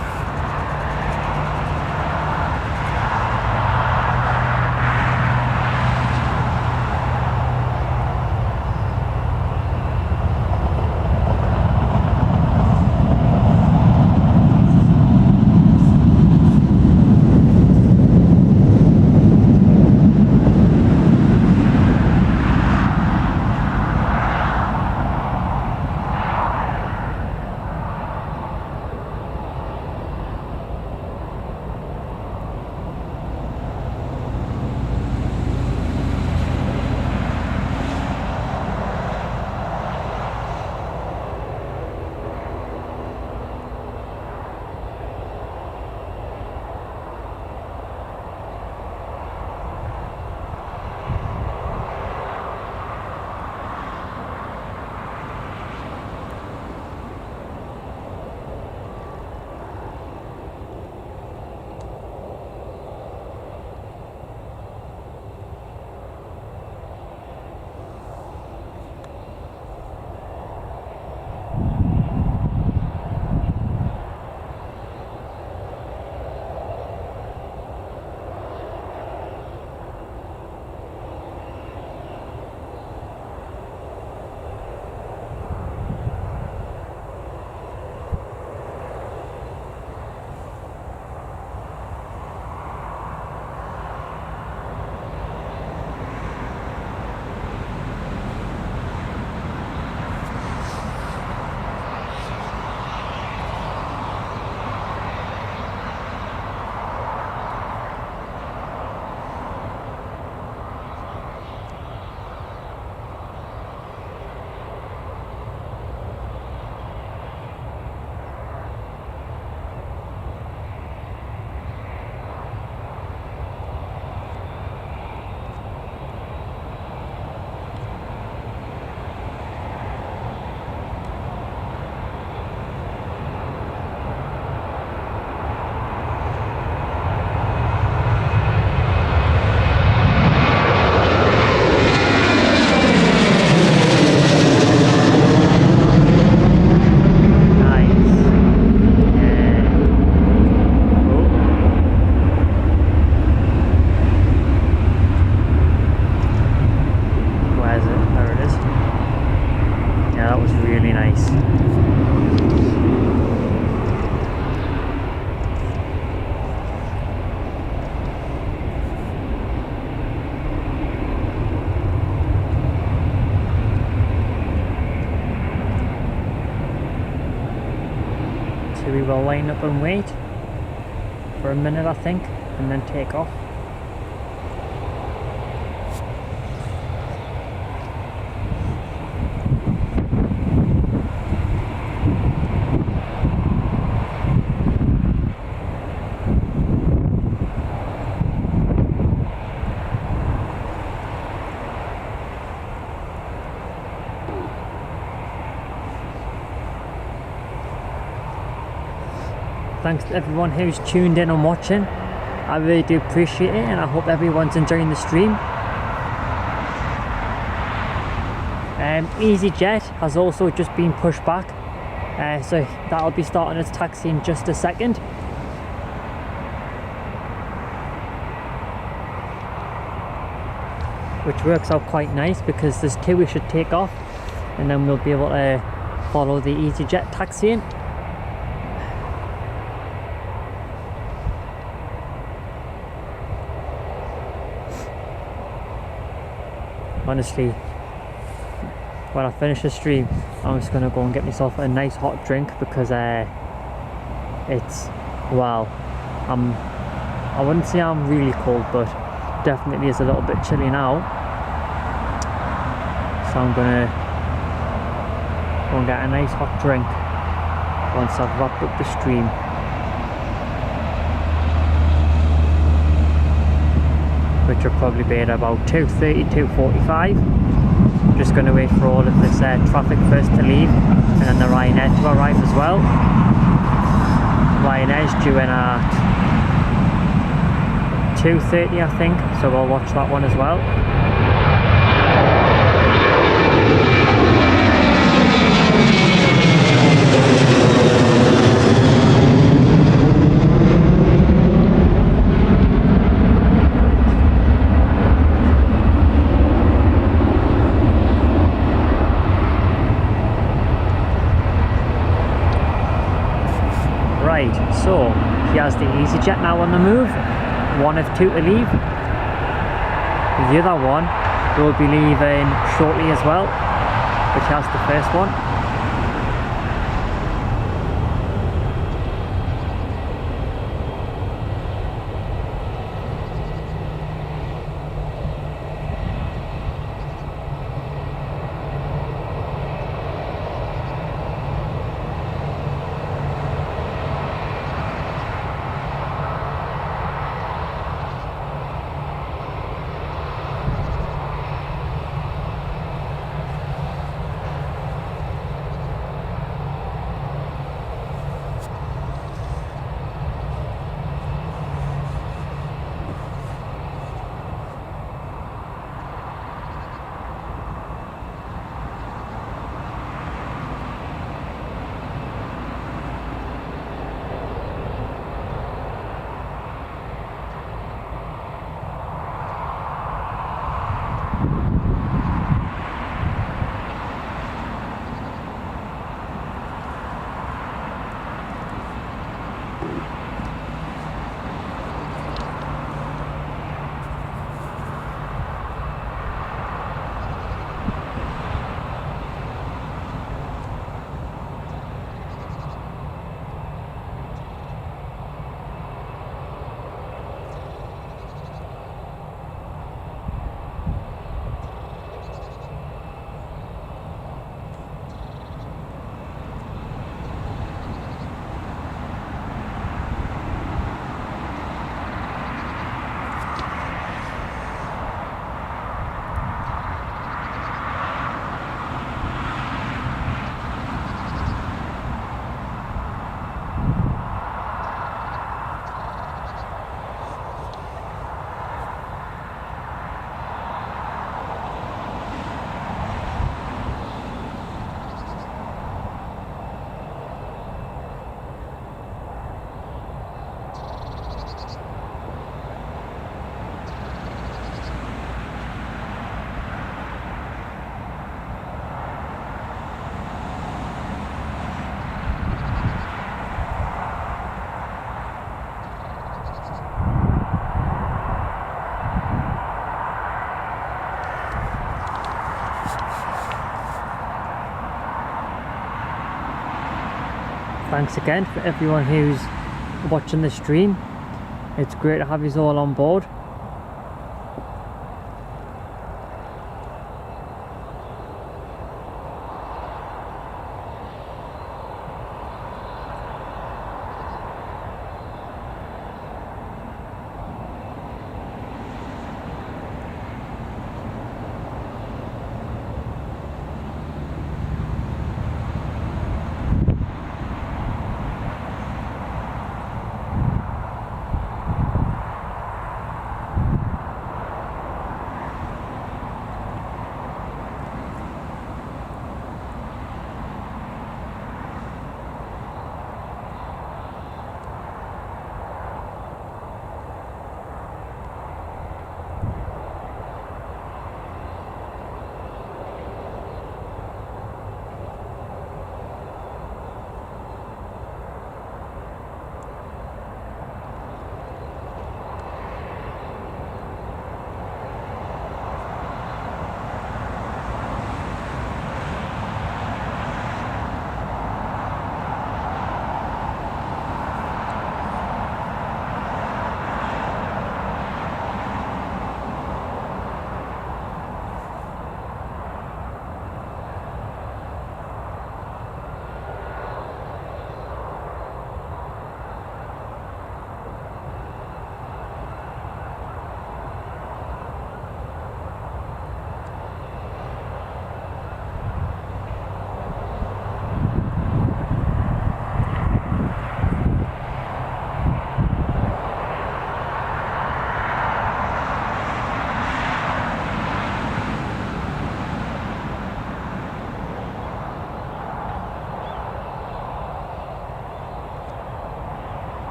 So we will line up and wait for a minute, I think, and then take off. Thanks to everyone who's tuned in and watching. I really do appreciate it, and I hope everyone's enjoying the stream. EasyJet has also just been pushed back, so that'll be starting its taxi in just a second. which works out quite nice because there's two we should take off, and then we'll be able to follow the EasyJet taxi in. Honestly, when I finish the stream, I'm just gonna go and get myself a nice hot drink because it's, well, I wouldn't say I'm really cold, but definitely is a little bit chilly now. So I'm gonna go and get a nice hot drink once I've wrapped up the stream. Which will probably be at about 2:30, 2:45. Just going to wait for all of this traffic first to leave, and then the Ryanair to arrive as well. Ryanair's due in at 2:30, I think, so we'll watch that one as well. So he has the EasyJet now on the move, one of two to leave. The other one will be leaving shortly as well, which has the first one. Thanks again for everyone who's watching the stream. It's great to have you all on board.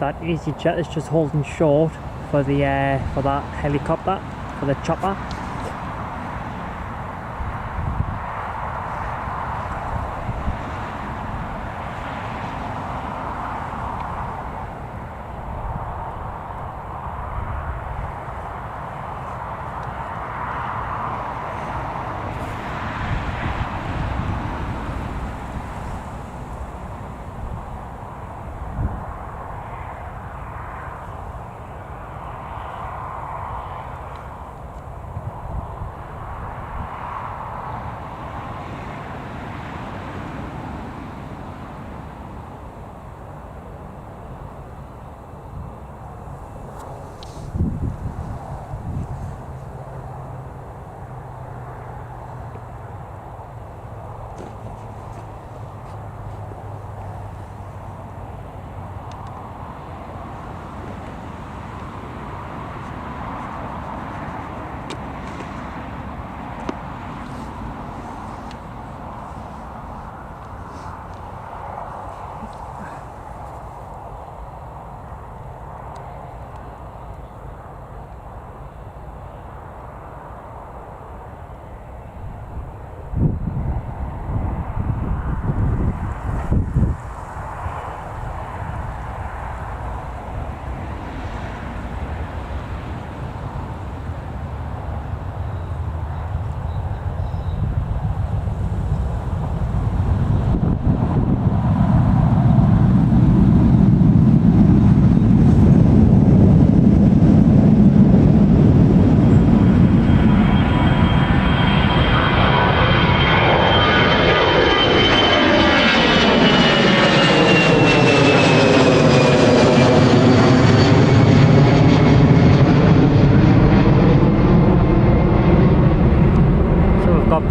that EasyJet is just holding short for the for that helicopter, for the chopper.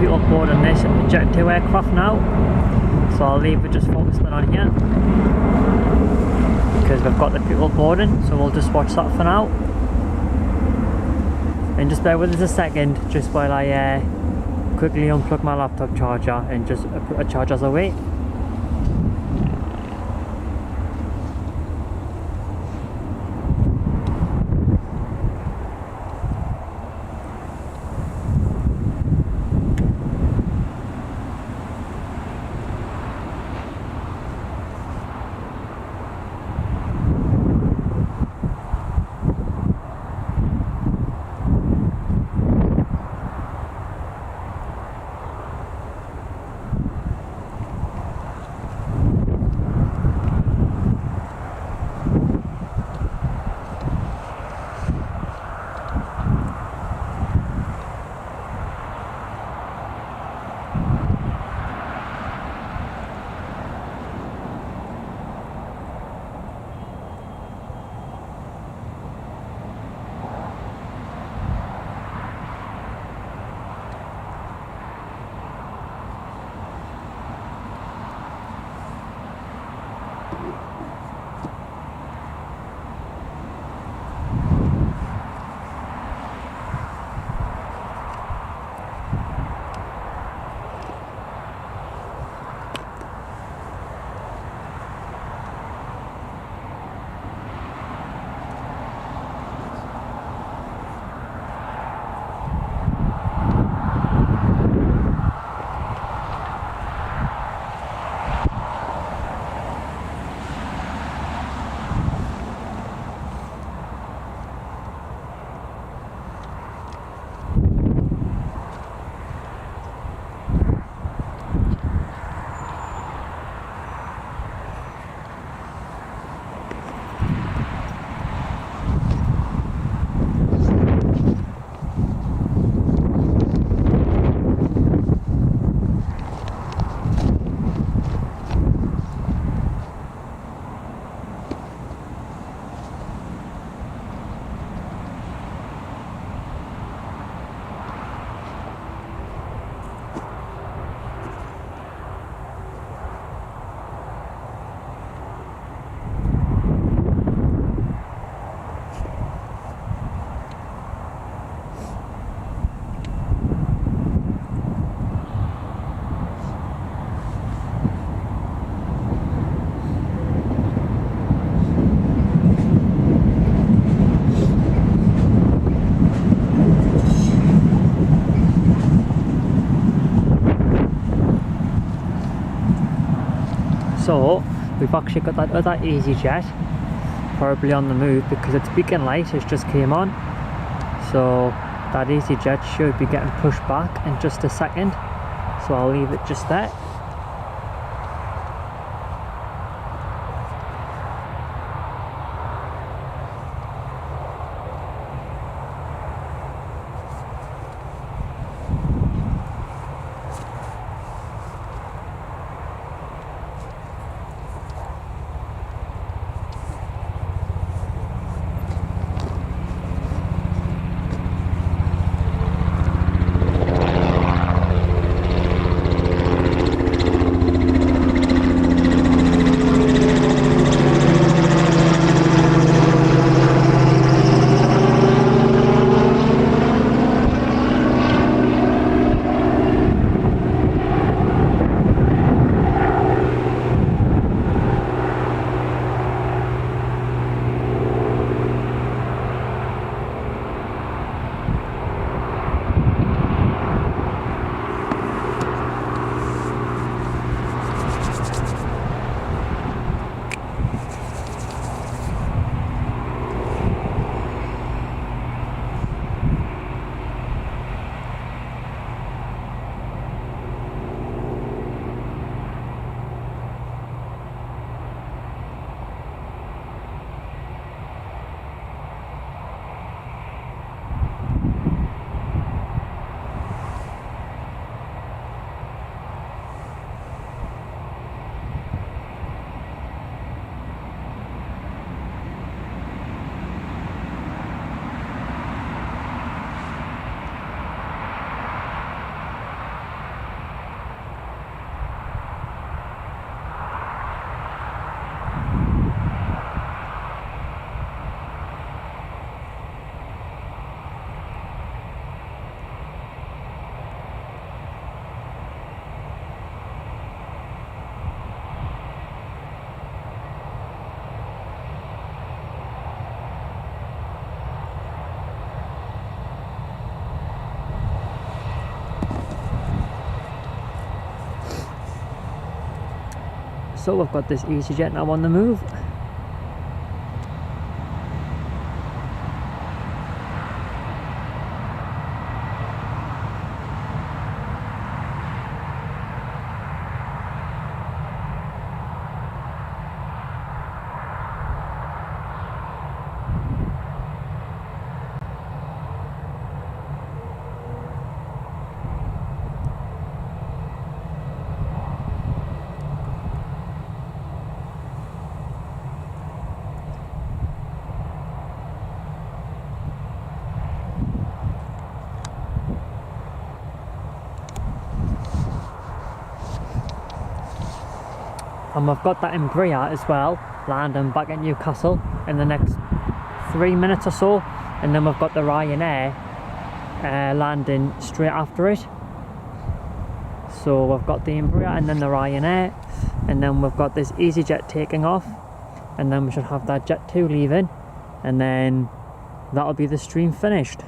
People board on this Jet 2 aircraft now, so I'll leave it just focusing on here because we've got the people boarding, so we'll just watch that for now. And just bear with us a second just while I quickly unplug my laptop charger and just put a charger's away. So we've actually got that other EasyJet probably on the move because its beacon light has just came on. So that EasyJet should be getting pushed back in just a second. So I'll leave it just there. So we've got this EasyJet now on the move. And we've got that Embraer as well, landing back at Newcastle in the next 3 minutes or so. And then we've got the Ryanair landing straight after it. So we've got the Embraer and then the Ryanair. And then we've got this EasyJet taking off. And then we should have that Jet 2 leaving. And then that'll be the stream finished.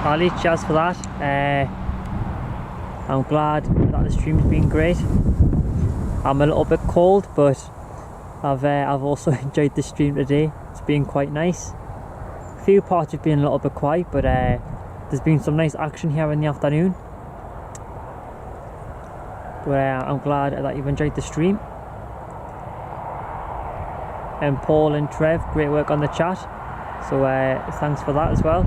Ali, cheers for that. I'm glad that the stream's been great. I'm a little bit cold, but I've also enjoyed the stream today. It's been quite nice. A few parts have been a little bit quiet, but there's been some nice action here in the afternoon. But I'm glad that you've enjoyed the stream. And Paul and Trev, great work on the chat. So thanks for that as well.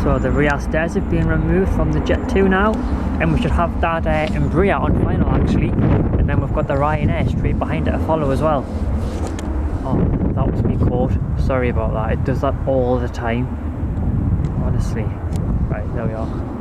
So the rear stairs have been removed from the Jet 2 now, and we should have that Embraer on final actually, and then we've got the Ryanair straight behind it to follow as well. Oh, that was me caught. Sorry about that. It does that all the time. Honestly. Right, there we are.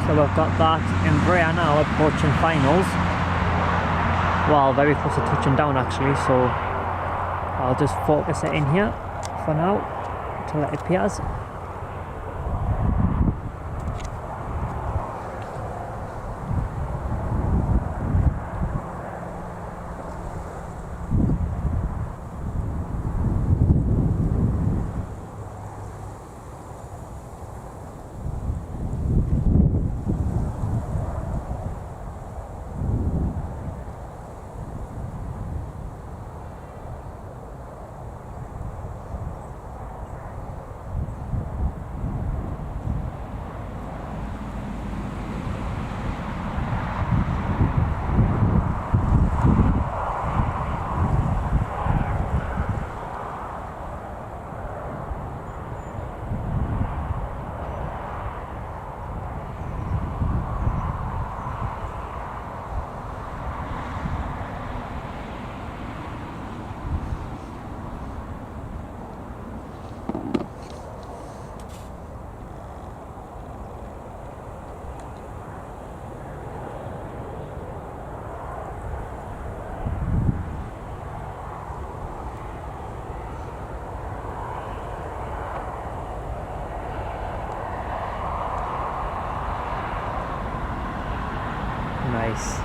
So we've got that in Brea now, approaching finals. Well, very close to touching down actually, so I'll just focus it in here for now till it appears. Nice.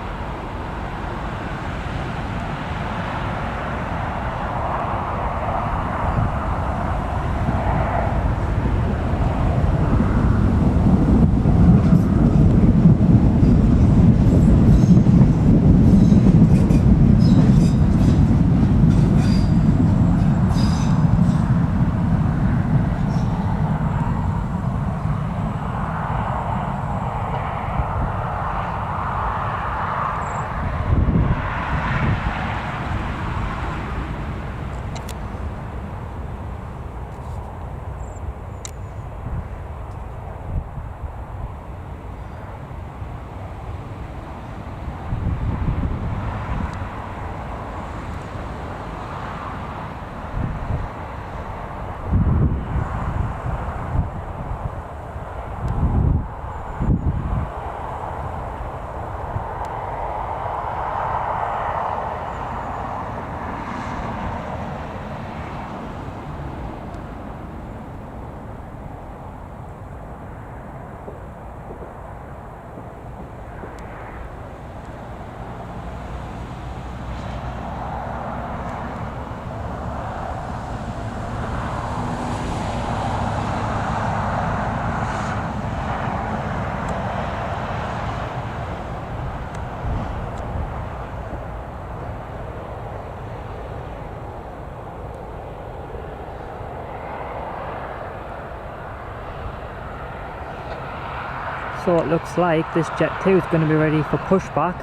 So it looks like this Jet 2 is going to be ready for pushback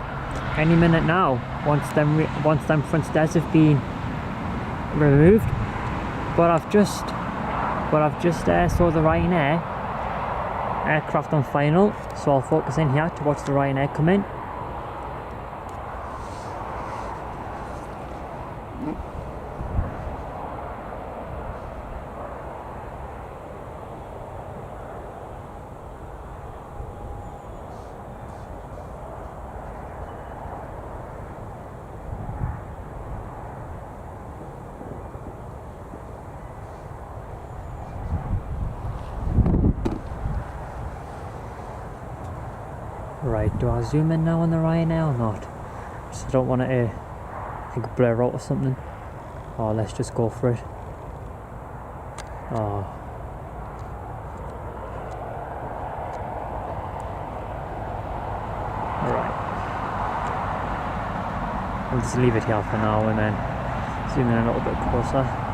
any minute now, once them front stairs have been removed. But I've just saw the Ryanair aircraft on final, so I'll focus in here to watch the Ryanair come in. Right, do I zoom in now on the Ryanair or not? Just I don't want it to blur out or something. Oh, let's just go for it. Oh. Alright. I'll just leave it here for now and then zoom in a little bit closer.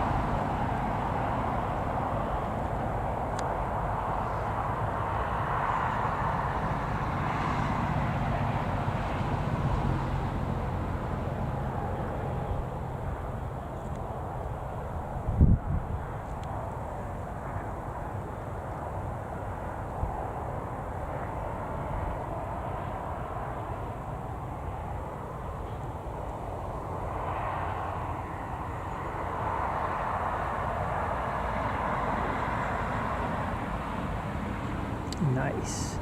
Nice.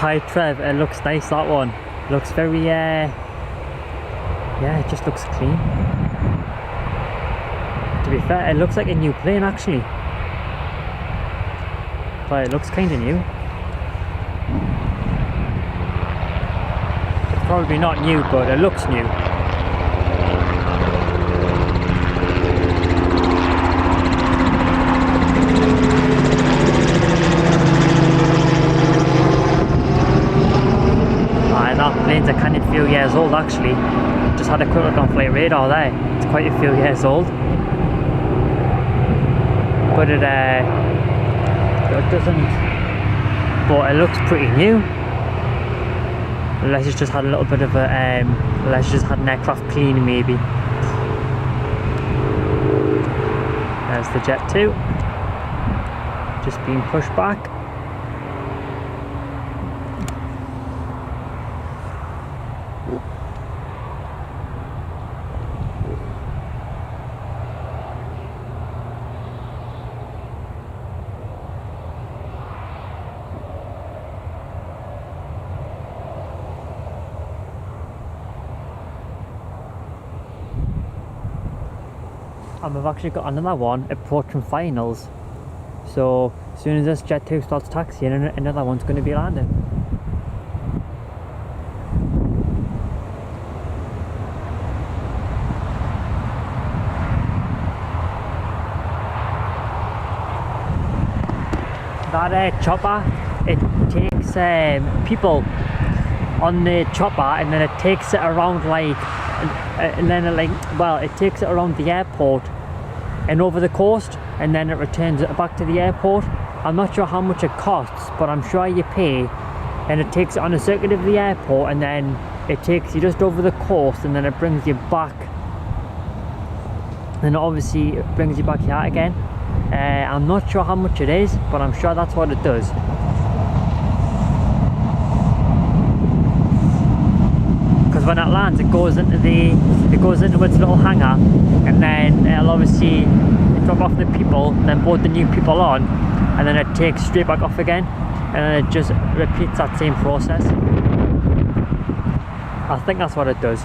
Hi Trev, it looks nice, that one. Looks very, yeah, it just looks clean. To be fair, it looks like a new plane actually. But it looks kind of new. It's probably not new, but it looks new. That plane's a kind of few years old actually. Just had a quick look on flight radar there. It's quite a few years old. But it doesn't, but it looks pretty new. Unless it's just had a little bit of a, unless it's just had an aircraft clean maybe. There's the Jet 2. Just being pushed back. And we've actually got another one approaching finals. So as soon as this Jet 2 starts taxiing, another one's going to be landing. That chopper, it takes people on the chopper and then it takes it around like, and then it takes it around the airport and over the coast, and then it returns it back to the airport. I'm not sure how much it costs, but I'm sure you pay, and it takes it on a circuit of the airport, and then it takes you just over the coast, and then it brings you back, and obviously it brings you back here again. I'm not sure how much it is, but I'm sure that's what it does. Because when it lands, it goes into its little hangar, and then it'll obviously drop off the people, and then board the new people on, and then it takes straight back off again, and then it just repeats that same process. I think that's what it does.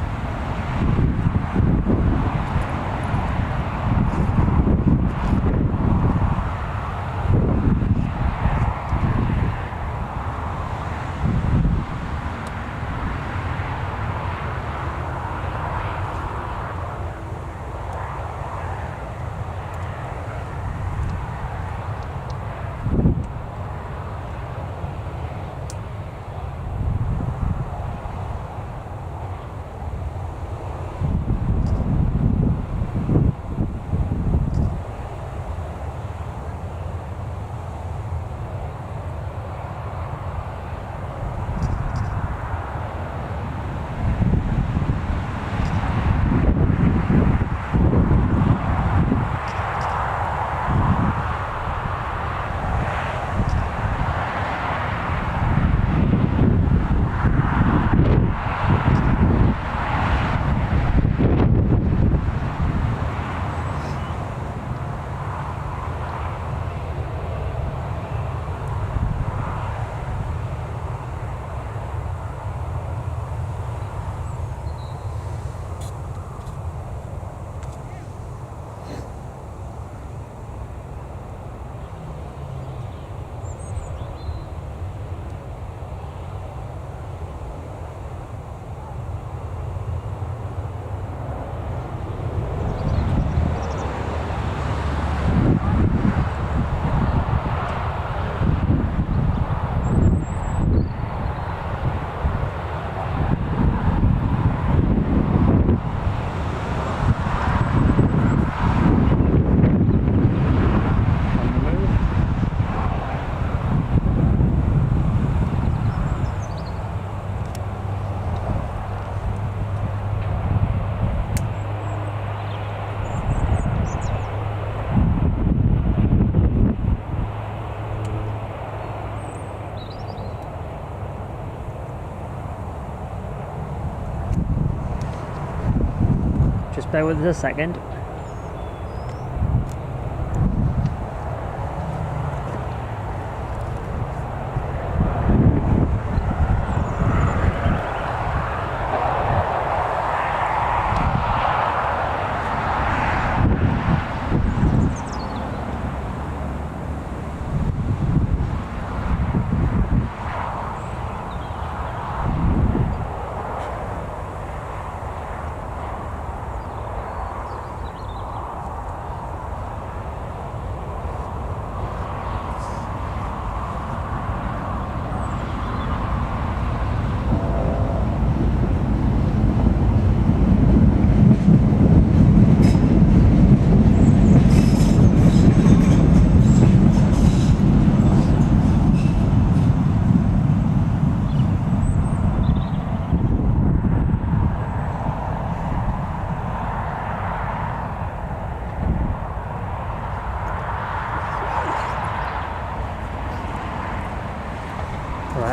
Just bear with us a second.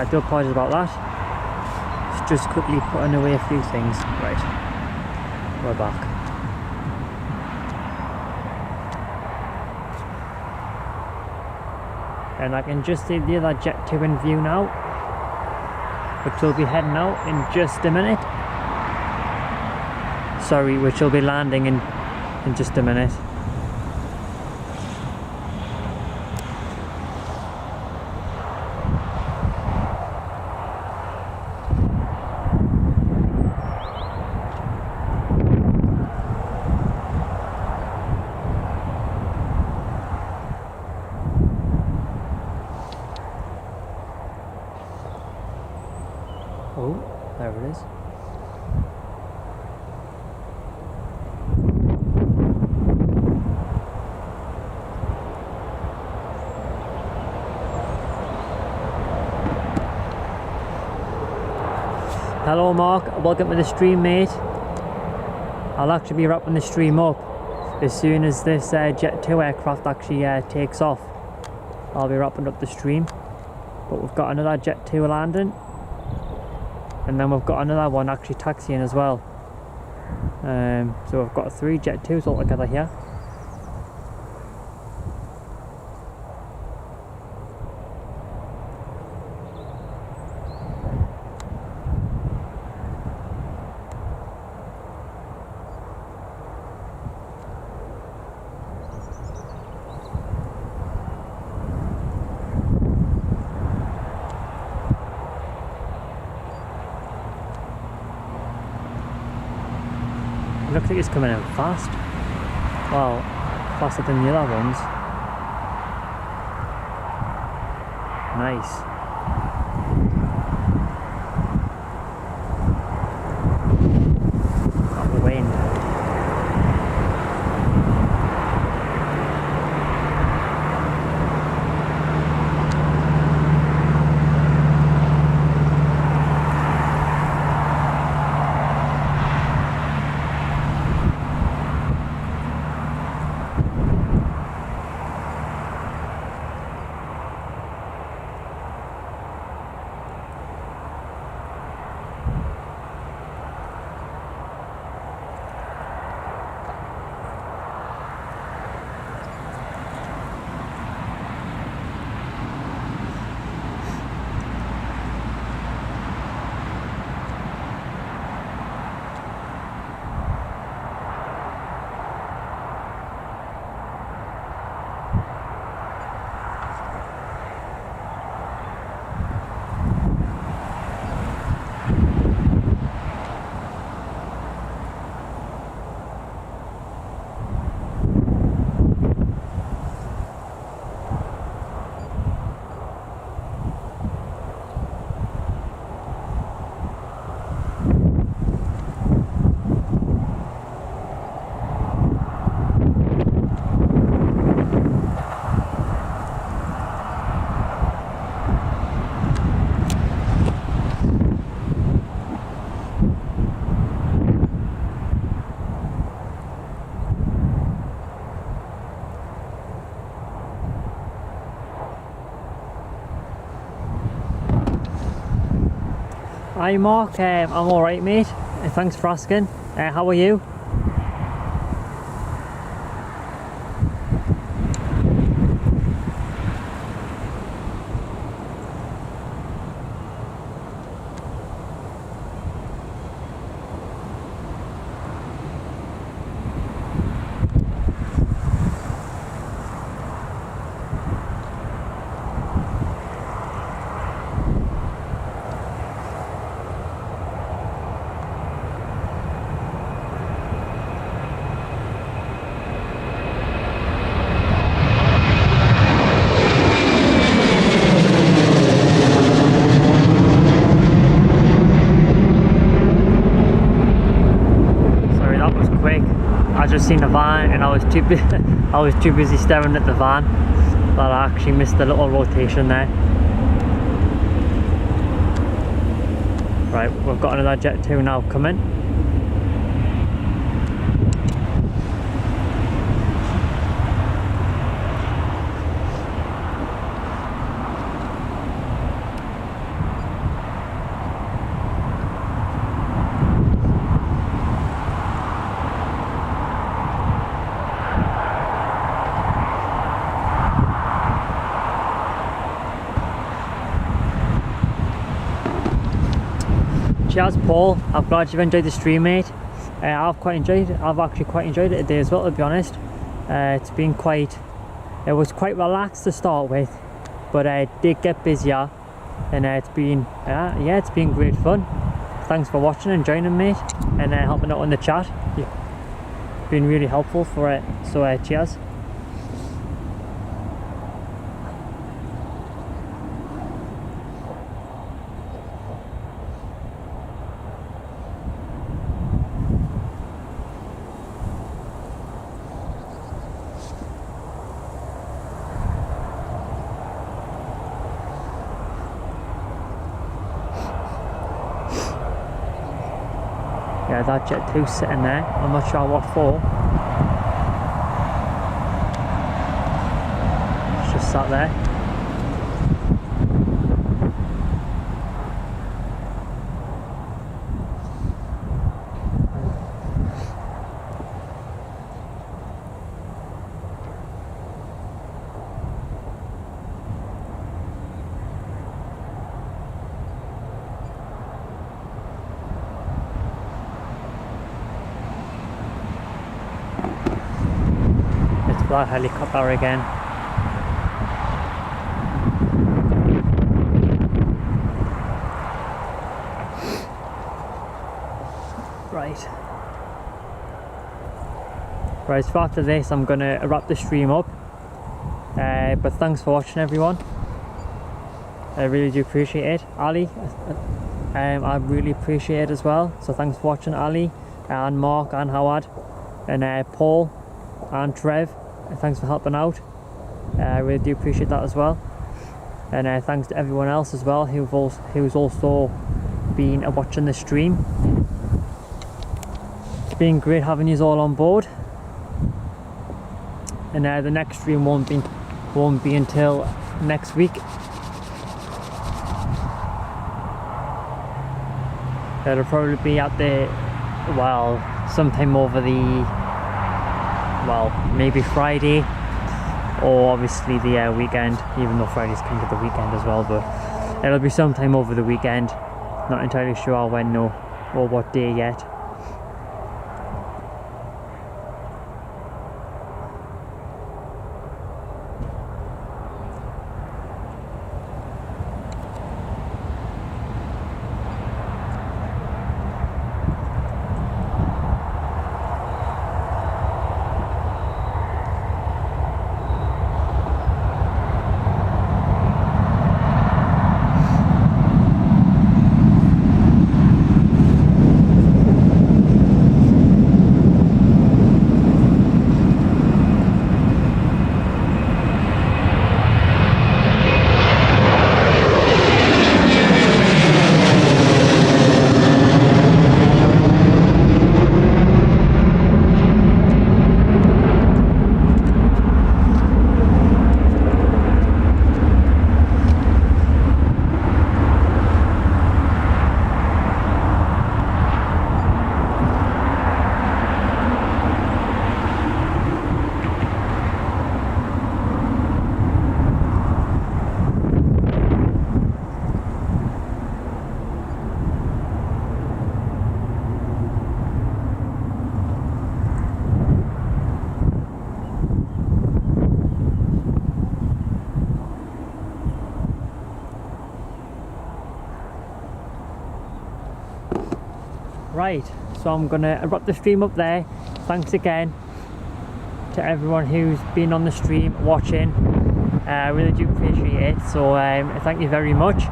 I do apologise about that. Just quickly putting away a few things. Right, we're back. And I can just see the other Jet 2 in view now, which will be heading out in just a minute. Sorry, which will be landing in just a minute. Oh, there it is. Hello Mark, welcome to the stream mate. I'll actually be wrapping the stream up as soon as this Jet 2 aircraft actually takes off. I'll be wrapping up the stream. But we've got another Jet 2 landing. And then we've got another one actually taxiing as well. So we've got 3 Jet 2s all together here. Looks like it's coming in fast. Well, faster than the other ones. Nice. Got the wind. Hi Mark, I'm alright mate, thanks for asking. How are you? I just seen the van and I was too busy staring at the van that I actually missed the little rotation there. Right, we've got another Jet 2 now coming. cheers Paul, I'm glad you've enjoyed the stream, mate. I've actually quite enjoyed it today as well, to be honest. It was quite relaxed to start with, but it did get busier, and it's been great fun. Thanks for watching and joining, mate, and helping out on the chat. You've been really helpful for it, so cheers. Yeah, that Jet 2's sitting there, I'm not sure what for. It's just sat there. That helicopter again. Right, so after this I'm gonna wrap the stream up, but thanks for watching, everyone. I really do appreciate it. Ali, I really appreciate it as well, so thanks for watching, Ali, and Mark, and Howard, and Paul, and Trev. Thanks for helping out. I really do appreciate that as well, and thanks to everyone else as well who's also been watching the stream. It's been great having you all on board, and the next stream won't be until next week. It'll probably be at sometime over maybe Friday, or obviously the weekend, even though Friday's kind of the weekend as well, but it'll be sometime over the weekend. Not entirely sure when or what day yet. Right, so I'm gonna wrap the stream up there. Thanks again to everyone who's been on the stream watching. I really do appreciate it, so thank you very much,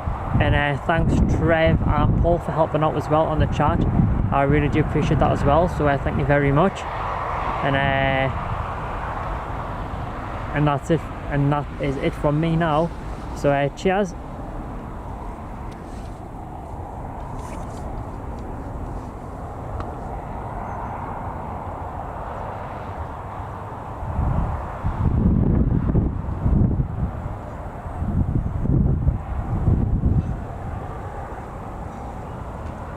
and thanks Trev and Paul for helping out as well on the chat. I really do appreciate that as well, so thank you very much, and that's it, and that is it from me now, so cheers.